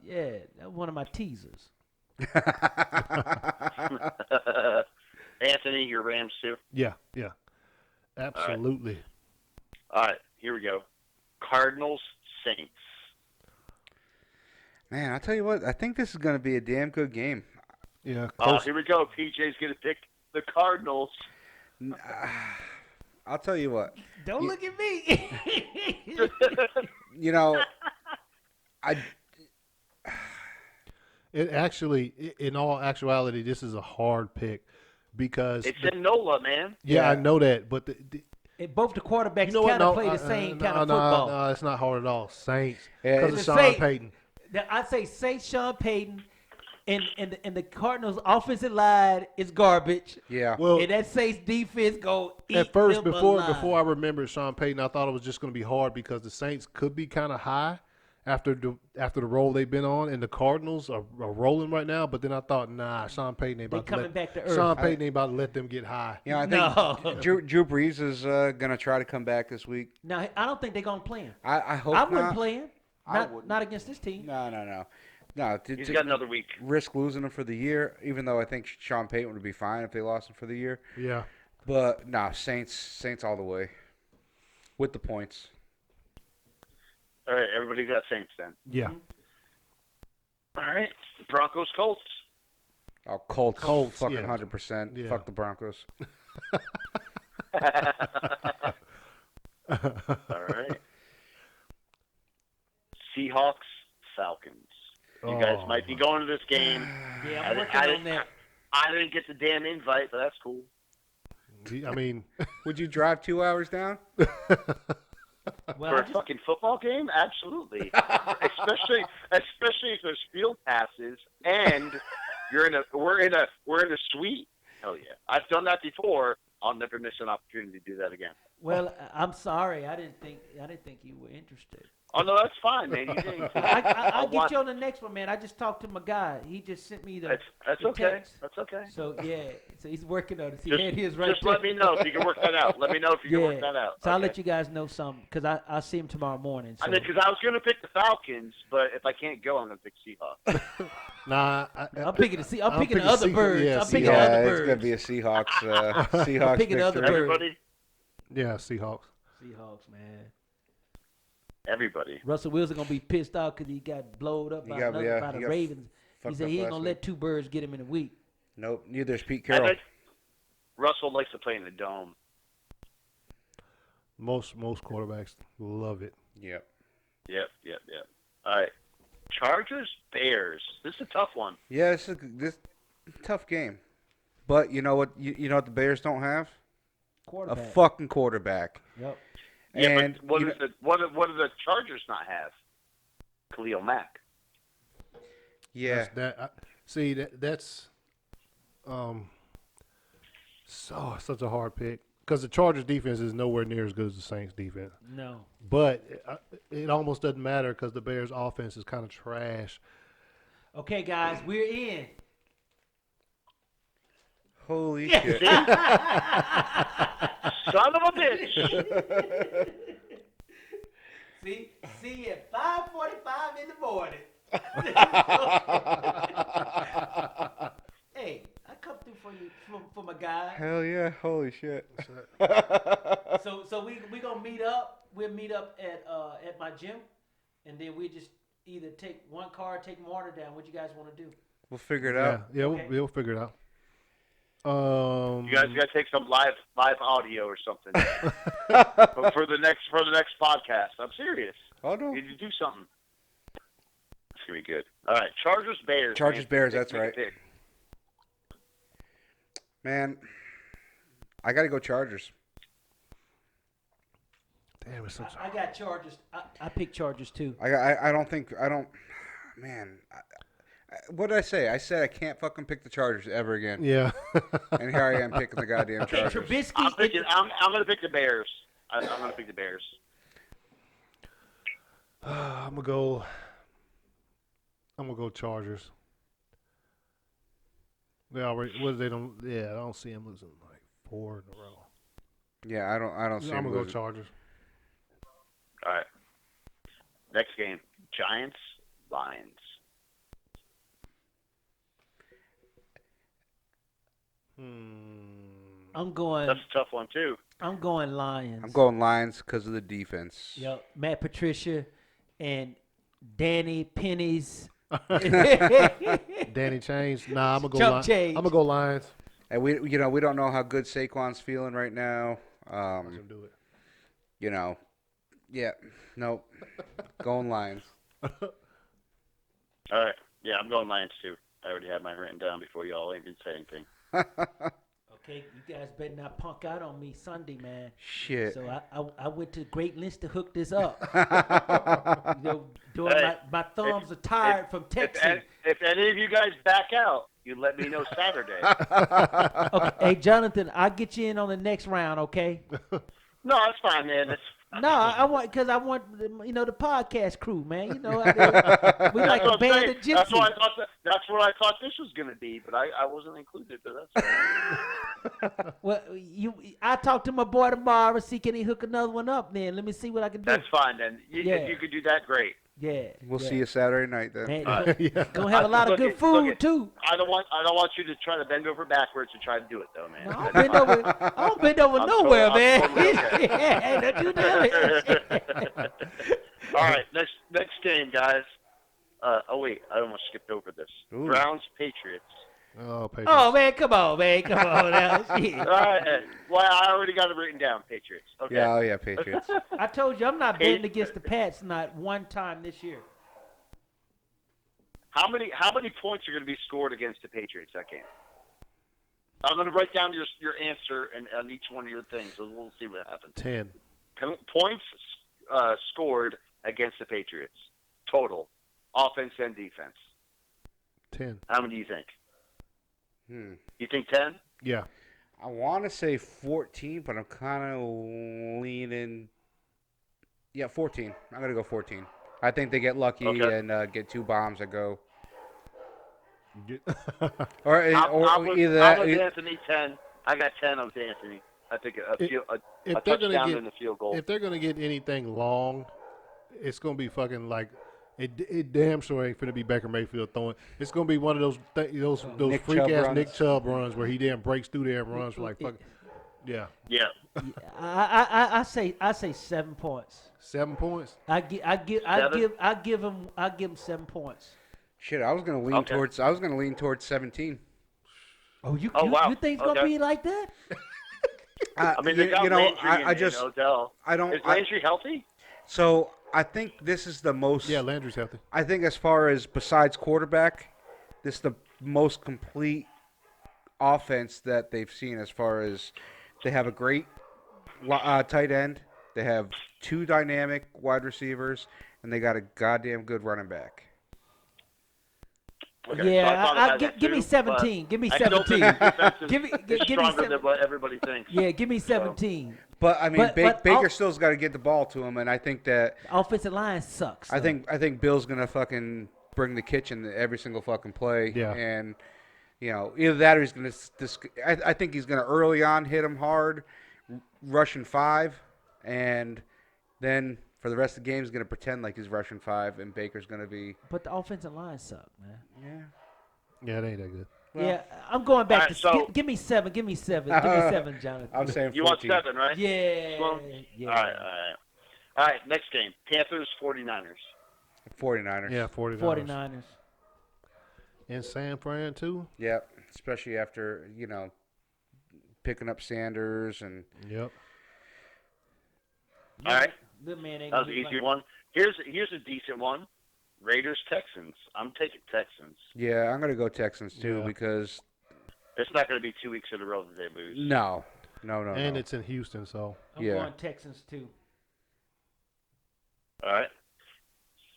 Yeah, that was one of my teasers. Anthony, your Rams too? Yeah. Absolutely. All right, here we go. Cardinals, Saints. Man, I'll tell you what. I think this is going to be a damn good game. Yeah. Here we go. PJ's going to pick the Cardinals. I'll tell you what. Don't look at me. You know, It actually, in all actuality, this is a hard pick because It's in NOLA, man. Yeah, I know that, but Both the quarterbacks you know what? kind of play the same kind of football. No, it's not hard at all. Saints Yeah, because of it's Sean Saints. Payton. I'd say Saints, Sean Payton, and the Cardinals' offensive line is garbage. yeah. Well, And that Saints defense go eat at first, them before alive. I remembered Sean Payton, I thought it was just going to be hard because the Saints could be kind of high after the roll they've been on, and the Cardinals are rolling right now. But then I thought, nah, Sean Payton ain't They about to coming back to earth. Sean Payton ain't about to let them get high. You know, I think No. Drew Brees is going to try to come back this week. Now I don't think they're gonna play him. I hope I not. wouldn't play him. I wouldn't. Not against this team. No. He's got another week. Risk losing him for the year, even though I think Sean Payton would be fine if they lost him for the year. Yeah. But no, Saints all the way with the points. All right, everybody got Saints then. Yeah. All right, Broncos, Colts. Oh, Colts, fucking yeah. 100%. Yeah. Fuck the Broncos. All right. Seahawks, Falcons. You guys might be going to this game. Yeah, I I'm working on that. I didn't get the damn invite, but that's cool. I mean, Would you drive 2 hours down? Well, For I a just, fucking football game, absolutely. especially if there's field passes and we're in a suite. Hell yeah! I've done that before. I'll never miss an opportunity to do that again. well, I'm sorry. I didn't think you were interested. Oh no, that's fine, man. You didn't. I'll get you on the next one, man. I just talked to my guy. He just sent me the That's the okay. text. That's okay. So yeah, so he's working on it. He Just, had his right just there. let me know if you can work that out. Let me know if you can work that out. So I'll Okay. let you guys know something because I'll see him tomorrow morning. So. I mean, because I was going to pick the Falcons, but if I can't go, I'm going to pick Seahawks. nah. I'm picking the I'm picking the picking other Seahawks, birds. yeah, I'm picking Seahawks. the other it's birds. gonna be a Seahawks. Seahawks picking the other victory. bird. Everybody, Yeah, Seahawks. Seahawks, man. everybody. Russell Wilson gonna be pissed off because he got blowed up by the he got Ravens. He fucked said up he ain't last gonna week. let two birds get him in a week. Nope. Neither is Pete I Carroll. think Russell likes to play in the dome. Most quarterbacks love it. Yep. Yep. All right. Chargers, Bears. This is a tough one. Yeah, this tough game. But you know what? You know what the Bears don't have? A Quarterback. fucking quarterback. Yep. Yeah, And but you know- what do the Chargers not have? Khalil Mack. yeah, That's such a hard pick because the Chargers defense is nowhere near as good as the Saints defense. No. But it almost doesn't matter because the Bears offense is kind of trash. Okay, guys, we're in. holy shit. Son of a bitch. See you at 5:45 in the morning. Hey, I come through for you, for my guy. Hell yeah, holy shit. So we gonna meet up. We'll meet up at my gym, and then we just either take one car, or take Martyr down. What you guys want to do? We'll figure it out. Yeah, Okay. we'll figure it out. You guys got to take some live audio or something for the next podcast. I'm serious. Oh no. You need to do something. It's gonna be good. All right, Chargers Bears. Chargers, man. Bears, Pick- that's pick a right. pick. Man, I got to go Chargers. Damn, it's such. I got Chargers. I picked Chargers too. I don't think man. What did I say? I said I can't fucking pick the Chargers ever again. Yeah. And here I am picking the goddamn Okay, Chargers. Trubisky. I'm gonna pick the Bears. I'm gonna pick the Bears. I'm gonna go Chargers. They already I don't see him losing like 4 in a row. Yeah, I don't see I'm him gonna go losing. Chargers. All right. Next game: Giants Lions. I'm going. That's a tough one too. I'm going Lions. I'm going Lions because of the defense. Yep, Matt Patricia and Danny Pennies. Danny Chains. Nah, I'm gonna go. Chump change. I'm gonna go Lions. And we don't know how good Saquon's feeling right now. Watch him do it. Yeah, nope. Going Lions. All right. Yeah, I'm going Lions too. I already had mine written down before y'all even say anything. Okay, you guys better not punk out on me Sunday, man. Shit. So I went to great lengths to hook this up. Doing Hey, my thumbs are tired from texting. If any of you guys back out, you let me know Saturday. Okay, hey Jonathan, I'll get you in on the next round, okay? No, that's fine, man. No, I want the podcast crew, man. We like a band of gypsies. That's what I thought this was gonna be, but I wasn't included. But that's fine. Well, I talked to my boy tomorrow. See, can he hook another one up? Then let me see what I can do. That's fine then. If you could do that, great. Yeah. We'll see you Saturday night then. Man, Yeah. gonna have a lot of good food too. I don't want you to try to bend over backwards to try to do it though, man. No, I don't bend over nowhere, I'm man. totally okay. Yeah, don't do that. All right, next game, guys. Wait, I almost skipped over this. Ooh. Browns Patriots. Oh, Patriots. Oh man, come on now. Shit. All right, well, I already got it written down. Patriots. Okay. Yeah, oh yeah, Patriots. I told you I'm not betting against the Pats not one time this year. How many points are going to be scored against the Patriots that game? I'm going to write down your answer and on each one of your things, so we'll see what happens. 10. Points scored against the Patriots, total, offense and defense. 10. How many do you think? You think 10? Yeah. I want to say 14, but I'm kind of leaning. Yeah, 14. I'm gonna go 14. I think they get lucky and get 2 bombs that go. Or either that. I'm with Anthony 10. I got 10 of Anthony. I think a touchdown and a field goal. If they're gonna get anything long, it's gonna be fucking like it damn sure ain't finna be Baker Mayfield throwing. It's gonna be one of those Nick freak Chubb ass runs. Nick Chubb runs where he damn breaks through there and runs for like fucking yeah. Yeah. I say 7 points. 7 points. I give him 7 points. Shit, I was gonna lean towards 17. Oh, you wow. you think it's gonna be like that? I mean, they got Landry and Odell. Is Landry healthy? So I think this is the most. Yeah, Landry's healthy. I think as far as besides quarterback, this is the most complete offense that they've seen as far as they have a great tight end, they have 2 dynamic wide receivers, and they got a goddamn good running back. Okay, so I Yeah, thought about that give me too, 17. but Give me I still 17. think the defense is, Give me is stronger seven- than what everybody thinks. Yeah, give me 17. But I mean, But Baker all- still's got to get the ball to him, and I think that Offensive line sucks. I though. think Bill's gonna fucking bring the kitchen to every single fucking play. Yeah. And either that or he's gonna. I think he's gonna early on hit him hard, rushing 5, and then for the rest of the game he's gonna pretend like he's rushing 5, and Baker's gonna be. But the offensive line suck, man. Yeah, it ain't that good. Well, yeah, I'm going back Alright, to so- give me 7. Give me 7. Give me 7, Jonathan. I'm saying 14. You want 7, right? Yeah. Sloan? Yeah. All right, next game. Panthers, 49ers. 49ers. Yeah, 49ers. 49ers. In San Fran, too? Yeah, especially after picking up Sanders and. Yep. All right, Good man ain't that was gonna an do easy much. one. Here's a decent one. Raiders, Texans. I'm taking Texans. Yeah, I'm gonna go Texans too Yeah. because It's not going to be 2 weeks in a row that they lose. no. And it's in Houston, so. I'm Yeah. going Texans too. All right.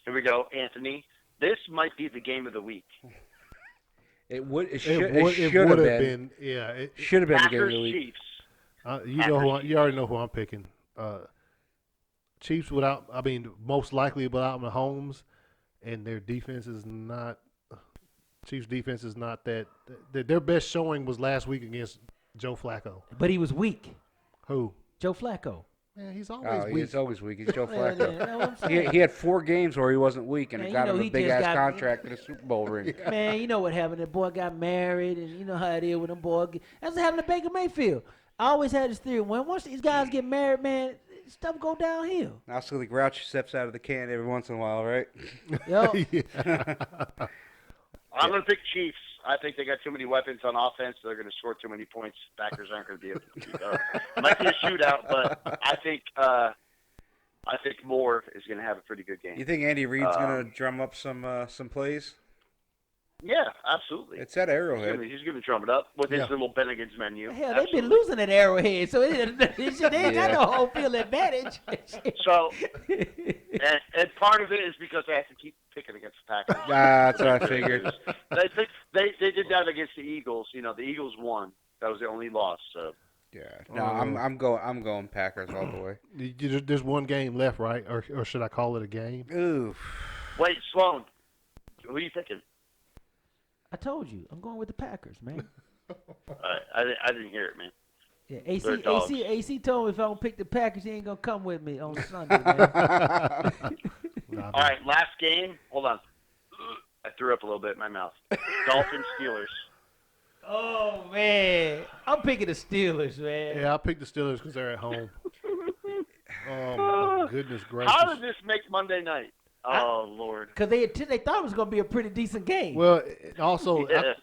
Here we go, Anthony. This might be the game of the week. It would. It It should. would It should have have been. Yeah. It, Should have been the game of Packers, the week. Chiefs. you already know who I'm picking. Chiefs most likely without Mahomes, and their defense is not. Chiefs defense is not that. Their best showing was last week against Joe Flacco. But he was weak. Who? Joe Flacco. Man, he's always Oh, weak. he's always weak. He's Joe Yeah, Flacco. that's what I'm saying. He had 4 games where he wasn't weak, and Man, it you got know him a he big just ass got- contract and a Super Bowl ring. Man, you know what happened. The boy got married, and you know how it is with them boys. That's what happened to Baker Mayfield. I always had this theory. Once these guys get married, man, stuff go downhill. Now, Silly Grouch steps out of the can every once in a while, right? Yo, I'm going to pick Chiefs. I think they got too many weapons on offense. They're going to score too many points. Packers aren't going to be able to keep up. Might be a shootout, but I think Moore is going to have a pretty good game. You think Andy Reid's gonna drum up some plays? Yeah, absolutely. It's at Arrowhead. He's going to drum it up with his Yeah. little Bennigan's menu. hell, they've been Absolutely. losing at Arrowhead, so they ain't got no home field advantage. So, and part of it is because they have to keep picking against the Packers. That's what I figured. They did that against the Eagles. The Eagles won. That was the only loss. So Yeah. No, I'm going Packers all the way. There's one game left, right? Or should I call it a game? Ooh. wait, Sloan, who are you picking? I told you, I'm going with the Packers, man. I didn't hear it, man. Yeah, They're dogs. AC told me if I don't pick the Packers, he ain't gonna come with me on Sunday, man. Nah, All right, last game. Hold on. I threw up a little bit in my mouth. Dolphins, Steelers. Oh man, I'm picking the Steelers, man. Yeah, I picked the Steelers because they're at home. Oh my goodness gracious! How did this make Monday night? Oh Lord. Cause they thought it was gonna be a pretty decent game. Well, also, Yeah.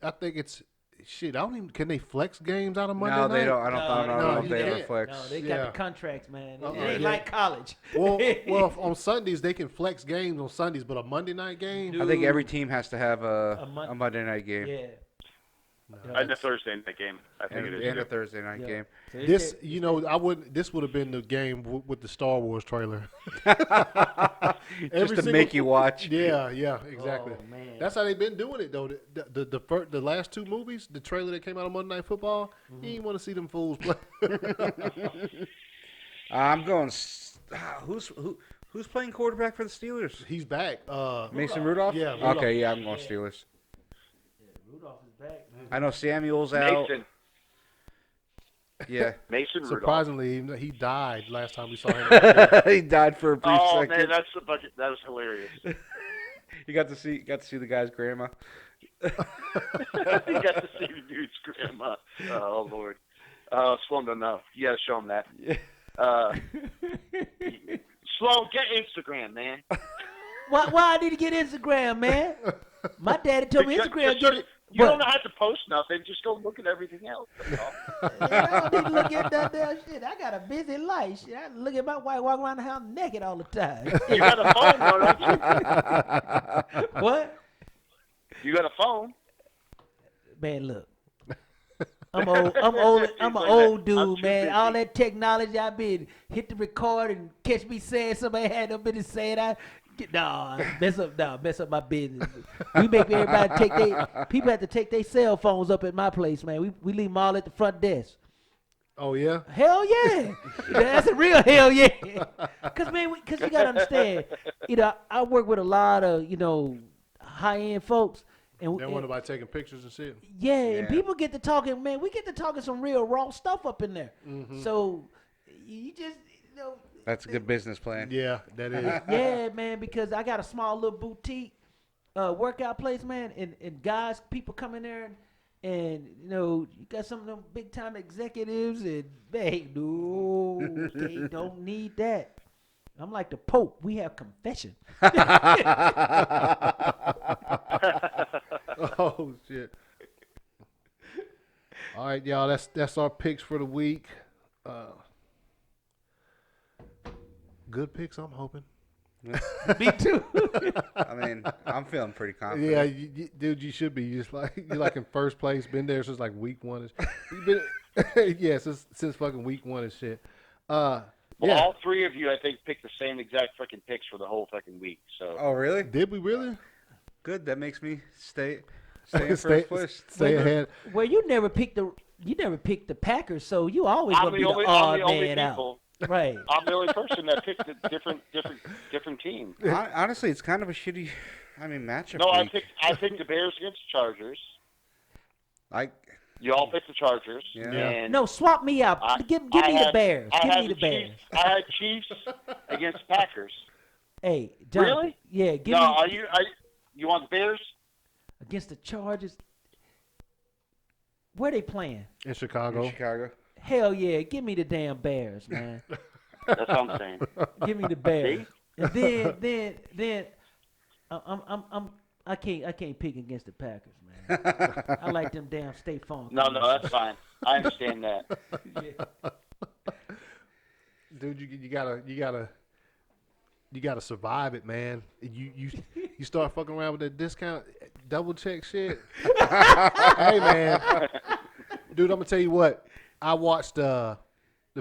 I think it's shit. I don't even. Can they flex games out of Monday No, night? they don't. I don't know no, if you they ever can't. flex. no, they Yeah. got the contracts, man. Uh-uh. It ain't Yeah. like college. Well, on Sundays they can flex games on Sundays, but a Monday night game. I think every team has to have a Mon- Monday night game yeah. And the Thursday night game. I think and, it is. and a Thursday night Yeah. game. So This, I wouldn't. This would have been the game with the Star Wars trailer. Just to make you watch. Yeah, exactly. Oh, man. That's how they've been doing it, though. The last 2 movies, the trailer that came out on Monday Night Football, you didn't want to see them fools play. I'm going. Who's playing quarterback for the Steelers? He's back. Mason Rudolph. Yeah, Rudolph. Okay, yeah, I'm going Steelers. Rudolph is back, man. I know Samuel's out. Mason. Yeah, Mason Rudolph. Surprisingly, he died last time we saw him. he died for a brief Oh second. man, that's the budget. That was hilarious. You got to see the guy's grandma. You got to see the dude's grandma. Oh Lord. Sloan don't know. You got to show him that. Sloan, get Instagram, man. Why I need to get Instagram, man? My daddy told me Instagram get it. You don't have to post nothing. Just go look at everything else. That's all. I don't need to look at that damn shit. I got a busy life. Shit, I look at my wife walking around the house naked all the time. You got a phone, though, don't you? What? You got a phone. man, look. I'm old. I'm old. I'm an old dude, man. All that technology, I been hit the record and catch me saying somebing had no business saying. Mess up my business. We make everybody people have to take their cell phones up at my place, man. We leave them all at the front desk. Oh yeah. Hell yeah, that's a real hell yeah. Cause man, cause you gotta understand, I work with a lot of high end folks. And They want nobody taking pictures and shit. Yeah, and people get to talking, man. We get to talking some real raw stuff up in there. Mm-hmm. So you just, That's a good business plan. Yeah, that is. yeah, man. Because I got a small little boutique workout place, man, and guys, people come in there, and you got some of them big time executives, and they don't need that. I'm like the Pope. We have confession. Oh shit! All right, y'all. That's our picks for the week. Good picks, I'm hoping. Me too. I mean, I'm feeling pretty confident. Yeah, dude, you should be. You're like in first place. Been there since like week one. You've been, since fucking week one and shit. Well, all three of you, I think, picked the same exact freaking picks for the whole fucking week. So. Oh, really? Did we really? Good. That makes me stay in first place. Stay ahead. Well, you never picked the Packers, so you always I'm gonna be the only, the I'm odd the only man people. out. Right. I'm the only person that picked a different team. Honestly, it's kind of a shitty, matchup. No, week. I picked the Bears against the Chargers. You all picked the Chargers. Yeah. And No, swap me out. Give me the Bears. Give me the Bears. I had Chiefs against Packers. Hey, John. Really? Yeah, give No, me you want the Bears? against the Chargers. Where they playing? In Chicago. Hell yeah, give me the damn Bears, man. That's what I'm saying. Give me the Bears. And then I can't pick against the Packers, man. I like them damn State Farm. No, that's fine. I understand that. Yeah. Dude, you gotta survive it, man. You start fucking around with that discount, double check shit. Hey, man, dude, I'm gonna tell you what. I watched the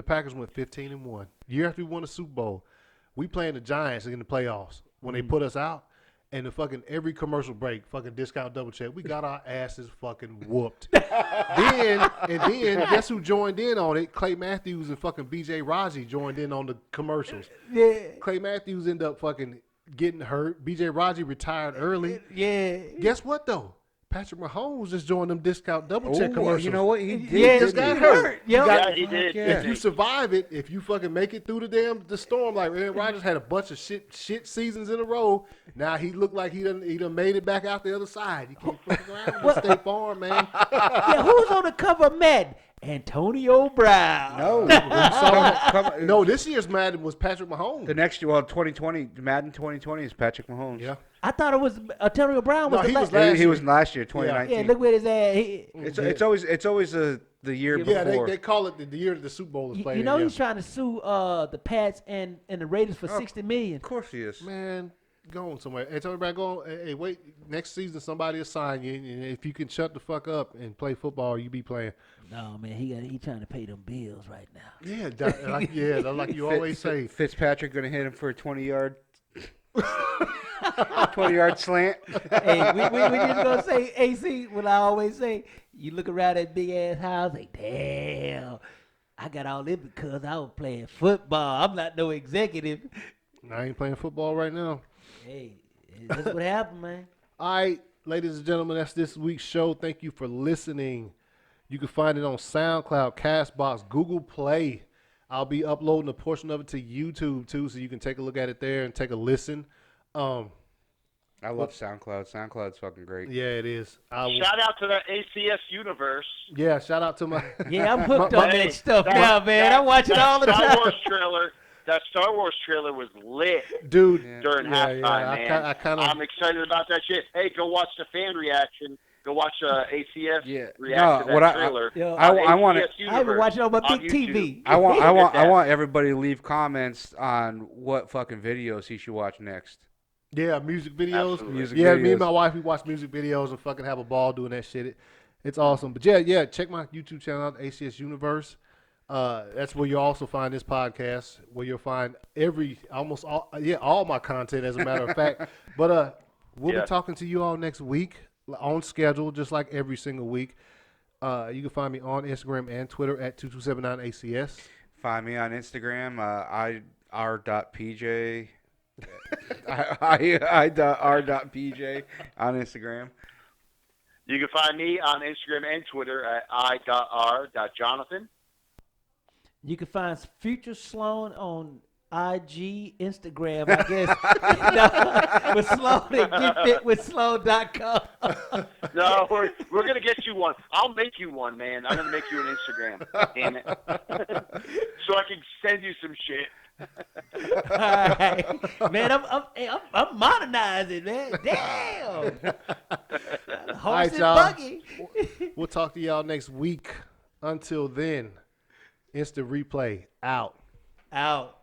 Packers went 15-1. Year after we won the Super Bowl, we playing the Giants in the playoffs when they put us out. And the fucking every commercial break, fucking discount double check, we got our asses fucking whooped. then guess who joined in on it? Clay Matthews and fucking BJ Raji joined in on the commercials. Yeah. Clay Matthews ended up fucking getting hurt. BJ Raji retired early. Yeah. Guess what though? Patrick Mahomes just joined them discount double check commercials. You know what? He did. Yeah, just got hurt. Yep. He did. If you survive it, if you fucking make it through the storm, like Aaron Rodgers had a bunch of shit seasons in a row. Now he looked like he done made it back out the other side. You can't fuck around with State Farm, man. Yeah, who's on the cover of Madden? Antonio Brown. No. No, this year's Madden was Patrick Mahomes. The next year, 2020, Madden 2020 is Patrick Mahomes. Yeah. I thought it was Antonio Brown. No, Was he the was last. last He was last year, 2019. Yeah, look where his ass. It's always the year Yeah, before. they call it the year that the Super Bowl is played. You know in, he's trying to sue the Pats and the Raiders for $60 million. Of course he is. Man, go on somewhere. Hey, tell everybody go on. Hey, wait. Next season, somebody will sign you, and if you can shut the fuck up and play football, you be playing. No man, he trying to pay them bills right now. Yeah, like you always say. Fitzpatrick going to hit him for a 20-yard 20-yard slant. Hey, we just gonna say AC. What I always say, you look around that big ass house, like damn, I got all this because I was playing football. I'm not no executive. I ain't playing football right now. Hey, that's what happened, man. All right, ladies and gentlemen, that's this week's show. Thank you for listening. You can find it on SoundCloud, Castbox, Google Play. I'll be uploading a portion of it to YouTube too, so you can take a look at it there and take a listen. I love SoundCloud. SoundCloud's fucking great. Yeah, it is. Shout out to the ACS Universe. Yeah, shout out to my. Yeah, I'm hooked on Hey, that stuff now, man. I watch it all the Star time. Wars trailer. That Star Wars trailer was lit Dude. during halftime, man. I kind of. I'm excited about that shit. Hey, go watch the fan reaction. Go watch ACS Yeah. react to that trailer. I want it. I even watch it on my big YouTube. TV. I want everybody to leave comments on what fucking videos he should watch next. Yeah, music videos. Absolutely. Me and my wife, we watch music videos and fucking have a ball doing that shit. It's awesome. But yeah, check my YouTube channel out, ACS Universe. That's where you'll also find this podcast, where you'll find all my content, as a matter of fact. But we'll Yeah. be talking to you all next week on schedule, just like every single week. You can find me on Instagram and Twitter at 2279ACS. Find me on Instagram, ir.pj. I.r.pj on Instagram. You can find me on Instagram and Twitter at i.r.jonathan. You can find future Sloan on IG, Instagram, I guess. No, with Sloan at getfitwithsloan.com. No, we're going to get you one. I'll make you one, man. I'm going to make you an Instagram. Damn it. So I can send you some shit. All right. Man, I'm modernizing, man. Damn. Horse All right, and y'all. buggy. We'll talk to y'all next week. Until then, Instant Replay out. Out.